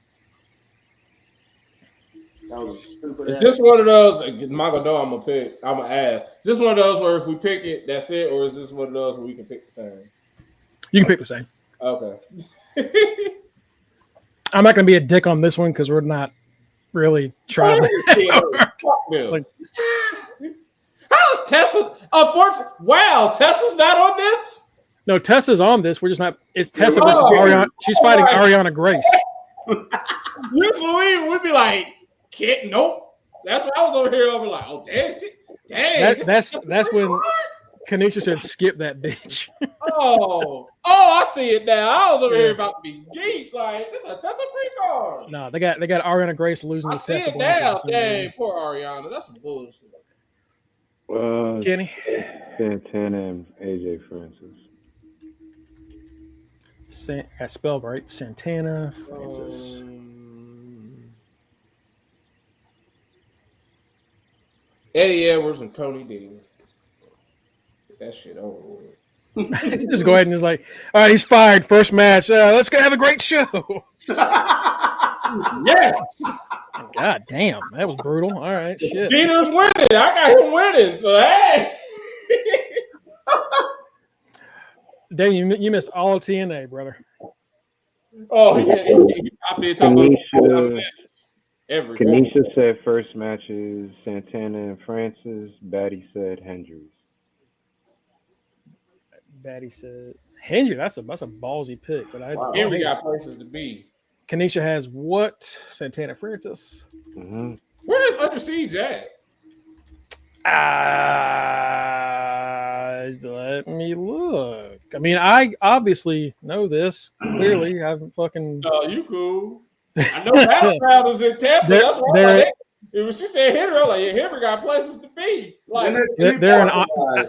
That was stupid. Is this one of those? Mongo, no, I'm gonna ask. Is this one of those where if we pick it, that's it, or is this one of those where we can pick the same? You can pick the same. Okay. I'm not gonna be a dick on this one because we're not really trying. Like, how's Tessa? Unfortunately, wow, Tessa's not on this. No, Tessa's on this. We're just not. It's Tessa versus Ariana. She's fighting Ariana Grace. Usually we'd be like, nope. That's what I was over here. Over like, oh damn, Dang, that's when Kanisha said, "Skip that bitch." oh, I see it now. I was over here about to be geeked. Like that's a free card. No, they got Ariana Grace losing I the see test. it now. Dang, poor Ariana. That's some bullshit. Kenny, Santana and AJ Francis. I spelled right. Santana Francis. Eddie Edwards and Cody Dean. Get that shit over with. Just go ahead and just like, all right, he's fired. First match. Let's go have a great show. Yes. God damn, that was brutal. All right, shit. Peter's winning. I got him winning. So hey. Damn, you missed all of TNA, brother. Oh, I've been talking about Kanisha said first matches Santana and Francis. Batty said Hendricks. Batty said Hendry. That's a ballsy pick, but Henry got places to be. Kanisha has what? Santana Francis. Mm-hmm. Where is Under Siege at? Let me look. I mean, I obviously know this. Clearly, I haven't fucking. Oh, you cool. I know Battleground is in Tampa. That's why she said Henry, I'm like, Henry got places to be. Like,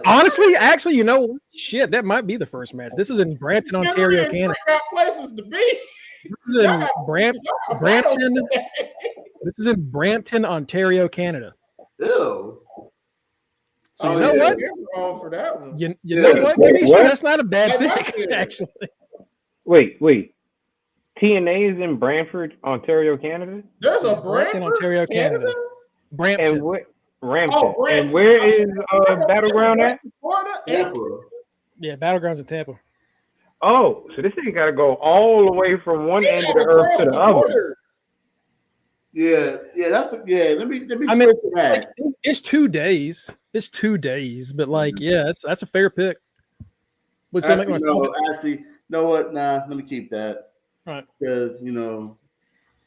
honestly, actually, you know, shit, that might be the first match. This is in Brampton, Ontario, Canada. Got places to be. This is in Brampton. This is in Brampton, Ontario, Canada. Ew. So you know what? For that one. You know what, Kanisha? That's not a bad pick, actually. Wait. TNA is in Brantford, Ontario, Canada? There's a Brampton, Ontario, Canada. Brampton. And Brampton. And where is Battleground at? Tampa. Yeah, Battleground's in Tampa. Oh, so this thing got to go all the way from one end of the earth to the other. Yeah. Let me switch to that. Like, it's 2 days. It's 2 days, but like, yeah, that's a fair pick. Actually, know what? Nah, let me keep that. Right. Because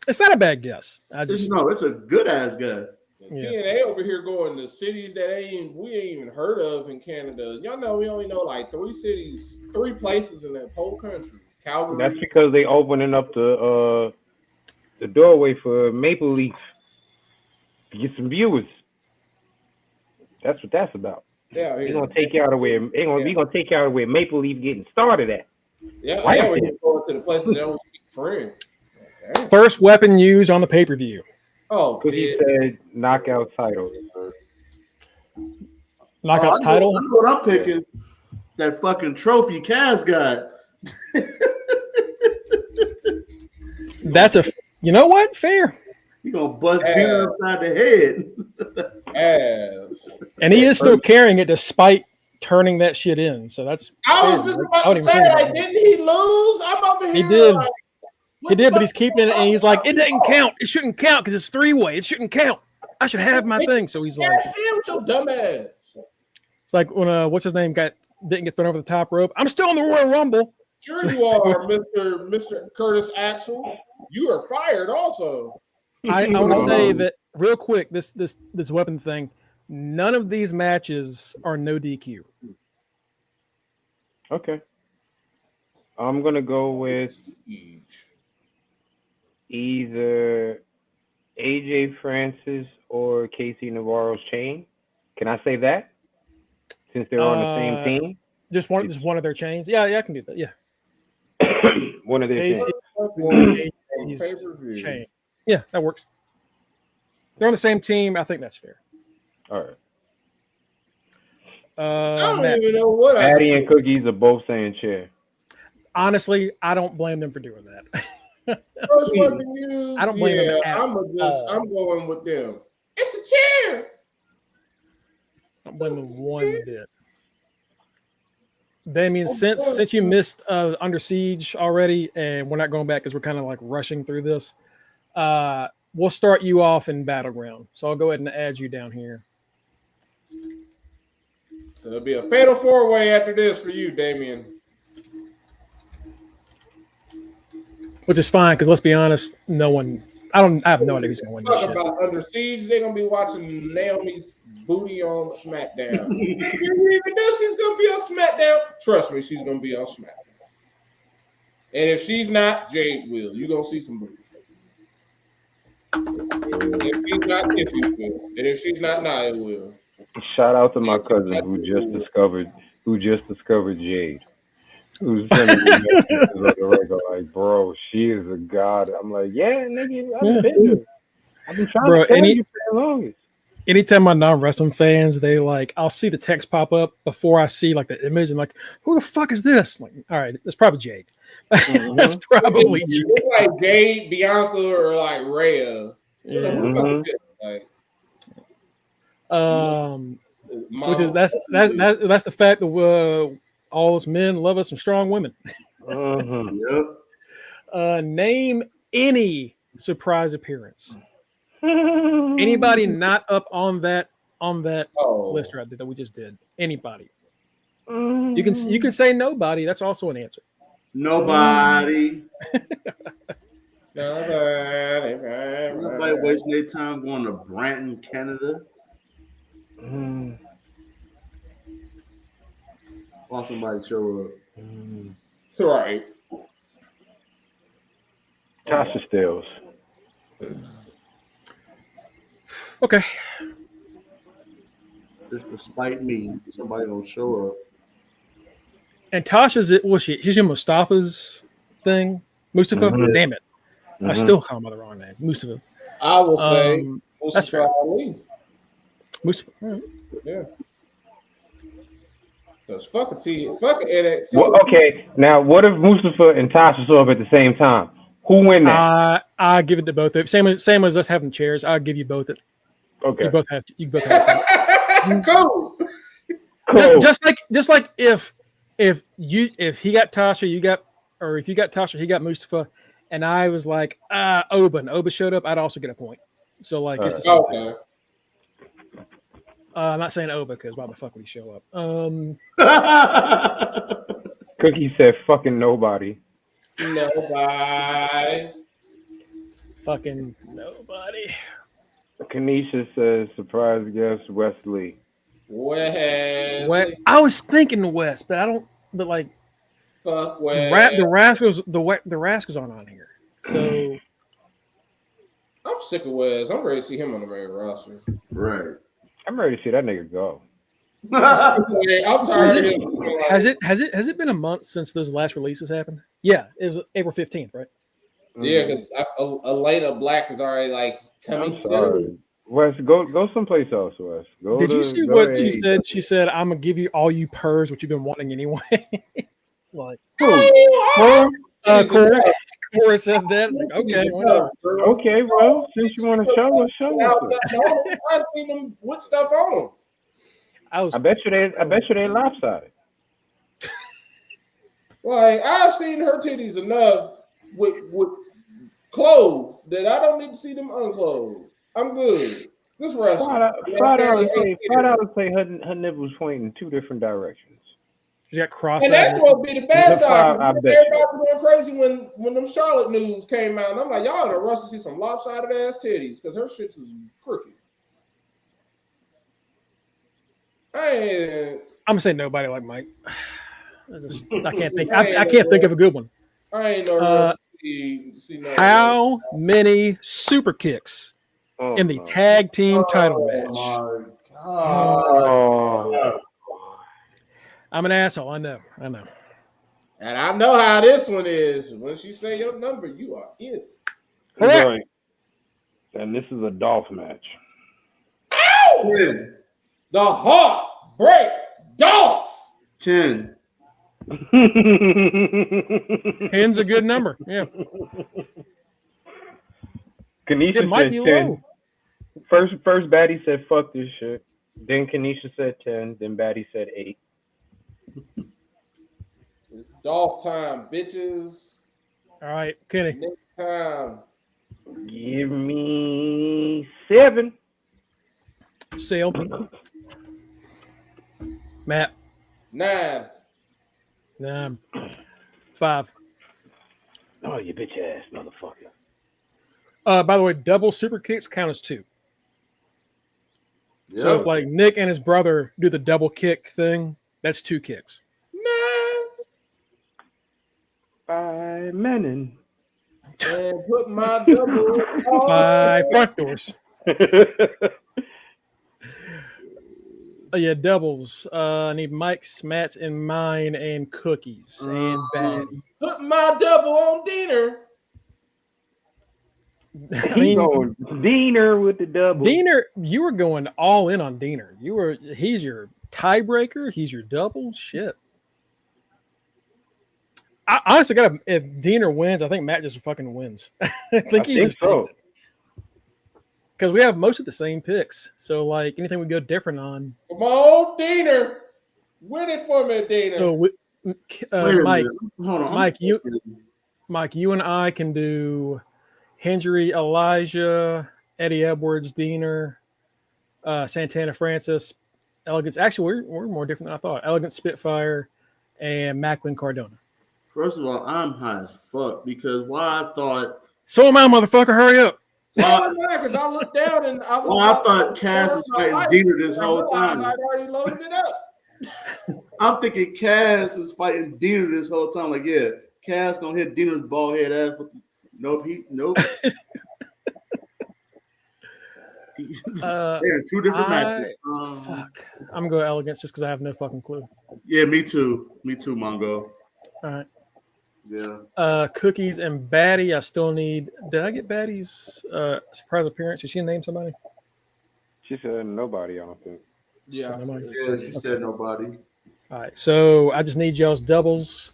it's not a bad guess. It's a good ass guess. TNA over here going to cities that we ain't even heard of in Canada. Y'all know we only know like 3 places in that whole country. Calgary. That's because they opening up the doorway for Maple Leaf to get some viewers. That's what that's about. Yeah, we're gonna take you out of where we gonna take you out of where Maple Leaf getting started at. Yeah, we're going to the places that don't speak French. Okay. First weapon used on the pay-per-view. Oh, Cookie said knockout title. Knockout title? I know what I'm picking. That fucking trophy Kaz got. That's you know what? Fair. You gonna bust Peter upside the head. And he is still carrying it despite turning that shit in. So that's. I was just about to say, like, didn't he lose? I'm over here. He did. Like, he did, but he's keeping it, and he's like, it doesn't count. It shouldn't count because it's 3-way. It shouldn't count. I should have my thing. So he's like, with your dumb ass. It's like when what's his name didn't get thrown over the top rope. I'm still in the Royal Rumble. Sure you are, Mr. Curtis Axel. You are fired also. I want to say that real quick. This weapon thing. None of these matches are no DQ. Okay. I'm gonna go with either AJ Francis or Casey Navarro's chain. Can I say that? Since they're on the same team? Just one of their chains. Yeah, I can do that. Yeah. One of their Casey AJ's chain. Yeah, that works. They're on the same team. I think that's fair. All right. I don't even know what Patty and Cookies are both saying chair. Honestly, I don't blame them for doing that. First weapon used. I don't blame them. I'm going with them. It's a chair. I don't blame them one bit. Damien, since you missed Under Siege already, and we're not going back because we're kind of like rushing through this, we'll start you off in Battleground. So I'll go ahead and add you down here. So it'll be a fatal 4-way after this for you, Damien. Which is fine because let's be honest, no one. I have no idea who's gonna win this Talk shit. about Under Siege. They're gonna be watching Naomi's booty on SmackDown. You even know she's gonna be on SmackDown. Trust me, she's gonna be on SmackDown. And if she's not, Jade will. You gonna see some booty. If she's not, Tiffany will. And if she's not, Nia will. Shout out to my cousin who just discovered Jade. Who's sending me messages on the regular, like, bro, she is a god. I'm like, yeah, nigga, I've been trying to tell you for the longest. Anytime my non-wrestling fans, they like, I'll see the text pop up before I see like the image and like, who the fuck is this? Like, all right, it's probably Jade. Mm-hmm. That's probably Jade. It's like Jade, Bianca, or like Rhea. Yeah. Who the fuck is like, which is that's the fact that all us men love us some strong women. Yep. Name any surprise appearance. Anybody not up on that list right there that we just did? Anybody? You can say nobody. That's also an answer. Nobody. Nobody wasting their time going to Branton, Canada. While somebody show up. Right. Tasha Steele. Okay. Just to spite me, somebody gonna show up. And Tasha's she's in Mustafa's thing. Mustafa? Damn it. I still call him by the wrong name. Mustafa. I will say that's fair. Ali. Mustafa. Right. Yeah. Because fuck a NXT. Well, okay, now what if Mustafa and Tasha show up at the same time? Who win that? I give it to both. Same as us having chairs. I'll give you both it. Okay. You both have. Cool. Just like if he got Tasha, if you got Tasha, he got Mustafa, and I was like Oba, and Oba showed up, I'd also get a point. So like it's the same thing. I'm not saying Oba because why the fuck would he show up? Cookie said fucking nobody. Nobody. Fucking nobody. Kanisha says surprise guest Wesley. Wesley. I was thinking West, but I don't. But like, fuck the Rascals aren't on here, so I'm sick of Wes. I'm ready to see him on the main roster. Right. I'm ready to see that nigga go. I'm tired of him. Has it been a month since those last releases happened? Yeah, it was April 15th, right? Yeah, because Elena Black is already like coming soon. Wes, go someplace else, Wes. Did you see what she said? She said, "I'm gonna give you all you purrs, what you've been wanting anyway." Like, Cora said that. Like, okay, whatever. Okay, well, since you want to show us. I've seen them with stuff on. I bet you they lopsided. Like I've seen her titties enough with clothes that I don't need to see them unclothed. I'm good. This wrestling. $5 say her nipples pointing in two different directions. She got cross. And that's what would be the bad side. Everybody was going crazy when them Charlotte news came out. And I'm like, y'all in a rush to see some lopsided ass titties because her shit's is crooked. I'm gonna say nobody like Mike. I can't think. I can't think of a good one. I ain't no how many super kicks in the tag team title match? Oh my God. I'm an asshole. I know. And I know how this one is. When she say your number, you are in. Correct. And this is a Dolph match. Ow! The Heartbreak Dolph. 10. 10's a good number. Yeah. Kanisha it might said be 10. Low. First Batty said fuck this shit. Then Kanisha said 10. Then Batty said 8. It's Dolph time, bitches. All right, Kenny. Next time. Give me 7. Sale. Matt. 9. 5. Oh, you bitch ass motherfucker. By the way, double super kicks count as 2. Yeah. So if like Nick and his brother do the double kick thing, that's 2 kicks. By Menon. And put my double 5 front doors. Oh, yeah, doubles. I need Mike's, Matt's, and mine, and Cookies, and Batty. Put my double on Diener. I mean, going Diener with the double. Diener, you were going all in on Diener. He's your tiebreaker. He's your double. Shit. I honestly got if Diener wins, I think Matt just fucking wins. I think he just so. Because we have most of the same picks. So like anything we go different on. Come on, Diener. Win it for me, Diener. So Mike, hold on. Mike, you and I can do Hendry, Elijah, Eddie Edwards, Diener, Santana Francis, Elegance. Actually, we're more different than I thought. Elegance Spitfire, and Macklin Cardona. First of all, I'm high as fuck because I thought. So am I, motherfucker. Hurry up. Because I looked down and I was. I thought Cass was fighting Diener this whole time. I'd already loaded it up. I'm thinking Cass is fighting Diener this whole time. Like, yeah, Cass gonna hit Diener's bald head ass. Nope. They're in 2 different matches. Fuck. I'm going to Elegance just because I have no fucking clue. Yeah, me too. Me too, Mongo. All right. Yeah. Cookies and Batty. I still need. Did I get Batty's surprise appearance? Did she name somebody? She said nobody, I don't think. Yeah. She said nobody. All right. So I just need y'all's doubles.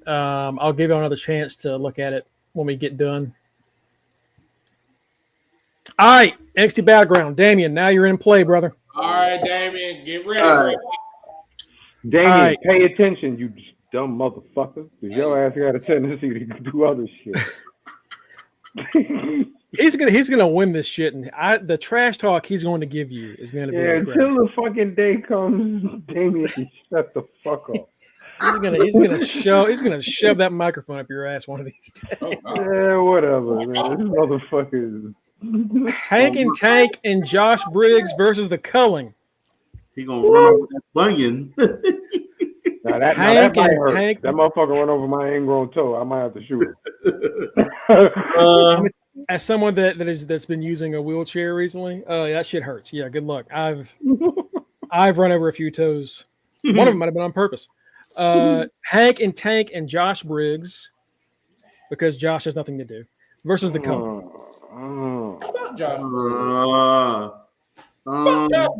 I'll give y'all another chance to look at it when we get done. All right. NXT Battleground. Damien, now you're in play, brother. All right, Damien. Get ready. Right. Damien, pay attention, you dumb motherfucker. Because your ass got a tendency to do other shit. He's gonna win this shit, and the trash talk he's going to give you is going to be until the fucking day comes. Damien can shut the fuck up. He's gonna shove that microphone up your ass one of these days. Yeah, whatever, man. This motherfucker is. Hank and Tank and Josh Briggs versus the Culling. He gonna run over that bunion. that might hurt. Tank. That motherfucker run over my ingrown toe. I might have to shoot him. As someone that's been using a wheelchair recently, that shit hurts. Yeah, good luck. I've run over a few toes. One of them might have been on purpose. Hank and Tank and Josh Briggs, because Josh has nothing to do, versus the Culling. How about Josh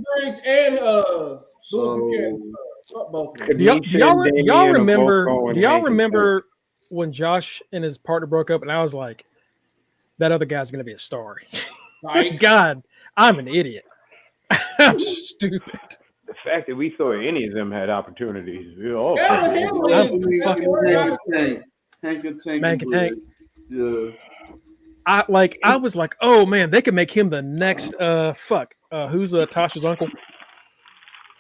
Briggs and both of them. Do y'all remember when Josh and his partner broke up, and I was like, that other guy's gonna be a star. Right? God, I'm an idiot. I'm stupid. The fact that we saw any of them had opportunities. Hank and Tank. Hank and Tank. Yeah. I was like, oh man, they could make him the next who's Tasha's uncle?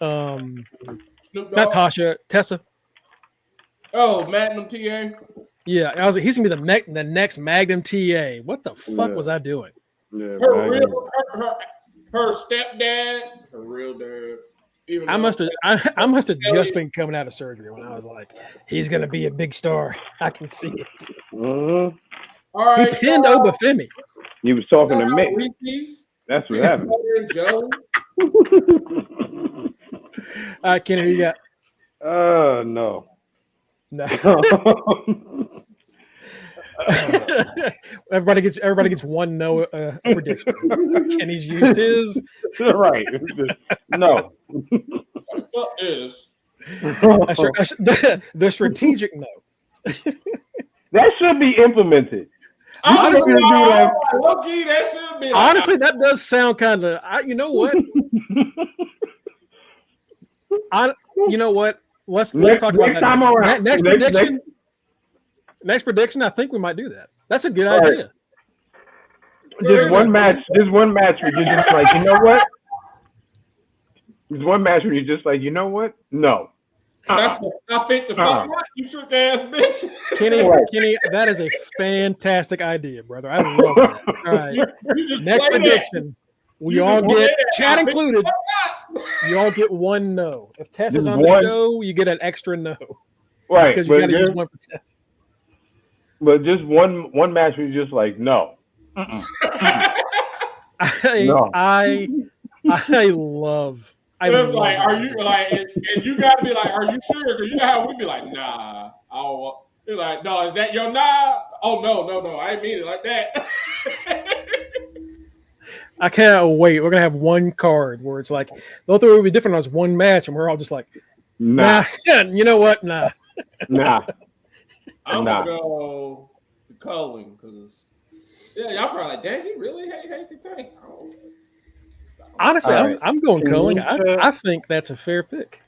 Not Tasha, Tessa. Oh, Magnum TA. Yeah, I was like, he's gonna be the next Magnum TA. What the fuck was I doing? Yeah, her stepdad, her real dad. I must have just been coming out of surgery when I was like, he's gonna be a big star. I can see it. Mm-hmm. All right, he pinned Obafemi. He was talking to me. That's what happened. All right, Kenny, who you got? No. Everybody gets one no prediction. Kenny's used his. Right. No. What is the strategic no? That should be implemented. Honestly, that should be. Honestly, that does sound kind of. You know what? You know what? Let's talk about that. Next prediction. Next prediction. I think we might do that. That's a good idea. There's one match where you're just like, you know what? There's one match where you're just like, you know what? No. I think the fuck not, you trick ass bitch. Kenny, that is a fantastic idea, brother. I love that. All right. You just Next prediction. We all get, Chad included, you all get one no. If Tess is on the show, you get an extra no. Right. Because you got to use one for Tess. But just one match was just like, no. I love. It's like, are you like, and you gotta be like, are you sure? Because you know how we be like, nah, I don't want. You're like, no, is that your nah? Oh no, I didn't mean it like that. I cannot wait. We're gonna have one card where it's like the other way would be different. It's one match, and we're all just like, nah. You know what? Nah. I'm gonna go the culling because y'all probably like, dang, he really hate the tank. Honestly, I'm going culling. I think that's a fair pick.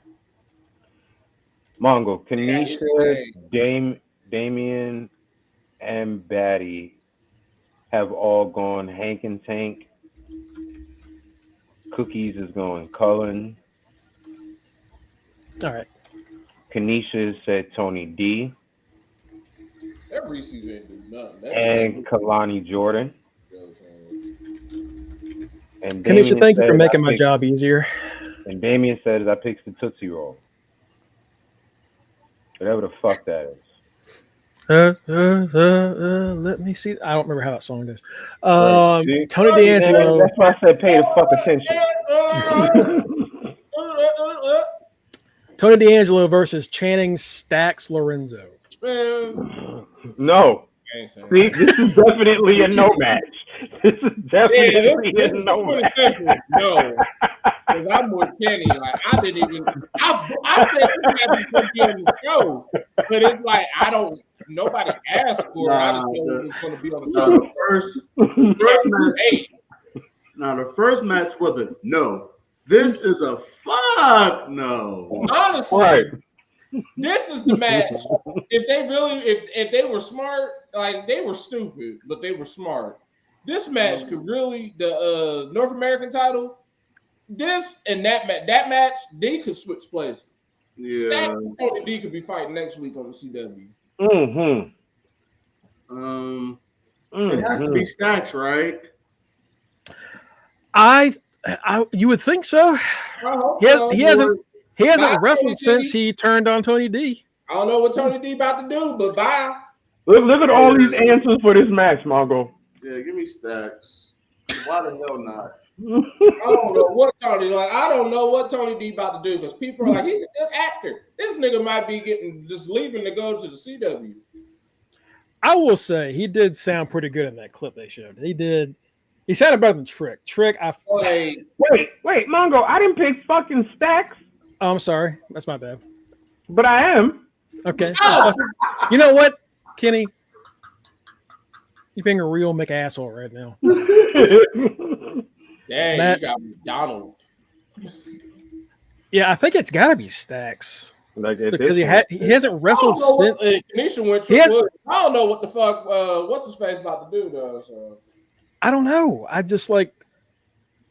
Mongo, Kanisha, Damien, and Batty have all gone Hank and Tank. Cookies is going Cullen. All right. Kanisha said Tony D. That Reese's ain't do nothing. And Kalani Jordan. And Kanisha, thank you for making my job easier. And Damien says I picked the Tootsie Roll. Whatever the fuck that is. Let me see. I don't remember how that song goes. Tony D'Angelo. That's why I said pay the fuck attention. Tony D'Angelo versus Channing Stacks Lorenzo. No. See, this is definitely a no match. This is definitely a no match. No. Because I'm with Kenny. Like, I didn't even. I said he had to be on the show. But it's like, nobody asked for it. I just know it was going to be on the show. The first match was a no. This is a fuck no. Honestly. Right. This is the match. If they were smart, like they were stupid, but they were smart. This match could really the North American title. This and that match, they could switch places. Yeah, Stacks and Tony D could be fighting next week on the CW. It has to be Stacks, right? You would think so. He hasn't wrestled since he turned on Tony D. I don't know what Tony D about to do, but bye. Look at all these answers for this match, Mongo. Yeah, give me Stacks. Why the hell not? I don't know what Tony like. I don't know what Tony D about to do because people are like, he's a good actor. This nigga might be just leaving to go to the CW. I will say he did sound pretty good in that clip they showed. He sounded better than Trick. Wait, Mongo, I didn't pick fucking Stacks. Oh, I'm sorry. That's my bad. But I am. Okay. You know what, Kenny? You're being a real McAsshole right now. Dang, Matt, you got Donald. Yeah, I think it's got to be Stacks. Because he hasn't wrestled since. Kanisha went to I don't know what the fuck. What's his face about to do though? So. I don't know. I just like.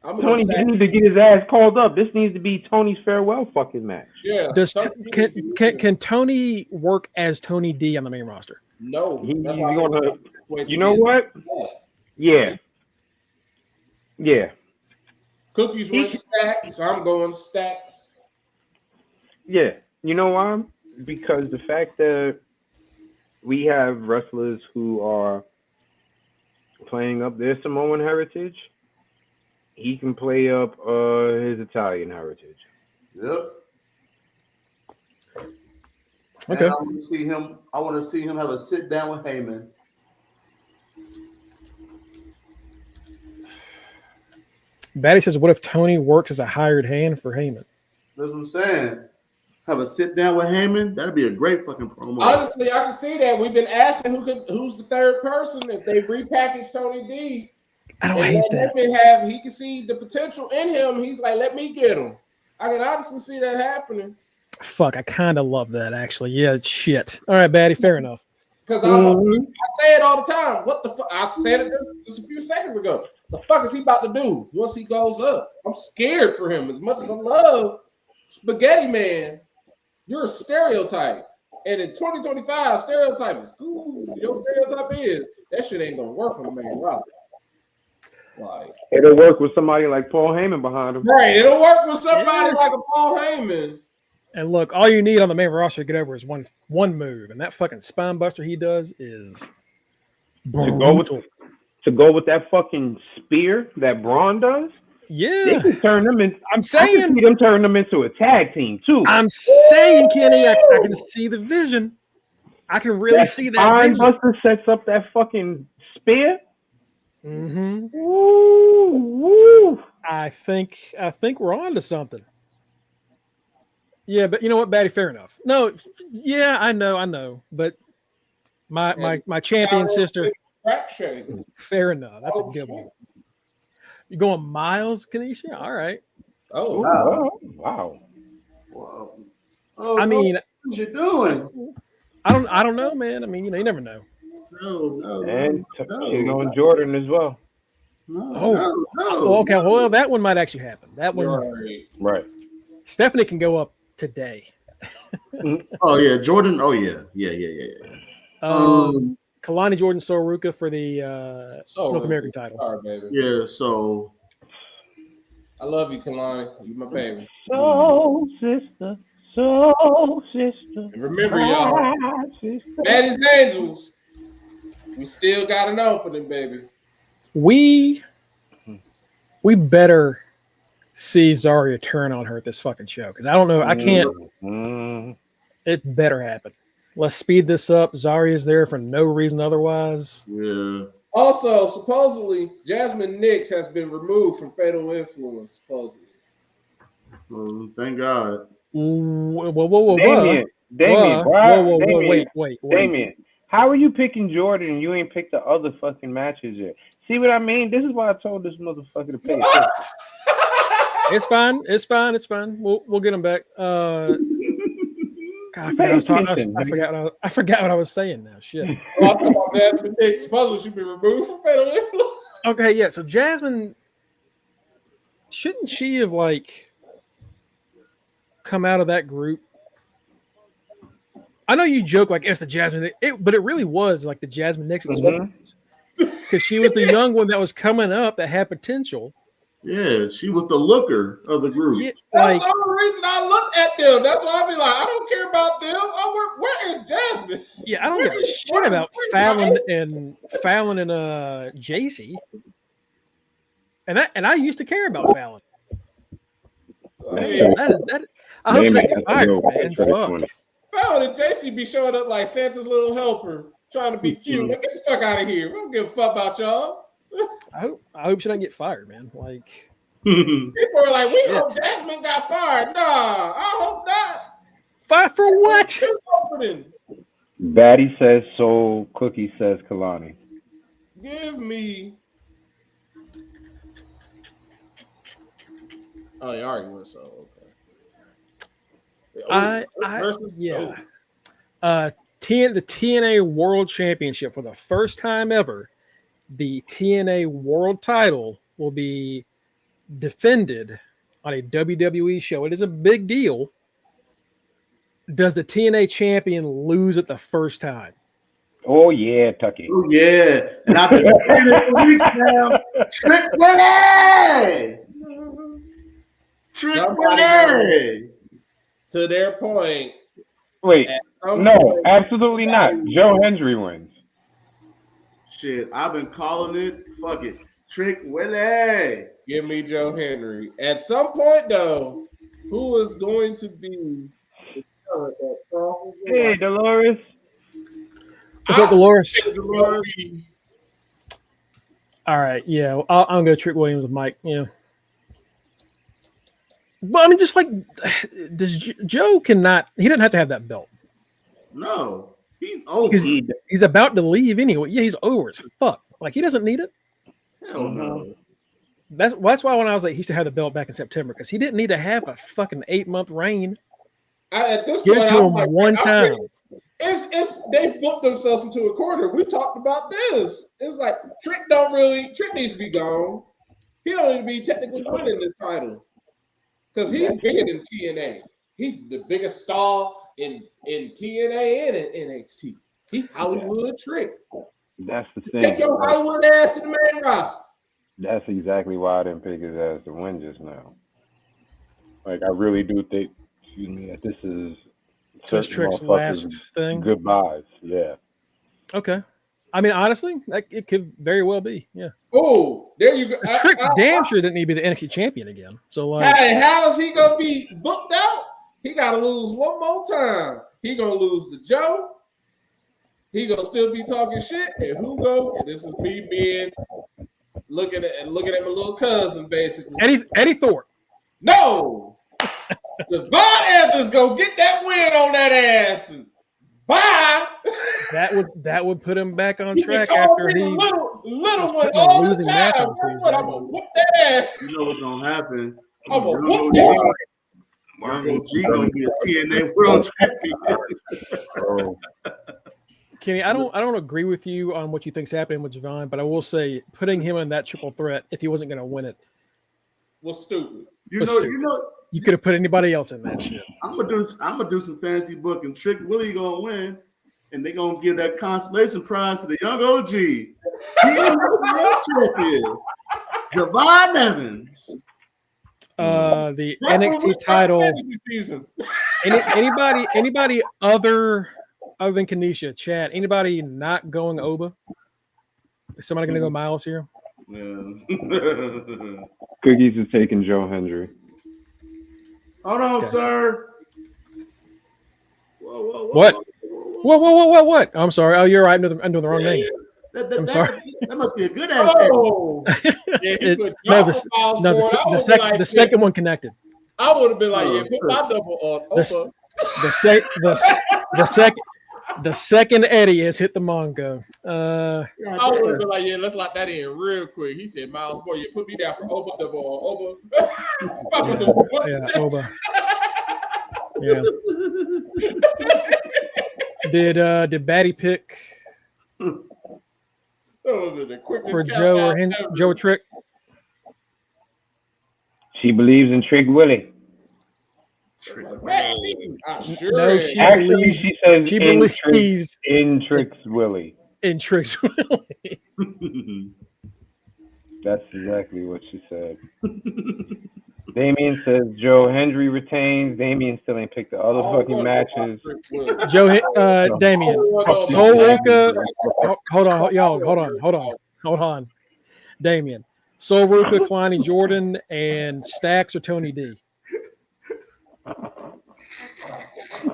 Tony needs to get his ass called up. This needs to be Tony's farewell fucking match. Yeah. Can Tony work as Tony D on the main roster? No. You know what? Yeah. Cookies went Stacks, so I'm going Stacks. Yeah. You know why? Because the fact that we have wrestlers who are playing up their Samoan heritage, he can play up his Italian heritage. Yep. Okay. And I want to see him have a sit down with Heyman. Batty says, "What if Tony works as a hired hand for Heyman?" That's what I'm saying. Have a sit down with Heyman. That'd be a great fucking promo. Honestly, I can see that. We've been asking who's the third person if they repackage Tony D. I don't hate that. He can see the potential in him. He's like, let me get him. I can honestly see that happening. Fuck, I kind of love that actually. Yeah, shit. All right, Batty, fair enough. Because I say it all the time. What the fuck? I said it just a few seconds ago. The fuck is he about to do once he goes up? I'm scared for him as much as I love Spaghetti Man. You're a stereotype. And in 2025, stereotype is cool. Your stereotype is that shit ain't gonna work on the main roster. Like it'll work with somebody like Paul Heyman behind him. Right, it'll work with somebody like a Paul Heyman. And look, all you need on the main roster to get over is one move, and that fucking spine buster he does is brutal. To go with that fucking spear that Braun does. Yeah, they can turn them in. I'm saying, I can see them turn them into a tag team too. I'm saying, Kenny, I can see the vision. I can really see that. Spine buster sets up that fucking spear. Mm-hmm. Woo, woo. I think we're on to something. Yeah, but you know what, Batty? Fair enough. No, yeah, I know, but my champion sister. Fair enough. That's a good one. You going Miles, Kanisha? All right. Oh wow. Oh, I mean, what you doing? I don't know, man. I mean, you never know. No. And you're going Jordan as well. No. Okay. Well, that one might actually happen. That one, right? Stephanie can go up today. Oh yeah, Jordan. Oh yeah. Kalani Jordan Soruka for the North American title. Sorry, baby. Yeah. So I love you, Kalani. You my baby. Soul sister. And remember, y'all, Maddie's Angels. We still got an opening, baby. We better see Zarya turn on her at this fucking show because I don't know. I can't. It better happen. Let's speed this up. Zarya's there for no reason otherwise. Yeah. Also, supposedly, Jasmine Nix has been removed from Fatal Influence. Supposedly. Thank God. Whoa. Damien, wait. Damien, how are you picking Jordan and you ain't picked the other fucking matches yet? See what I mean? This is why I told this motherfucker to pay attention. It's fine. We'll get him back. God, I forgot what I was saying now. Shit. Jasmine Nix supposedly should be removed from Fatal Influence. Okay, yeah. So Jasmine, shouldn't she have come out of that group? I know you joke like it's the Jasmine, but it really was like the Jasmine Nix experience because she was the young one that was coming up that had potential. Yeah, she was the looker of the group. Yeah, that's the only reason I looked at them. That's why I be like, I don't care about them. Where is Jasmine? Yeah, I don't give a shit about Fallon and JC. And I used to care about Fallon. Man, I hope she get fired, man. Fuck. Fallon and JC be showing up like Santa's little helper, trying to be cute. Like, get the fuck out of here. We don't give a fuck about y'all. I hope she doesn't get fired, man. Like people are like, we hope Jasmine got fired. Nah, I hope not. Fired for what? Batty says so. Cookie says Kalani. Give me. Oh, you already went so okay. The TNA World Championship for the first time ever. The TNA World Title will be defended on a WWE show. It is a big deal. Does the TNA champion lose it the first time? Oh yeah, Tucky. Oh yeah, and I've been saying it for weeks now. Trick Willie. To their point. Wait, no, absolutely not. Joe Hendry wins. Shit, I've been calling it. Fuck it. Trick Willie. Give me Joe Henry. At some point, though, who is going to be the talent that Hey, Dolores. What's up, Dolores? All right, yeah. I'm going to go Trick Williams with Mike. Yeah. But I mean, just like, Joe cannot, he doesn't have to have that belt. No. He's over. He's about to leave anyway. Yeah, he's over as fuck. Like, he doesn't need it. Hell no. That's why when I was like, he should have the belt back in September because he didn't need to have a fucking 8-month reign. At this Give point, it to him one time. They've booked themselves into a corner. We talked about this. It's like Trick needs to be gone. He don't need to be technically winning this title because he's bigger than TNA. He's the biggest star in TNA and in NXT. He Hollywood Trick. That's the thing. Take your Hollywood ass to the main roster. That's exactly why I didn't pick his ass to win just now. Like, I really do think, that this is Just Trick's last thing. Goodbyes. Yeah. Okay. I mean, honestly, it could very well be. Yeah. Oh, there you go. Trick damn sure didn't need to be the NXT champion again. So, like, hey, how's he gonna be booked out? He gotta lose one more time. He gonna lose to Joe. He gonna still be talking shit. And who go? And this is me being looking at my little cousin, basically. Eddie Thorpe. No, Devon Evans go get that win on that ass. And bye. That would put him back on track can after he little one all the time. I'm gonna whoop that ass. You know what's gonna happen? I'm gonna whoop that. Mongo G gonna be a TNA World Champion. Kenny, I don't agree with you on what you think's happening with Javon, but I will say putting him in that triple threat if he wasn't going to win it was stupid. You could have put anybody else in that shit. I'm gonna do some fancy booking. Trick Willie gonna win, and they gonna give that consolation prize to the young OG. TNA champion, Javon Evans. The NXT title. Anybody other than Kanisha, Chad? Anybody not going Oba? Is somebody going to go Miles here? Yeah. Cookies is taking Joe Hendry. Hold on, sir. Whoa. What? I'm sorry. Oh, you're right. I'm doing the wrong name. I'm sorry. That must be a good ass. Oh, the second one connected. I would have been like, yeah, put my double on. The second Eddie has hit the Mongo. I would have been like, yeah, let's lock that in real quick. He said, Miles, boy, you put me down for Oba double on Oba. Yeah, Oba. Yeah. Did Batty pick for Joe or Joe Trick? She believes in Trick Willie. No, she believes in Trick's Willie. In Trick's Willie. That's exactly what she said. Damien says Joe Hendry retains. Damien still ain't picked the other fucking matches. Damien. Soul Ruka. Hold on, y'all. Hold on. Damien. Soul Ruka, Kalani Jordan, and Stacks or Tony D.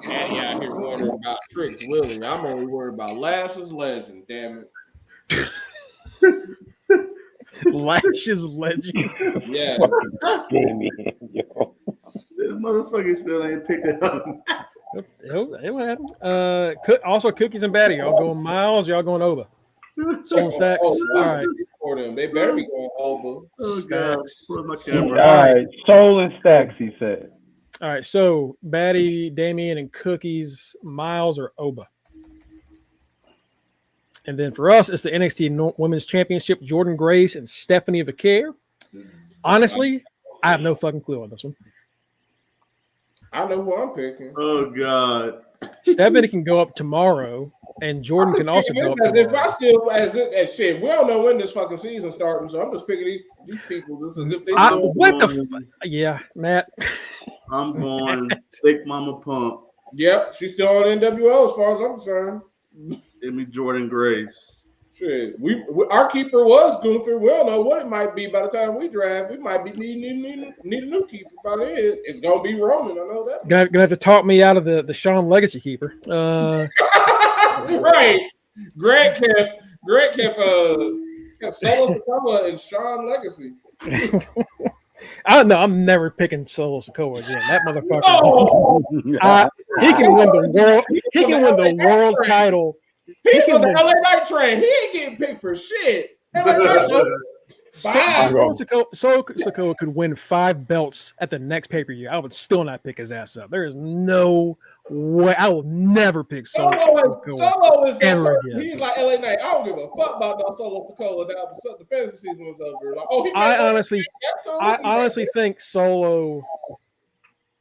Daddy out here wondering about Trick Willie. I'm only worried about Lash's Legend, damn it. Lash's Legend. Yeah. Damien, yo. This motherfucker still ain't picked it up. Also, Cookies and Batty. Y'all going Miles? Y'all going Oba? Soul Stacks. All right. For them. They better be going Oba. Oh, God. My camera. All right. Soul and Stacks, he said. All right. So, Batty, Damien, and Cookies, Miles, or Oba? And then for us, it's the NXT Women's Championship, Jordan Grace and Stephanie Vaquer. Honestly, I have no fucking clue on this one. I know who I'm picking. Oh, God. Stephanie can go up tomorrow, and Jordan can also go up tomorrow. Shit, we don't know when this fucking season starting, so I'm just picking these people. This is if they yeah, Matt. I'm going Thick Mama Pump. Yep, she's still on NWO as far as I'm concerned. Give me Jordan Grace. Shit, our keeper was Gunther. We don't know what it might be by the time we draft. We might be need a new keeper. Probably is. It's gonna be Roman. I know that. Gonna have to talk me out of the Sean Legacy keeper. Right. Greg kept Solo Sikoa and Sean Legacy. I don't know. I'm never picking Solo Sikoa again. That motherfucker. Oh! He can win the world. He can win the world title. He's on the LA Knight train. He ain't getting picked for shit. Solo Sikoa could win 5 belts at the next pay-per-view. I would still not pick his ass up. There is no way. I will never pick Solo is ever again. He's like LA Knight. I don't give a fuck about no Solo Sikoa now the fantasy season was over. Like, I honestly think Solo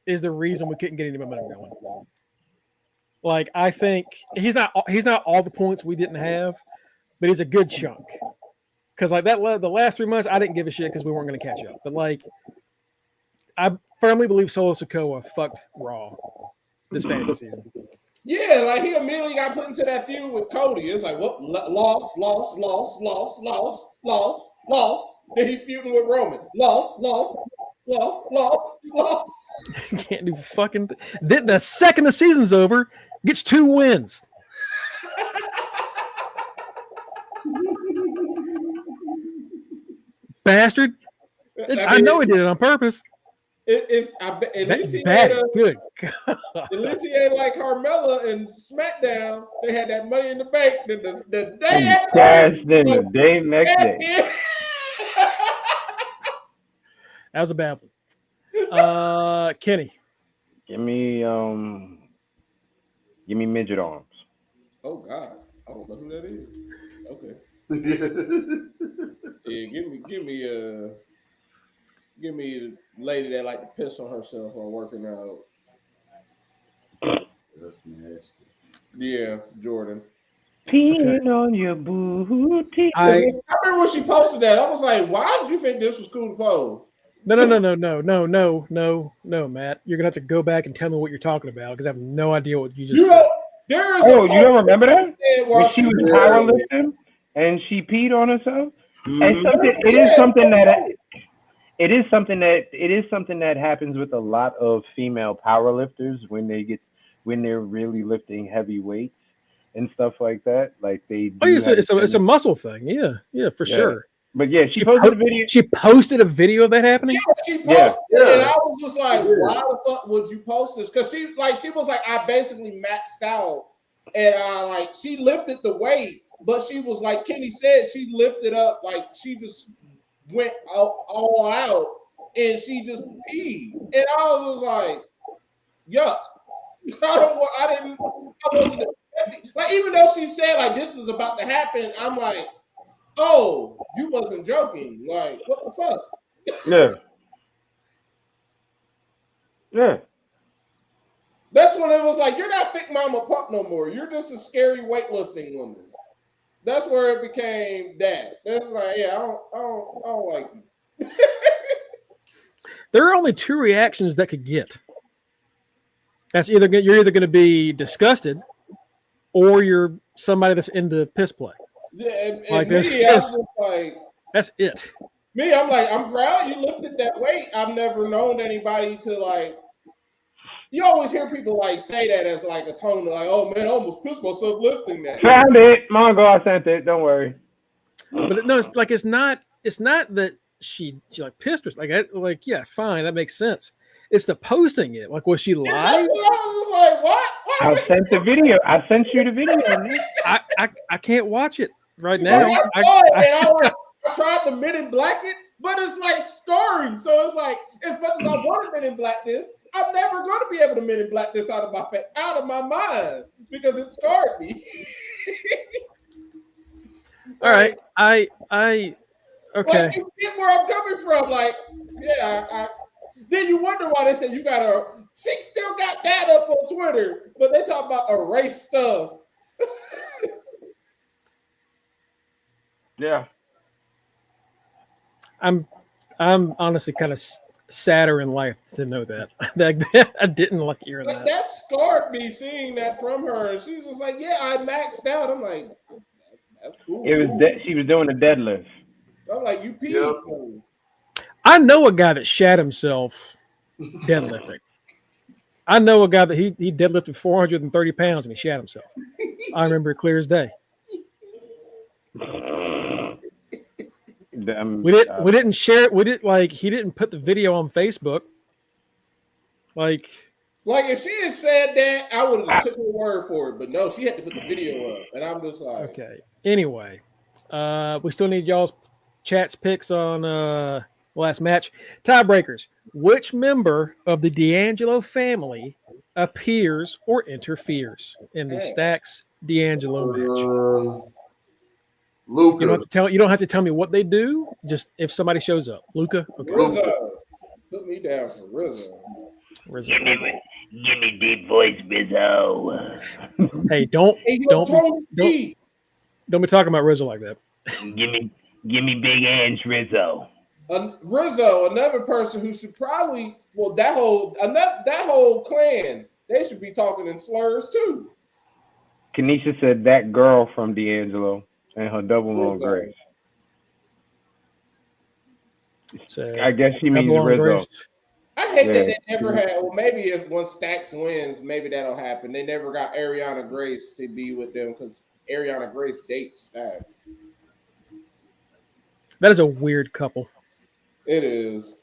is the reason we couldn't get any momentum going. Like, I think he's not all the points we didn't have, but he's a good chunk. Because like the last 3 months, I didn't give a shit because we weren't going to catch up. But like, I firmly believe Solo Sikoa fucked Raw this fantasy season. Yeah, like he immediately got put into that feud with Cody. It's like, what? Lost. Then he's feuding with Roman. Lost. Can't do fucking. Then the second the season's over, gets 2 wins. Bastard! I know he did it on purpose. At least he good. At least he ain't like Carmella and SmackDown. They had that Money in the Bank. The day cashed in the day next day. That was a bad one. Kenny, give me midget arms. Oh God, I don't know who that is. Okay. Yeah, give me the lady that like to piss on herself while working out. That's nasty. Yeah, Jordan. Peeing on your booty. I remember when she posted that. I was like, why did you think this was cool to post? No, Matt. You're gonna have to go back and tell me what you're talking about because I have no idea what you just said. You don't remember that? When she was powerlifting and she peed on herself? And it is something that happens with a lot of female powerlifters when they're really lifting heavy weights and stuff like that. Like they do it's a muscle thing. Yeah, for sure. But yeah, she posted a video. She posted a video of that happening? Yeah, she posted it, and I was just like, why the fuck would you post this? Because she was like, I basically maxed out, and she lifted the weight, but she was like Kenny said, she lifted up, like she just went all out, and she just peed, and I was like, yuck. I wasn't like, even though she said like this is about to happen, I'm like, oh, you wasn't joking. Like, what the fuck? Yeah. That's when it was like, you're not Thick Mama Pump no more. You're just a scary weightlifting woman. That's where it became that. That's like, yeah, I don't like you. There are only 2 reactions that could get. That's you're either going to be disgusted, or you're somebody that's into piss play. Yeah, like me, that's it. Me, I'm like, I'm proud you lifted that weight. I've never known anybody to like. You always hear people like say that as like a tone of like, oh man, I almost pissed myself lifting that. Found it, Mongo. I sent it. Don't worry. But no, it's not that she like pissed her. Like yeah, fine, that makes sense. It's the posting it. Like, was she live? I was like, what? I sent the video. I sent you the video. I can't watch it right now. I tried to Men in Black it, but it's like scarring. So it's like, as much as I want to Men in Black this, I'm never going to be able to Men in Black this out of my mind because it scarred me. All right, I okay. Like, you get where I'm coming from. Like, yeah, then you wonder why they say you got to. She still got that up on Twitter, but they talk about erase stuff. Yeah. I'm honestly kind of sadder in life to know that. I didn't like hearing that. That scarred me seeing that from her. She's just like, yeah, I maxed out. I'm like, that's cool. It was she was doing a deadlift. I'm like, you peed. Yep. I know a guy that shat himself deadlifting. I know a guy that he deadlifted 430 pounds and he shat himself. I remember it clear as day. We didn't share it. We didn't he didn't put the video on Facebook. Like if she had said that, I would have just took her word for it. But no, she had to put the video up, and I'm just like, okay. Anyway, we still need y'all's chats picks on last match. Tiebreakers. Which member of the D'Angelo family appears or interferes in the Stacks D'Angelo match? Luca. You don't have to tell me what they do. Just if somebody shows up. Luca. Okay. Rizzo. Put me down for Rizzo. Rizzo. Give me deep voice, Rizzo. Hey, don't be talking about Rizzo like that. Give me big hands, Rizzo. Rizzo, another person who should probably that whole clan, they should be talking in slurs too. Kanisha said that girl from D'Angelo and her double on Grace. So, I guess she means Rizzo. Grace. I hate that they never had. Well, maybe if once Stacks wins, maybe that'll happen. They never got Ariana Grace to be with them because Ariana Grace dates Stacks. That is a weird couple. It is.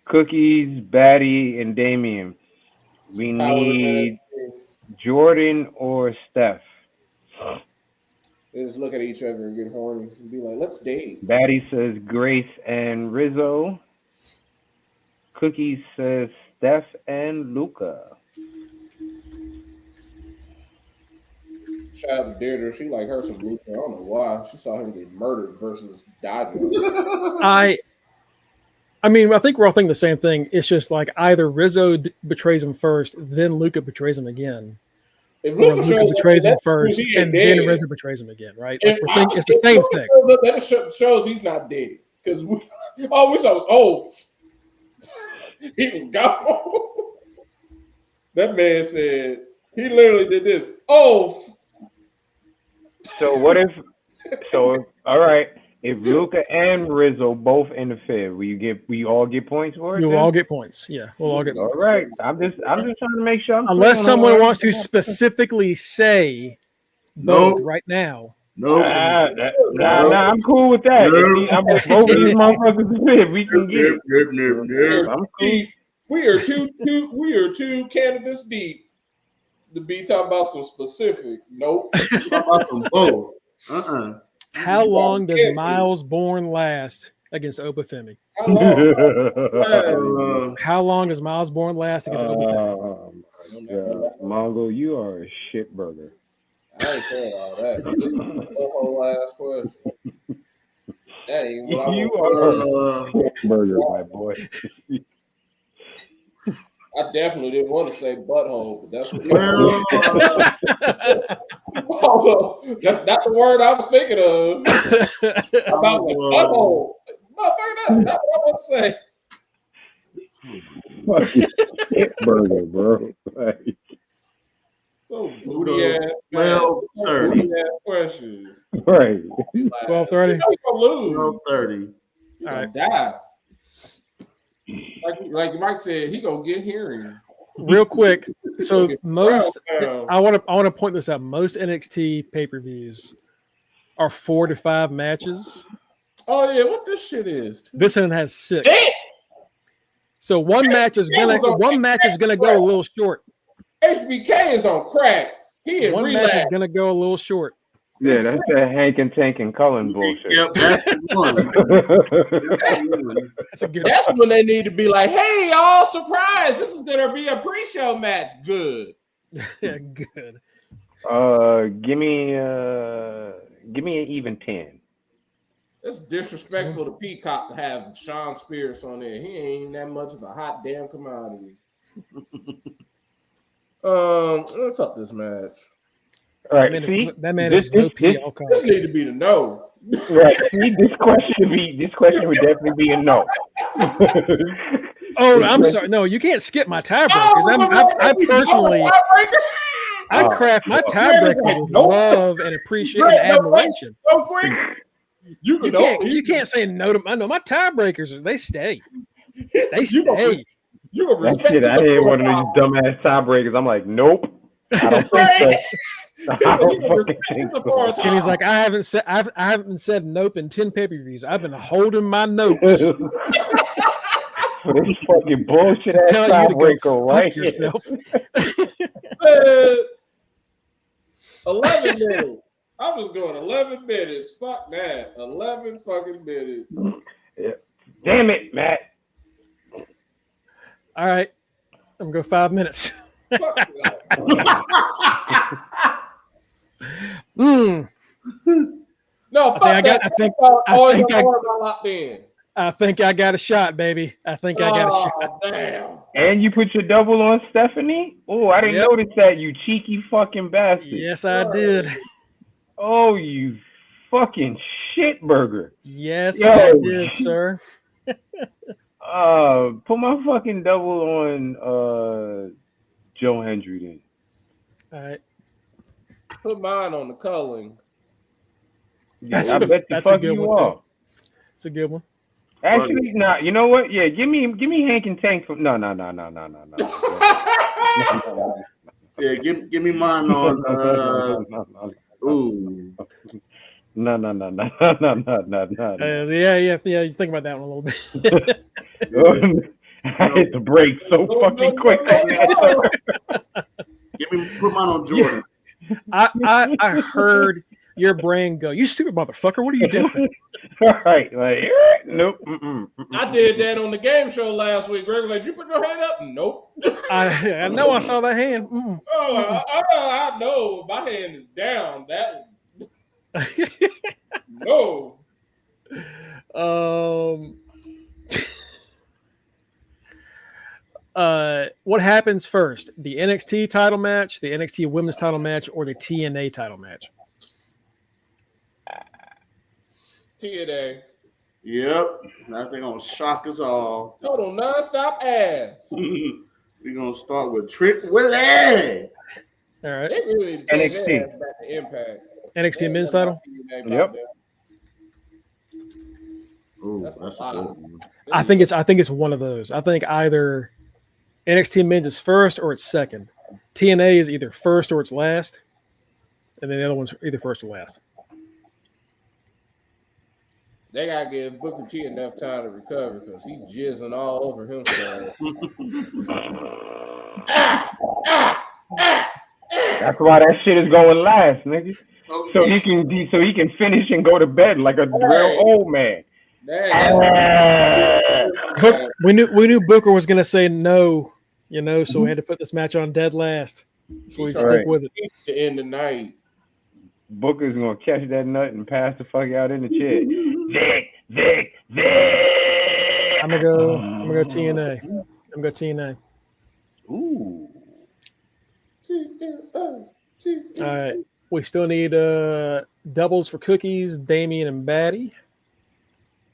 Cookies, Batty, and Damien. We need Jordan or Steph. They just look at each other and get horny and be like, let's date. Batty says Grace and Rizzo. Cookies says Steph and Luca. Shout out to Deirdre. She like her some Luca. I don't know why. She saw him get murdered versus dodging. I mean, I think we're all thinking the same thing. It's just like either Rizzo betrays him first, then Luca betrays him again. If or Luca betrays him first, and then Rizzo betrays him again, right? Like it's the same thing. That shows he's not dead. Because we saw he was gone. That man said, he literally did this. Oh. So what if, all right, if Luca and Rizzo both interfere, we all get points for it? We'll all get points. Yeah, we'll all get points. All right. I'm just trying to make sure. Unless someone wants to specifically say both right now. No, I'm cool with that. I'm with both of these motherfuckers. We can get it. I'm cool. We are two candidates deep to be talking about some specific. Nope. Talking about some both. How long does Miles Bourne last against Obafemi? How long does Miles Bourne last against Obafemi? Mongo, you are a shit burger. I ain't saying all that. This is the whole last question. That ain't what I want. You are a shit burger, my boy. I definitely didn't want to say butthole, but that's what that's not the word I was thinking of. About the butthole. Motherfucker, that's not what I want to say. Fucking shit burger, bro. Like, so booty ass 12:30 question. Right. 12:30. 12:30. All right. Die. Like Mike said, he gonna get hearing. Real quick, so most I want to point this out. Most NXT pay-per-views are 4 to 5 matches. Oh yeah, what this shit is? This one has 6. So one match is gonna go a little short. HBK is on crack. He in one relapse. match is gonna go a little short. Yeah, that's that Hank and Tank and Cullen bullshit. Yep, that's the one. That's when they need to be like, "Hey, y'all, surprise! This is gonna be a pre-show match." Good. Yeah, good. Give me an even 10. It's disrespectful to Peacock to have Sean Spears on there. He ain't that much of a hot damn commodity. Fuck this match. All right, that man is no PR card. This need to be the no. Right. This question would definitely be a no. Oh, I'm sorry. No, you can't skip my tiebreakers. I craft my tiebreakers with love and appreciation and admiration. So quick. You can't say no to my my tiebreakers. They stay. They stay. You will respect that shit. I ain't one of these dumbass tiebreakers. I'm like, nope. I don't think so. Kenny's like, I haven't said nope in 10 pay-per-views. I've been holding my notes. For this fucking bullshit ass tiebreaker right here. 11 minutes. I was going 11 minutes. Fuck that. 11 fucking minutes. Yeah. Damn it, Matt. All right. I'm going to go 5 minutes. Fuck that. No, fuck that. I think I locked in. I think I got a shot, baby. I think I got a shot. Damn. And you put your double on Stephanie? Oh, I didn't notice that, you cheeky fucking bastard. Yes, I did. Oh, you fucking shit burger. Yes, I did, sir. Put my fucking double on Joe Hendry then. All right. Put mine on the culling. Yeah, I bet the fuck you are. It's a good one. Actually, nah. You know what? Yeah, give me Hank and Tank from. No. Yeah, give me mine on. Ooh. No. Yeah. You think about that one a little bit. I hit the brake so fucking quick. Put mine on Jordan. I heard your brain go, "You stupid motherfucker! What are you doing?" All right, like nope. I did that on the game show last week. Greg was like, "Did you put your hand up?" Nope. I know I saw that hand. Oh, I know my hand is down. That no. What happens first? The NXT title match, the NXT Women's title match, or the TNA title match? TNA. Yep, that thing gonna shock us all. Total nonstop ass. We're gonna start with Trick Willie. All right. They really NXT. back to Impact. NXT men's title. Yep. Ooh, that's a good one. I think it's one of those. I think either NXT men's is first or it's second. TNA is either first or it's last, and then the other one's either first or last. They gotta give Booker T enough time to recover because he's jizzing all over himself. That's why that shit is going last, nigga. So he can finish and go to bed like a real old man. We knew Booker was gonna say no, so we had to put this match on dead last. So we stick with it. To end the night. Booker's gonna catch that nut and pass the fuck out in the chair. Vic. I'm gonna go TNA. I'm gonna go TNA. Ooh. All right. We still need doubles for Cookies, Damien, and Batty.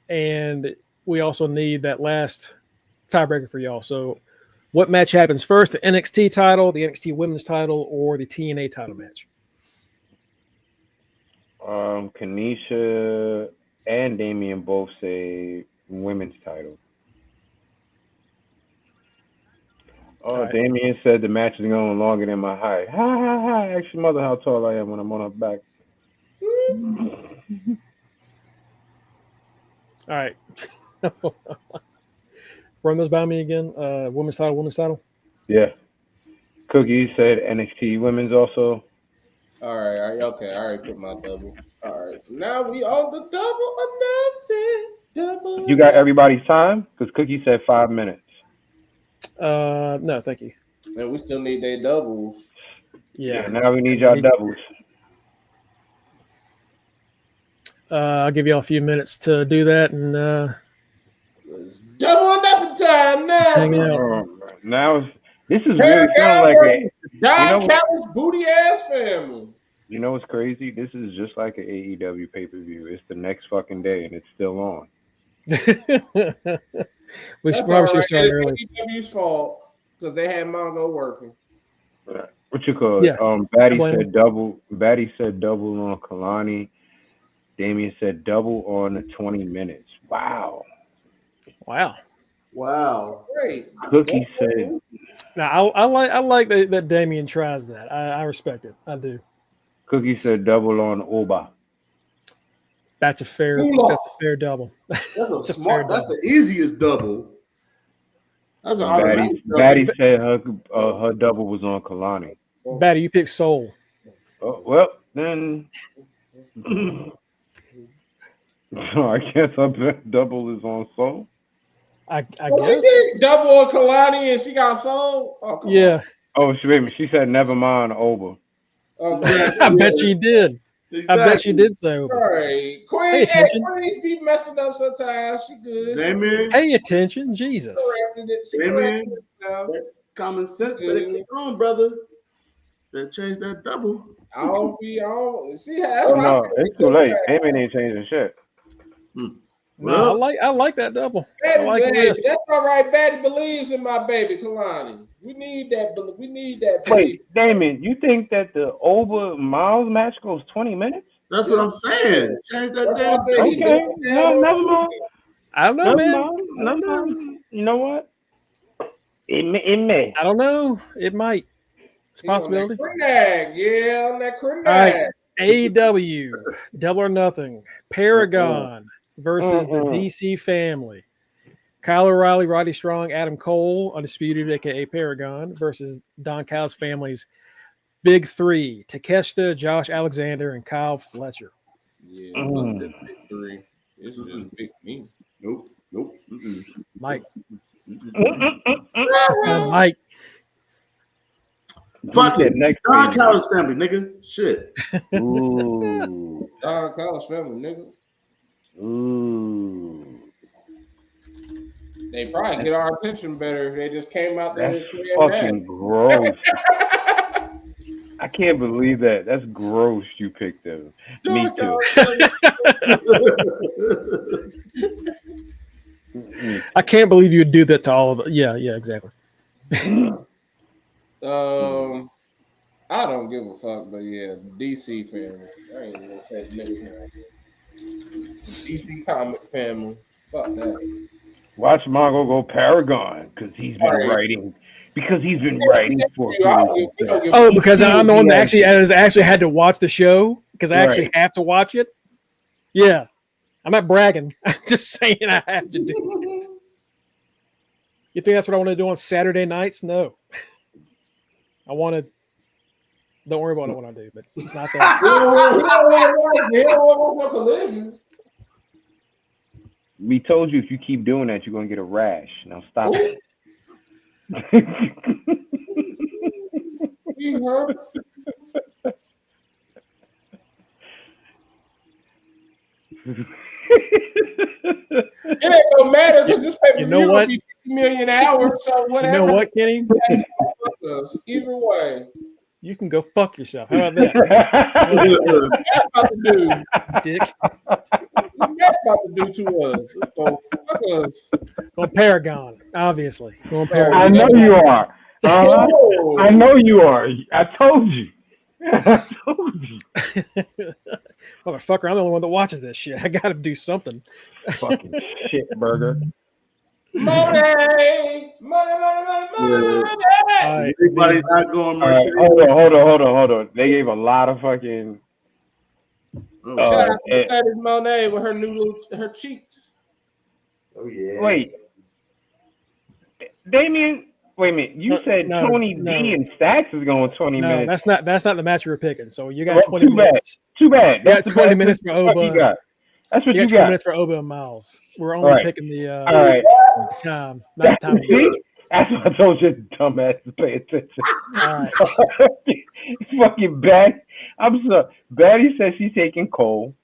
And we also need that last tiebreaker for y'all. So what match happens first? The NXT title, the NXT women's title, or the TNA title match? Kanisha and Damien both say women's title. Oh, right. Damien said the match is going longer than my height. Ha. Ask your mother how tall I am when I'm on her back. All right. Run those by me again. Women's title. Yeah. Cookie said NXT women's also. All right. Okay. I already put my double. All right. So now we on the double. You got everybody's time? Because Cookie said 5 minutes. No, thank you. And we still need their doubles. Yeah. Now we need y'all doubles. I'll give y'all a few minutes to do that, and it's double or nothing time now. Hang out. Now this is really sound like a Don Callis booty ass family. You know what's crazy? This is just like an AEW pay-per-view. It's the next fucking day, and it's still on. We should probably start early. AEW's fault because they had Mongo working. What you call it? Yeah. Batty said double. Batty said double on Kalani. Damien said double on 20 minutes. Wow. Great. Cookie said. Now I like that Damien tries that. I respect it. I do. Cookie said double on Oba. That's a fair double. That's the easiest double. That's Batty said her double was on Kalani. Batty, you picked Soul. Oh, well, then I guess her double is on Soul. I She guess. said double on Kalani and she got Soul. Oh, yeah. Oh, she said never mind Oba. Okay. I bet she did. Exactly. I bet she did so. Right. Pay attention. Queens be messing up sometimes. She good. Damien, Pay attention, Jesus. She Damien, corrected it now. that common sense better kick on, brother. Better change that double. I don't see. That's Oh why no, it's too late. Damien ain't changing shit. No, I like that double. I like baby, this. that's all right. Betty believes in my baby Kalani. We need that. We need that. Wait, Damien, you think that the over Miles match goes 20 minutes? That's what I'm saying. Change that damn Okay. double. Okay, no, never mind. I don't know, Never man. mind. Never mind. You know what? It may. I don't know. It might. It's a possibility. On that All right. AEW, Double or Nothing, Paragon versus the DC family. Kyle O'Reilly, Roddy Strong, Adam Cole, Undisputed, aka Paragon, versus Don Callis family's Big Three: Takeshita, Josh Alexander, and Kyle Fletcher. Yeah, fuck that Big Three. This is just big me. Nope. Mike. Mike. Fuck it. Next Don Callis family, nigga. Shit. Ooh. Don Callis family, nigga. Ooh. They probably get our attention better if they just came out there. That's fucking gross. I can't believe that. That's gross. You picked them. Me too. I can't believe you would do that to all of it. Yeah, exactly. I don't give a fuck, but yeah, DC family. I ain't gonna say the nigga. DC comic family. Fuck that. Watch Mongo go Paragon because he's been writing. Because he's been writing for. Oh, because I'm the one that actually had to watch the show because I actually have to watch it. Yeah, I'm not bragging. I'm just saying I have to do it. You think that's what I want to do on Saturday nights? No. I want to. Don't worry about it when I do, but it's not that. We told you if you keep doing that, you're gonna get a rash. Now stop it. It ain't gonna matter because this paper view will be 50 million hours, so whatever. You know what, Kenny? Either way. You can go fuck yourself. How about that? That's about to do, dick. That's about to do to us. Go fuck us. Going Paragon, obviously. Going Paragon. I know you are. I know you are. I told you. Motherfucker, I'm the only one that watches this shit. I gotta do something. Fucking shit burger. Money. Everybody's not going Mercedes. Hold on. They gave a lot of fucking. Shout out to Sadie Monet with her cheeks. Oh yeah. Wait, Damien. Wait a minute. You said Tony D and Stacks is going 20 minutes. That's not the match you were picking. So you got 20 minutes. Too bad. You got 20 minutes for Oba. That's what you got. 20 minutes for Oba and Miles. We're only picking the time, not the time. That's what I told you, dumbass, to pay attention. All right. Fucking bad. I'm sorry. Batty says she's taking Cole.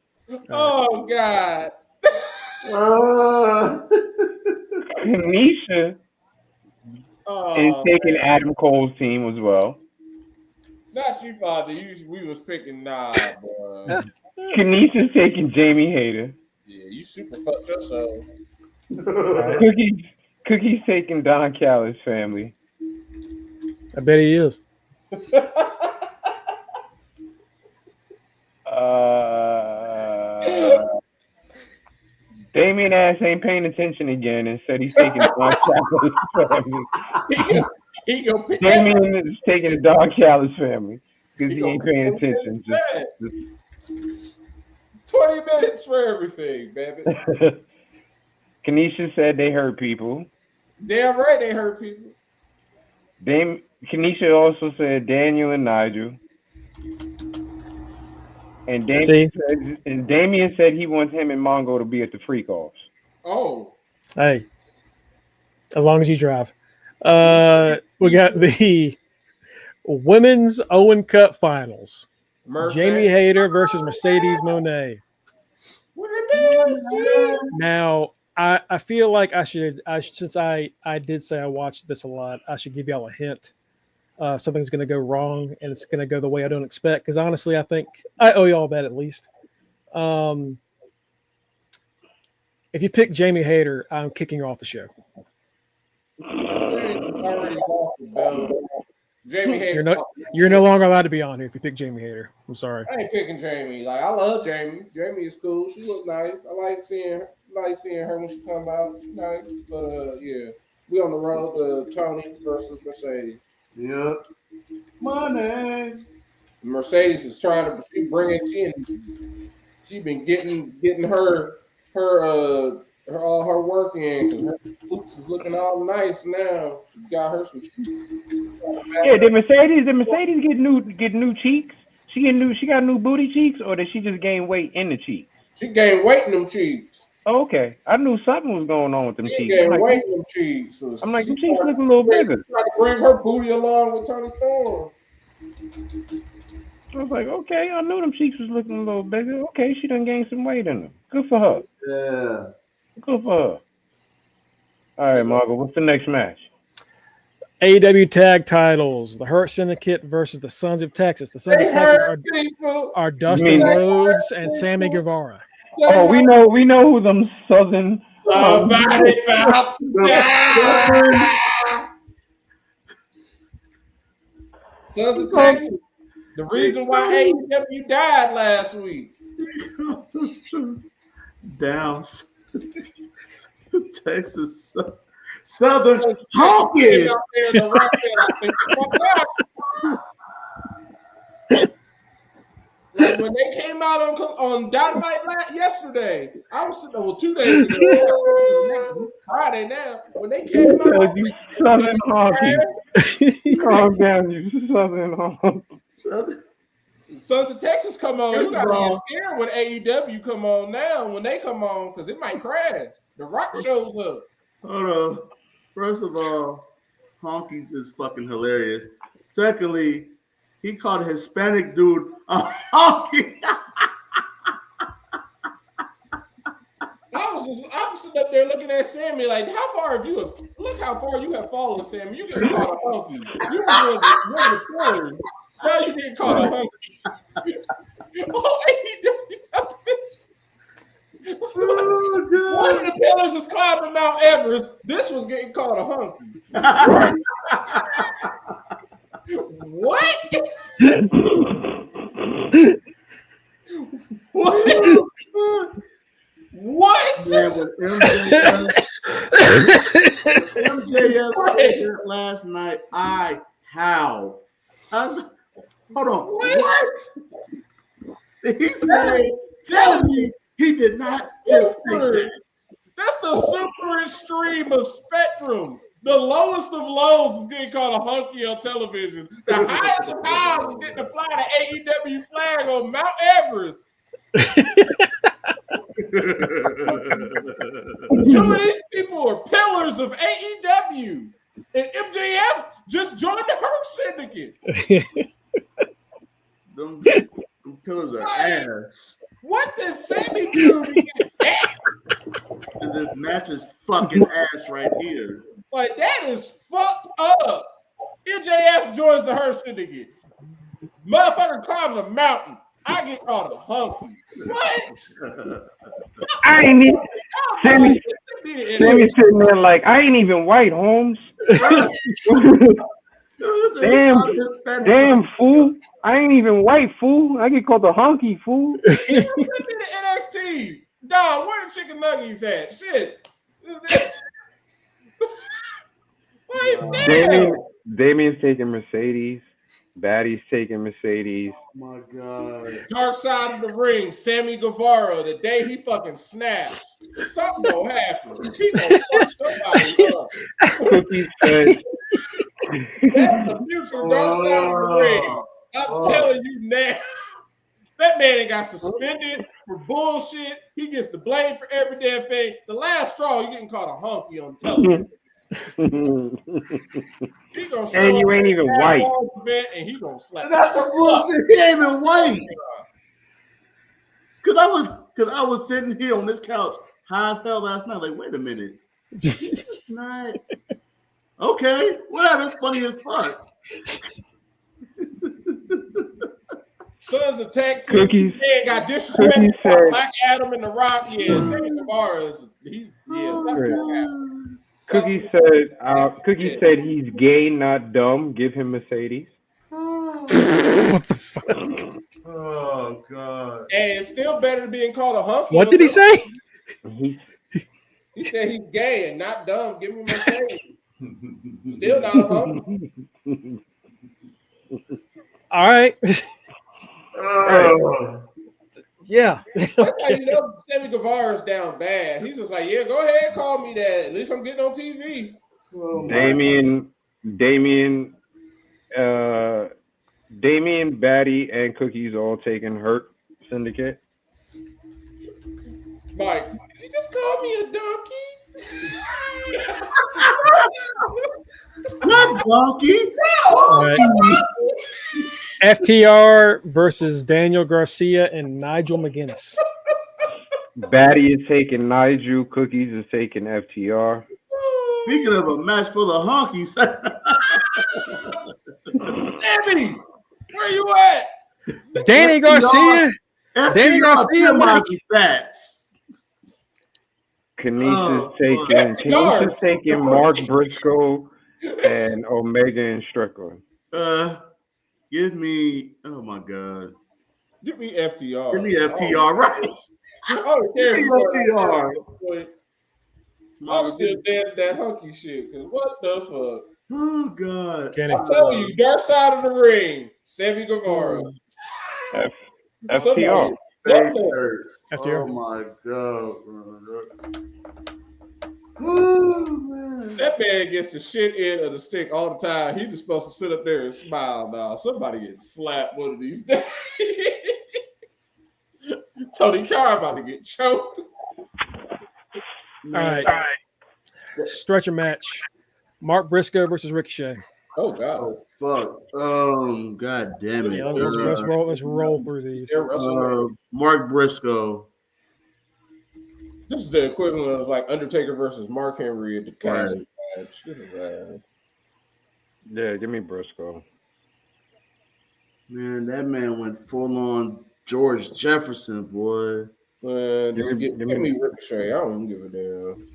Oh God. Kanisha is taking Adam Cole's team as well. Not you, Father. We was picking bro. Kanisha's taking Jamie Hayter. Yeah, you super fucked yourself. Cookie's taking Don Callis' family. I bet he is. Damien ass ain't paying attention again and said he's taking Don Callis' family. Damien is taking Don Callis' family because he ain't paying attention. Just 20 minutes for everything, baby. Kanisha said they hurt people. Damn right they hurt people. Kanisha also said Daniel and Nigel. And Damien said he wants him and Mongo to be at the freak offs. Oh. Hey. As long as you drive. We got the Women's Owen Cup Finals. Jamie Hayter versus Mercedes Moné. Now, I feel like I should since I did say I watched this a lot, I should give y'all a hint. Something's going to go wrong and it's going to go the way I don't expect. Because honestly, I think I owe y'all that at least. If you pick Jamie Hayter, I'm kicking her off the show. Already lost the belt. Jamie Hayter. You're no longer allowed to be on here if you pick Jamie Hayter. I'm sorry. I ain't picking Jamie. Like I love Jamie. Jamie is cool. She look nice. I like seeing her when she come out. She's nice. But yeah, we on the road to Tony versus Mercedes. Yep. Money. Mercedes is trying to bring it in. She been getting her all her work in because her looks is looking all nice now. She got her some. Yeah, did Mercedes get new cheeks? She got new booty cheeks, or did she just gain weight in the cheeks? She gained weight in them cheeks. Oh, okay, I knew something was going on with them cheeks. Gained weight in them cheeks. So I'm like, them cheeks look a little bigger. Trying to bring her booty along with Tony Storm. I was like, okay, I knew them cheeks was looking a little bigger. Okay, she done gained some weight in them. Good for her. Yeah. Good for her. All right, Margo, what's the next match? AEW tag titles: the Hurt Syndicate versus the Sons of Texas. The Sons of Texas are Dustin Rhodes and Sammy Guevara. Oh, we know who them Southern. Somebody about to die. Sons of Texas. The reason why AEW died last week. Down. Texas Southern Honkies. Like when they came out on Dynamite yesterday, I was sitting there 2 days ago. Friday now. When they came out, you Southern Honkies. Calm down, you Southern Honkies. Sons of Texas come on. You gotta get scared when AEW come on now. When they come on, because it might crash. The Rock shows up. Hold on. First of all, Honkies is fucking hilarious. Secondly, he called a Hispanic dude a honky. I was sitting up there looking at Sammy like, look how far you have fallen, Sammy. You get called a honky. You were doing the pillars. Now you get called a honky. Oh, AEW television. Oh, God. One of the pillars is climbing Mount Everest. This was getting called a honky. What? What? Man, when MJF said that last night, I howled. Hold on. What? He said, tell me he did not just say that. That's the super extreme of spectrum. The lowest of lows is getting called a honky on television. The highest of highs is getting to fly the AEW flag on Mount Everest. Two of these people are pillars of AEW. And MJF just joined the Hurt Syndicate. Them pillars are ass. What did Sammy do to get that? This match is fucking ass right here. Like, that is fucked up. MJF joins the Hurt Syndicate. Motherfucker climbs a mountain. I get called a hunky. What? I ain't even. Sammy's sitting there like, I ain't even white, Holmes. Damn, fool. I ain't even white, fool. I get called a honky, fool. NXT. Dog, where the chicken nuggets at? Shit. Damien's taking Mercedes. Baddie's taking Mercedes. Oh my God. Dark side of the ring, Sammy Guevara, the day he fucking snaps. Something gonna happen. He gonna fuck somebody up. Cookies said. That's the future dark side of the ring. I'm telling you now. That man ain't got suspended for bullshit. He gets the blame for every damn thing. The last straw, you getting called a honky on television. He gonna show And you up ain't at even that white. ball event and he gonna slap. That's the bullshit. He ain't even white. Cause I was sitting here on this couch high as hell last night. Like, wait a minute. It's not okay. Whatever. It's funny as fuck. Sons of Texas. Cookies. Man got disrespected Cookies by said- Black Adam and The Rock. Yeah, Sammy Guevara is Cookie said he's gay, not dumb. Give him Mercedes. What the fuck? Oh God. And it's still better than being called a hunky. What did he say? He said he's gay and not dumb. Give me Mercedes. Still not a hunky. All right. Yeah. That's how you know Sammy Guevara's down bad. He's just like, yeah, go ahead, call me that. At least I'm getting on TV. Damien, Batty, and Cookies all taking Hurt Syndicate. Mike, did you just call me a donkey? Not donkey. All right. FTR versus Daniel Garcia and Nigel McGuinness. Batty is taking Nigel. Cookies is taking FTR. Speaking of a match full of honkies. Sammy, where you at? Danny Garcia. Danny Garcia. That. Kanisha's taking Mark Briscoe and Omega and Strickland. Give me. Oh my God. Give me FTR. Give me FTR. Right. I don't care. Give me FTR. I'm still dead at that hunky shit. Cause what the fuck? Oh God. Kenny. I'm telling you, dark side of the ring, Sammy Guevara. FTR. Face hurts. FTR. Oh my God. Oh, man. That man gets the shit end of the stick all the time. He's just supposed to sit up there and smile now. Somebody gets slapped one of these days. Tony Khan about to get choked. All right. Stretcher match. Mark Briscoe versus Ricochet. Oh God. Fuck. God damn it. Yeah, let's roll through these. Mark Briscoe. This is the equivalent of like Undertaker versus Mark Henry at the castle match. Yeah, give me Briscoe. Man, that man went full on George Jefferson, boy. Give me Ricochet. I don't even give a damn.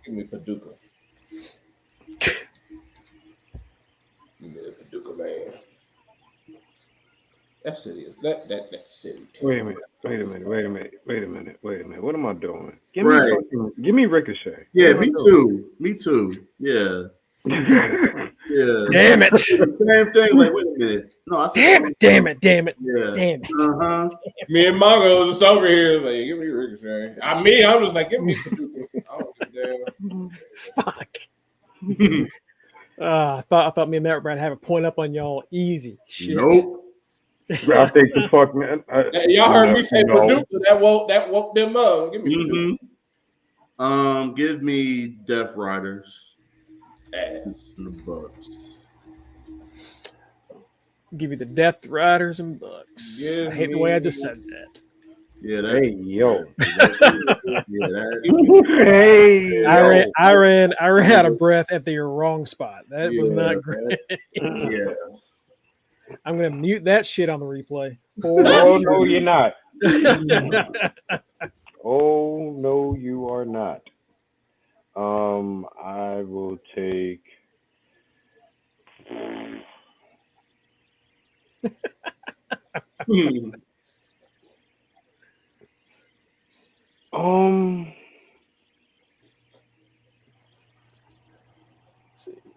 Give me Paducah. Give me the Paducah man. That city is that city. Wait a minute. What am I doing? Give me Ricochet. Yeah, me too. Yeah. Yeah. Damn it. Same thing. Like, wait a minute. No, I said, Damn it. Yeah. Damn it. Me and Mongo just over here like, give me Ricochet. I'm just like, give me Paducah. I don't give a damn. Fuck. I thought me and Matt Brad have a point up on y'all easy. Shit. Nope. I think the fuck man. Y'all heard me say Paducah. That woke them up. Give me Paducah. Give me Death Riders. Ass. And the Bucks. Give you the Death Riders and Bucks. Yeah, I hate the way I just said that. Yeah, Hey yo. Hey. I ran out of breath at the wrong spot. That was not great. Yeah. I'm gonna mute that shit on the replay. Oh no, you're not. Oh no, you are not. I will take.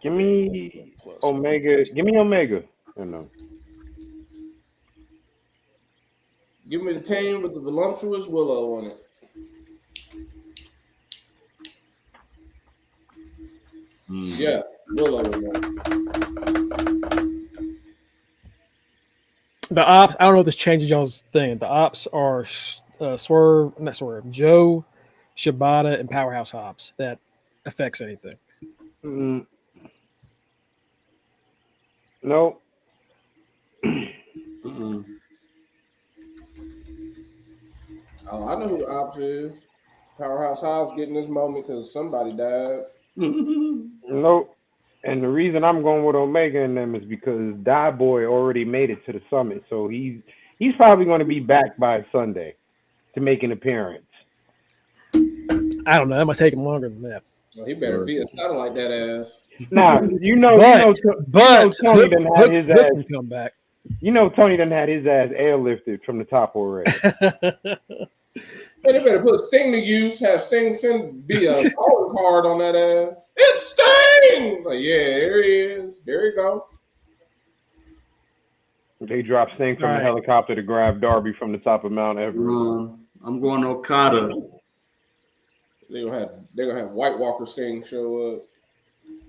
Give me Omega. Give me Omega. No. Give me the team with the voluptuous Willow on it. Yeah, Willow on it. The ops, I don't know if this changes y'all's thing. The ops are Joe, Shibata, and Powerhouse hops that affects anything. No. Oh, I know who the ops is. Powerhouse Hobbs getting this moment because somebody died. Nope. And the reason I'm going with Omega and them is because Die Boy already made it to the summit, so he's probably going to be back by Sunday to make an appearance. I don't know. That might take him longer than that. Well, he better be a satellite that ass. Nah, but Tony done had his ass can come back. You know Tony done had his ass airlifted from the top already. Hey, they better put Sting to use. Have Sting be a calling card on that ass. It's Sting. Like, yeah, there he is. There you go. They dropped Sting from the helicopter to grab Darby from the top of Mount Everest. I'm going Okada. They're gonna have White Walker Sting show up.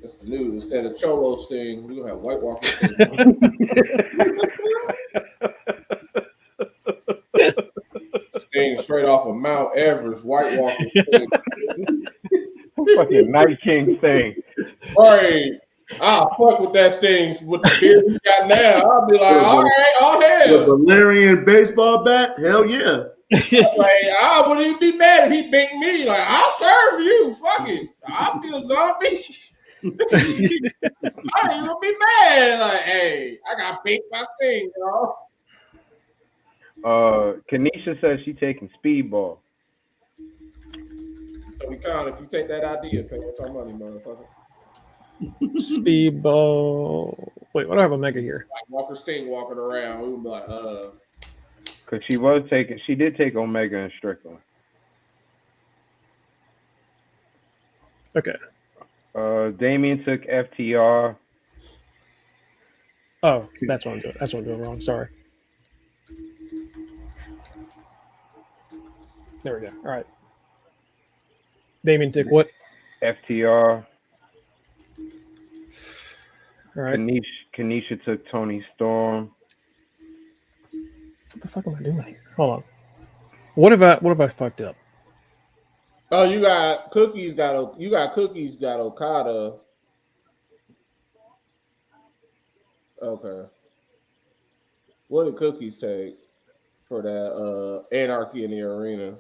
That's the news. Instead of Cholo Sting, we're gonna have White Walker Sting. Sting straight off of Mount Everest, White Walker Sting. Fucking Night King Sting. Right. I'll fuck with that Sting with the beard we got now. I'll be like, all right, all hell. The Valerian baseball bat? Hell yeah. Like, I wouldn't even be mad if he beat me. Like, I'll serve you. Fuck it. I'll be a zombie. I ain't gonna be mad. Like, hey, I got beat by Sting, y'all. Kanisha says she's taking Speedball. So we count if you take that idea, pay us our money, motherfucker. Speedball. Wait, what do I have Omega here? Like Walker Sting walking around, we would be like, Because she did take Omega and Strickland. Okay. Damien took FTR. Oh, that's what I'm doing. That's what I'm doing wrong. Sorry. There we go. All right. Damien took what? FTR. All right. Kanisha took Tony Storm. What the fuck am I doing here? Hold on. What have I fucked up? oh, you got Cookies got Okada. Okay. What did Cookies take for that Anarchy in the Arena?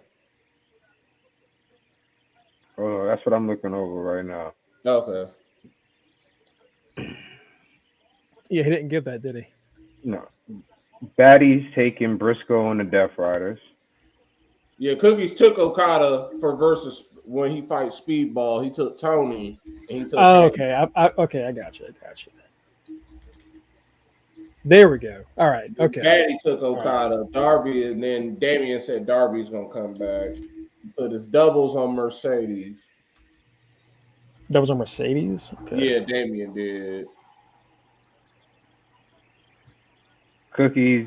Oh, that's what I'm looking over right now. Okay. Yeah, he didn't give that, did he? No. Baddie's taking Briscoe and the Death Riders. Yeah, Cookies took Okada for versus when he fights Speedball. He took Tony. And he took okay. I got you. There we go. All right. Okay. Baddie took Okada. Right. Darby, and then Damian said Darby's gonna come back. Put his doubles on Mercedes. Doubles on Mercedes? Okay. Yeah, Damian did. Cookies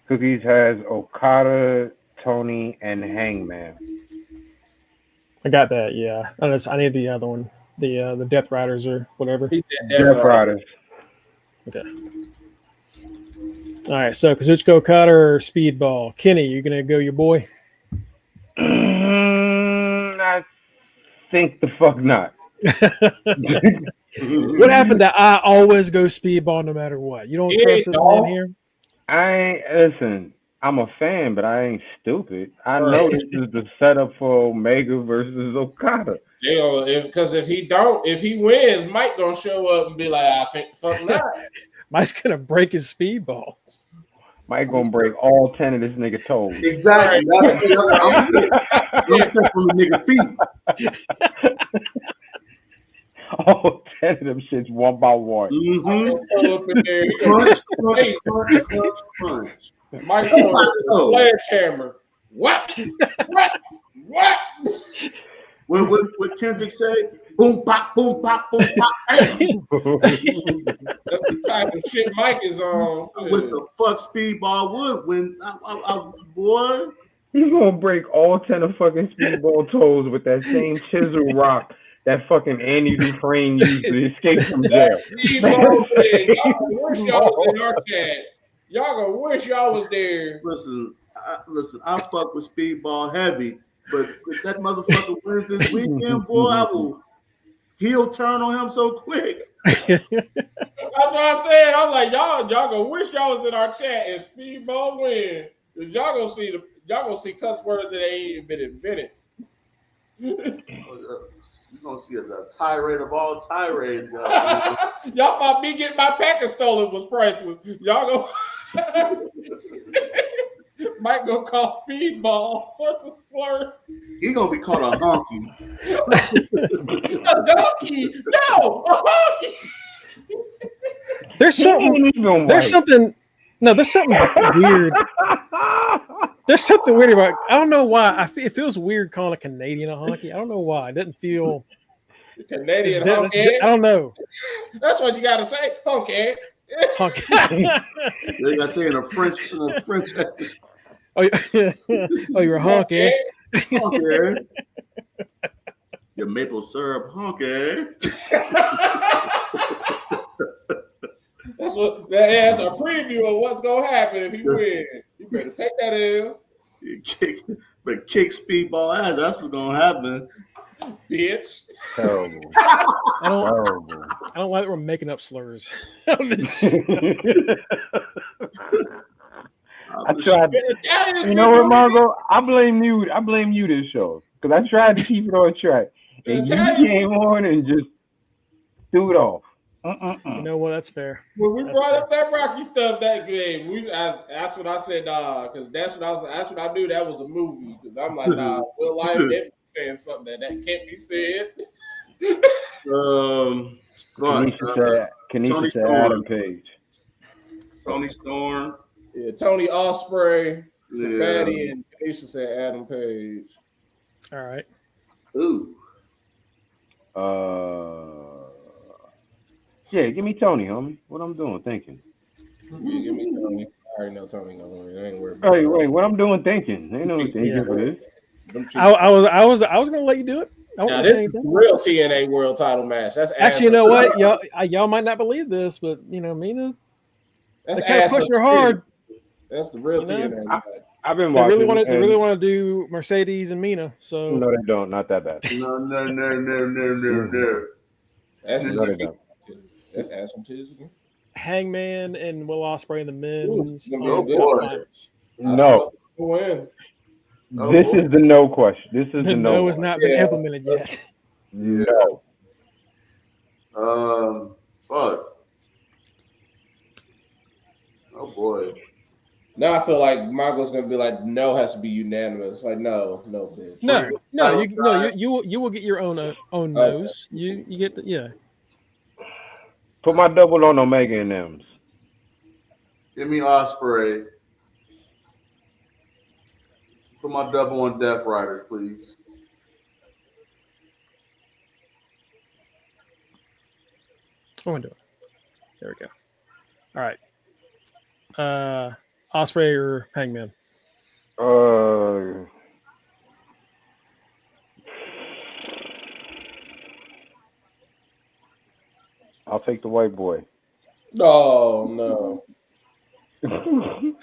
has Okada, Tony, and Hangman. I got that. Yeah, I need the other one, the Death Riders or whatever. Death Riders. Okay. All right. So Kazuchika Okada or Speedball? Kenny, you gonna go your boy? I think the fuck not. What happened that I always go Speedball no matter what? You don't trust this man here? Listen, I'm a fan, but I ain't stupid. I know this is the setup for Omega versus Okada. Because if he wins, Mike gonna show up and be like, I think fuck not. Mike's gonna break his Speedballs. Mike gonna break all 10 of this nigga toes. Exactly. I'm step on the nigga feet. All 10 of them shits one by one. Punch. Mike's sledgehammer. What? What Kendrick say? Boom, pop, boom, pop, boom, pop. That's the type of shit Mike is on. What's the fuck Speedball would when boy? He's gonna break all 10 of fucking Speedball toes with that same chisel rock that fucking Andy Dufresne used to escape from jail. Y'all gonna wish y'all was in our chat. Y'all gonna wish y'all was there. Listen, listen, I fuck with Speedball heavy, but if that motherfucker wins this weekend, boy, I will heel turn on him so quick. That's what I said. I'm like, y'all gonna wish y'all was in our chat and Speedball win. Cause y'all gonna see cuss words that ain't even been invented. You're gonna see a tirade of all tirades. Y'all thought me getting my package stolen was priceless. Y'all go might go call Speedball sorts of slur. He gonna be called a honky. A donkey? No, a honky. There's something weird. There's something weird about. I don't know why. It feels weird calling a Canadian a honky. I don't know why. It doesn't feel Canadian honky. I don't know. That's what you gotta say, honky. Honky. They gotta say in a French. Oh, you're a honky. Honky. Your maple syrup honky. That's a preview of what's gonna happen if he wins. You better take that L. Kick Speedball ass. That's what's gonna happen, bitch. Terrible. I don't like that we're making up slurs. I tried. You know what, Mongo? I blame you this show because I tried to keep it on track, and you came on and just threw it off. You know what? That's fair. When we brought up that Rocky stuff that game, that's what I said, because that's what I knew that was a movie. Because I'm like, real life, they're saying something that can't be said. Kanisha said Adam Page. Tony Storm. Yeah, Tony Osprey. Batty and Kanisha said Adam Page. All right. Ooh. Yeah, give me Tony, homie. What I'm doing, thinking. Yeah, give me Tony. I already know Tony gonna win. I ain't worried. Wait, what I'm doing, thinking. Ain't no thinking for this. I was gonna let you do it. This is the real TNA World Title match. That's actually, you know what, y'all might not believe this, but you know, Mina, that's they kind of push her hard. That's the real TNA match. I've been watching. They really want to do Mercedes and Mina. So no, they don't. Not that bad. No. That's ass on titties again. Hangman and Will Ospreay in the men's. No. Win. This is the no question. This is the no. No has not been implemented yet. No. Fuck. Oh boy. Now I feel like Mongo's gonna be like, no has to be unanimous. Like, no, bitch. No. You will get your own nose. You get the Put my double on Omega and M's. Give me Osprey. Put my double on Death Riders, please. I'm gonna do it. There we go. All right. Osprey or Hangman? I'll take the white boy. Oh no. So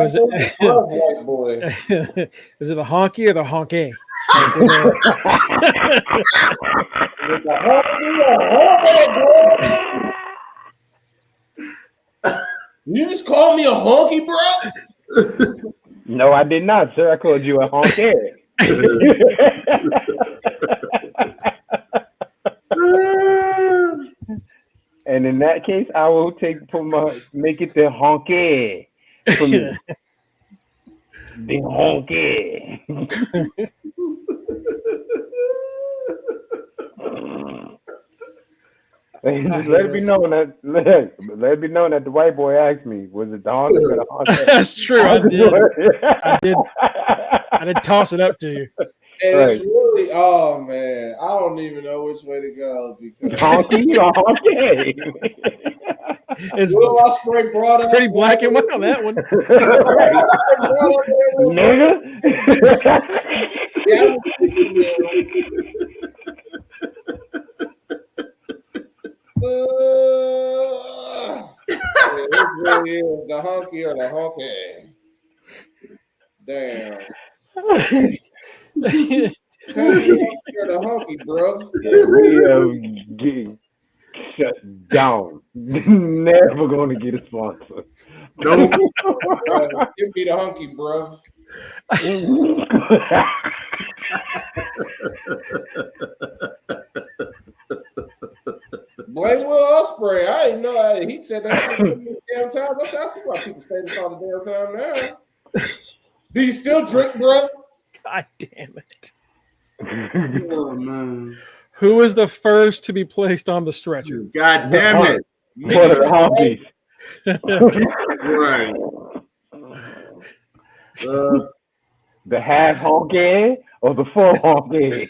is it white boy? Is it the honky or the honky? You just called me a honky, bro? No, I did not, sir. I called you a honky. And in that case, I will make it the honky for me. The honky. Let it be known that the white boy asked me, was it the honky or the honky? That's true. I did toss it up to you. And right. It's really, oh man, I don't even know which way to go because honky. It's Will Ospreay brought up pretty black and white on that one. Nigga. It really is the honky or the honky. Damn. Can't be up here the hunky, bro. We have getting shut down. Never going to get a sponsor. Nope. Give me the hunky, bro. Blame Will Ospreay. I didn't know he said that shit for the damn time. I see why people say this all the damn time now. Do you still drink, bro? God damn it. Oh, man. Who was the first to be placed on the stretcher? God damn it. What are the honkies? Right. The half honky or the full honky?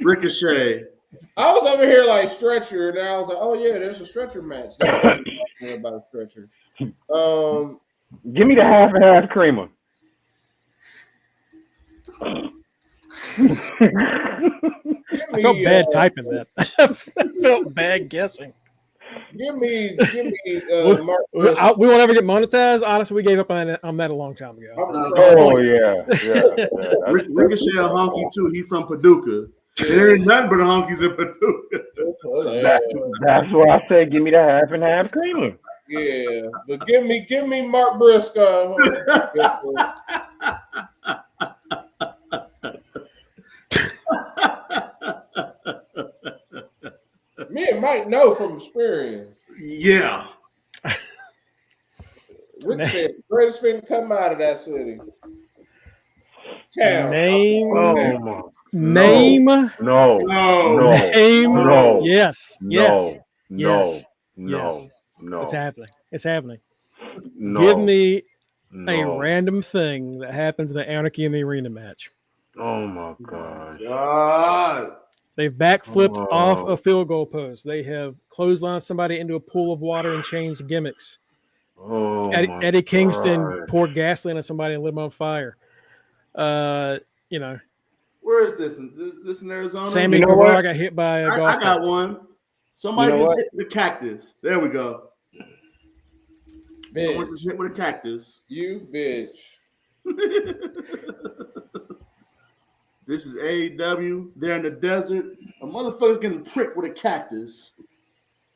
Ricochet. I was over here like stretcher, and I was like, "Oh yeah, there's a stretcher match." That's what I'm about a stretcher. Give me the half and half creamer. I felt bad typing that. I felt bad guessing. Give me Mark. We won't ever get monetized. Honestly, we gave up on that a long time ago. Oh yeah. Ricochet a honky too. He from Paducah. There ain't nothing but honkies in Paducah. That's what I said. Give me the half and half creamer. Yeah, but give me Mark Briscoe. Me and Mike know from experience. Yeah. Rick said the greatest thing to come out of that city. Town. Name. Oh my. Name. No. Name. No. Yes. No. Yes. No. Yes. No. It's happening. It's happening. No. Give me No. a random thing that happens in the Anarchy in the Arena match. Oh my god. God. They've backflipped off a field goal post. They have clotheslined somebody into a pool of water and changed gimmicks. Oh Eddie Kingston God. poured gasoline on somebody and lit them on fire. You know, Where is this? This in Arizona? Sammy You know Guevara what? got hit by a golf I got cart. one. Somebody You know gets what? hit with a cactus. There we go. Someone Bitch. gets hit with a cactus. You bitch. This is AEW. They're in the desert. A motherfucker's getting pricked with a cactus.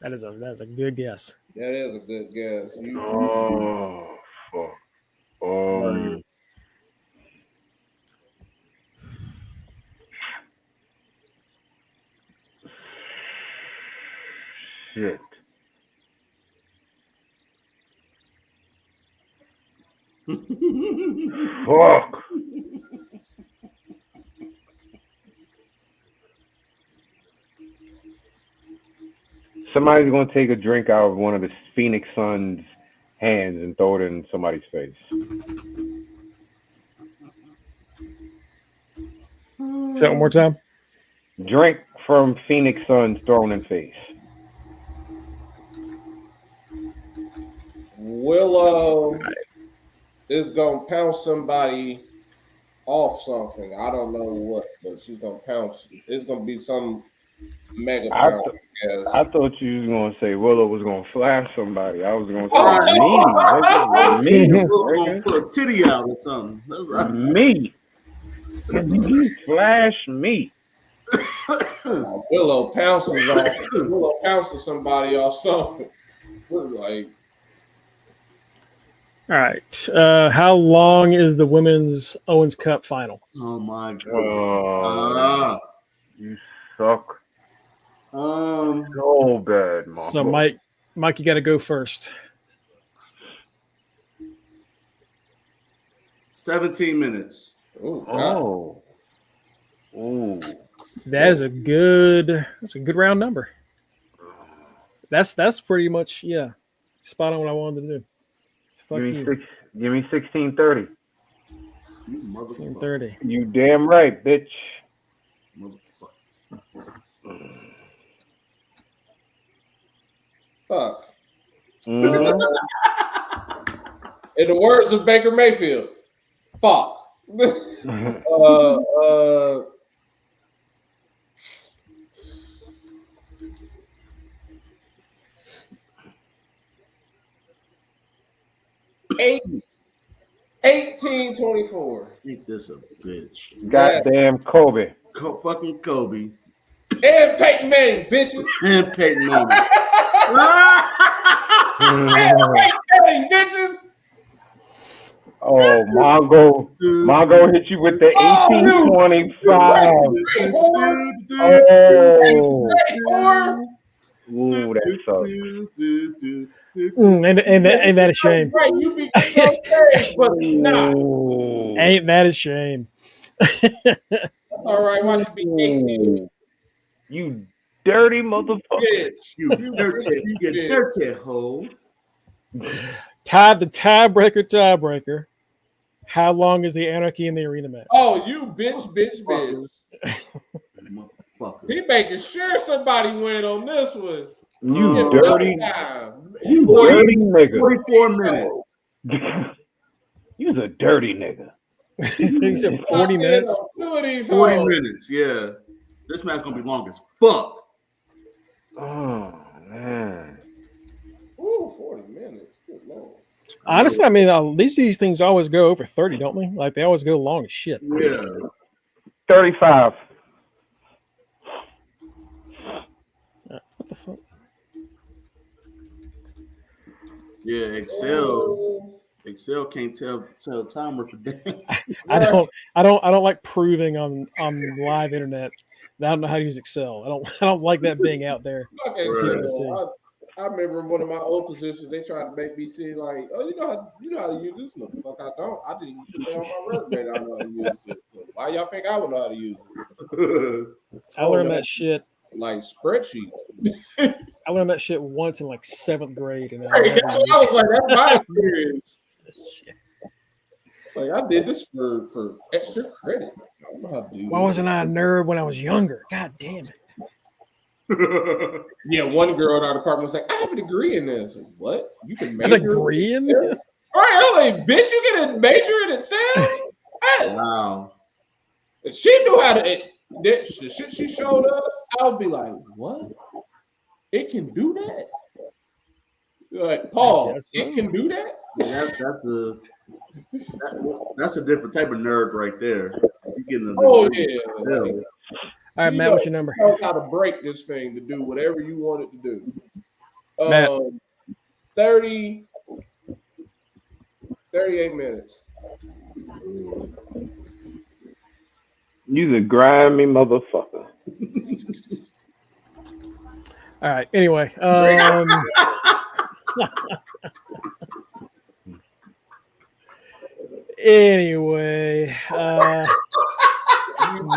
That is a good guess. That is a good guess. Oh fuck. Shit. Fuck. Somebody's gonna take a drink out of one of the Phoenix Suns' hands and throw it in somebody's face. Say that one more time. Drink from Phoenix Suns thrown in face. Willow is gonna pounce somebody off something. I don't know what, but she's gonna pounce. It's gonna be some mega pounce. I thought you was gonna say Willow was gonna flash somebody. I was gonna Oh, say me. Gonna put a titty out or something. That's right. Me. Flash me. Willow pounces somebody off something. We're like, All right. How long is the Women's Owens Cup final? Oh my god. You suck so bad, Mom. So Mike, you got to go first. 17 minutes. Oh. That's a good round number. That's pretty much spot on what I wanted to do. Fuck you. Give me 16:30. 16:30. You damn right, bitch. fuck. In the words of Baker Mayfield, fuck. 8 1824. Ain't this a bitch? Goddamn Kobe. Fucking Kobe. And Peyton Manning, bitches. And Peyton Manning. And Peyton Manning, bitches. Oh, Mongo hit you with the 1825. Ooh, that sucks. Ain't that a shame? Right, you be so safe, but nah. Ain't that a shame? All right, watch it be 18. You dirty motherfucker. Bitch. You dirty hoe. The tiebreaker. How long is the anarchy in the arena match? Oh, you bitch. Motherfucker. He making sure somebody win on this one. You Give dirty nigga. 44 minutes. You's a dirty nigga. You said 40 minutes? 40 minutes, yeah. This match gonna be long as fuck. Oh man. Ooh, 40 minutes. Good Lord. Honestly, I mean, these things always go over 30, don't they? Like they always go long as shit. Yeah. 35. What the fuck? Yeah, Excel can't tell timer for damn. I don't like proving on live internet that I don't know how to use Excel. I don't like that being out there. Right. I remember in one of my old positions, they tried to make me see like, oh, you know how to use this? No, fuck, I don't. I didn't even put that on my resume. I know how to use it. So why y'all think I would know how to use it? I learned that shit like spreadsheets. I learned that shit once in like 7th grade, and that's what I was like. That's my experience. Like I did this for extra credit. I don't know how to do. Why wasn't I a nerd when I was younger? God damn it. Yeah, one girl in our department was like, I have a degree in this. Like, what? You can major a degree in this? All right, I was like, bitch, you can major in Excel? Wow. If she knew how to, the shit she showed us, I would be like, what? It can do that? Like, Paul, it can do that? Yeah, that's a different type of nerd right there. You getting yeah. All right, Matt, what's your number? Knows how to break this thing to do whatever you want it to do. Matt. 38 minutes. You's a grimy motherfucker. All right. Anyway,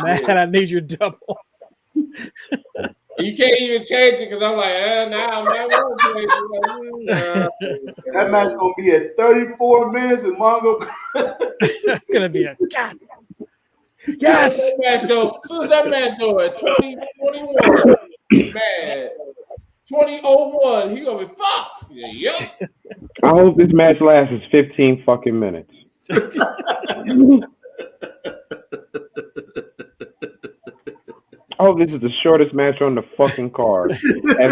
Matt, I need your double. You can't even change it because I'm like, nah, I'm not going to That match gonna be at 34 minutes and Mongo. Gonna be a god. Yes. As soon as that match go at 2021, man, 2001, he gonna be fuck. Yeah. I hope this match lasts 15 fucking minutes. Oh, this is the shortest match on the fucking card. I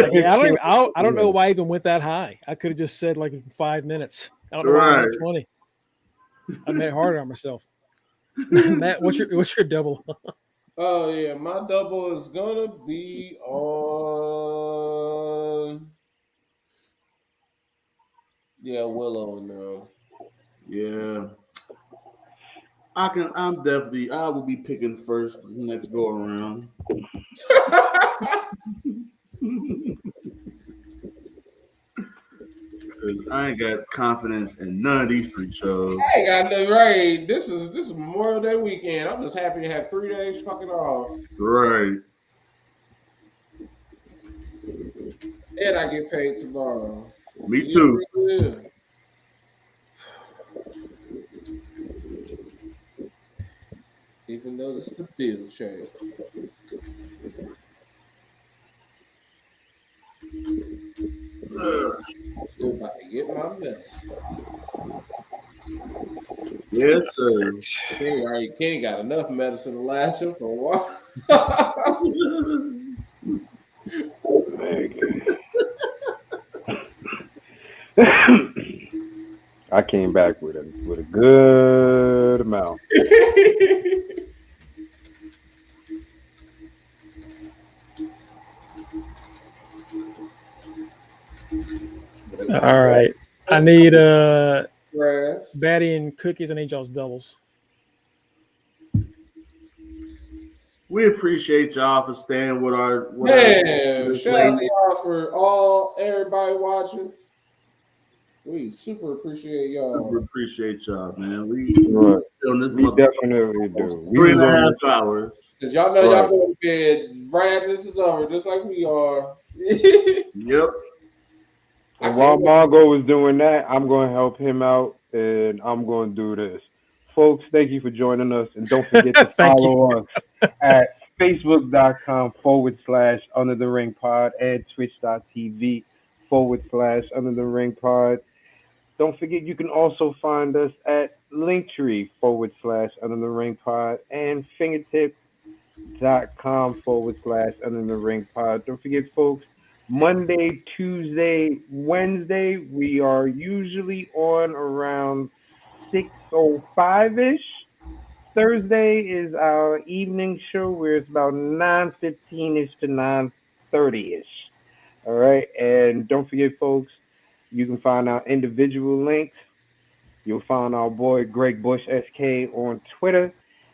don't know why I even went that high. I could have just said like 5 minutes. I don't know why I went 20. I made it harder on myself. Matt, what's your double? Oh yeah, my double is gonna be on. Yeah, Willow now. Yeah. I will be picking first next go around. I ain't got confidence in none of these 3 shows. I ain't got no right. This is Memorial Day weekend. I'm just happy to have 3 days fucking off. Right. And I get paid tomorrow. Me too. Yeah. Even though it's the bill change. Still about to get my medicine. Yes, sir. Kenny got enough medicine to last him for a while. I came back with a good amount. All right. I need Grass. Batty and Cookies. I need y'all's doubles. We appreciate y'all for staying with our Man, shout out to y'all for everybody watching. We super appreciate y'all. We appreciate y'all, man. We Right. on this We definitely do. 3.5 hours. Cause y'all know y'all going to bed right after this is over, just like we are. Yep. And while Mongo was doing that, I'm going to help him out, and I'm going to do this. Folks, thank you for joining us, and don't forget to follow us at facebook.com/Under the Ring Pod and twitch.tv/Under the Ring Pod. Don't forget you can also find us at linktree/Under the Ring Pod and fingertip.com/Under the Ring Pod. Don't forget, folks, Monday, Tuesday, Wednesday, we are usually on around 6:05-ish. Thursday is our evening show where it's about 9:15-ish to 9:30-ish. All right, and don't forget, folks, you can find our individual links. You'll find our boy Greg Bush SK on Twitter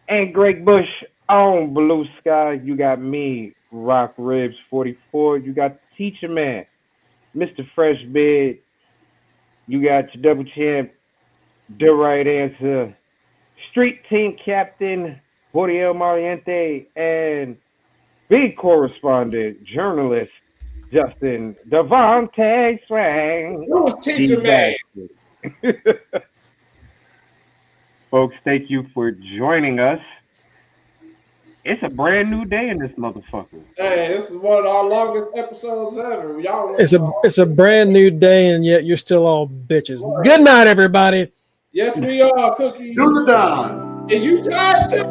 and Greg Bush on Blue Sky. You got me, Rock Ribs 44. You got Teacher Man, Mr. Fresh Bed. You got your double champ, the right answer, Street Team Captain Boriel Mariente, and big correspondent, journalist Justin Devontae Swang. Who was Teacher Man? Folks, thank you for joining us. It's a brand new day in this motherfucker. Hey, this is one of our longest episodes ever. Y'all It's a brand new day, and yet you're still all bitches. Right. Good night, everybody. Yes, we are, Cookie. Do the Don. And you tired too?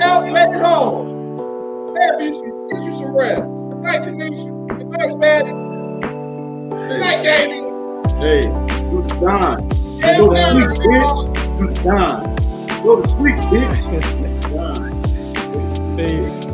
Out, make it home. Baby, get you some rest. Good night, Kanisha. Good night, Maddie. Good night, Davey. Hey, do the Don. Hey, Go to man, sleep, bitch. Do the Don. Go to sleep, bitch. Do the Don. Peace.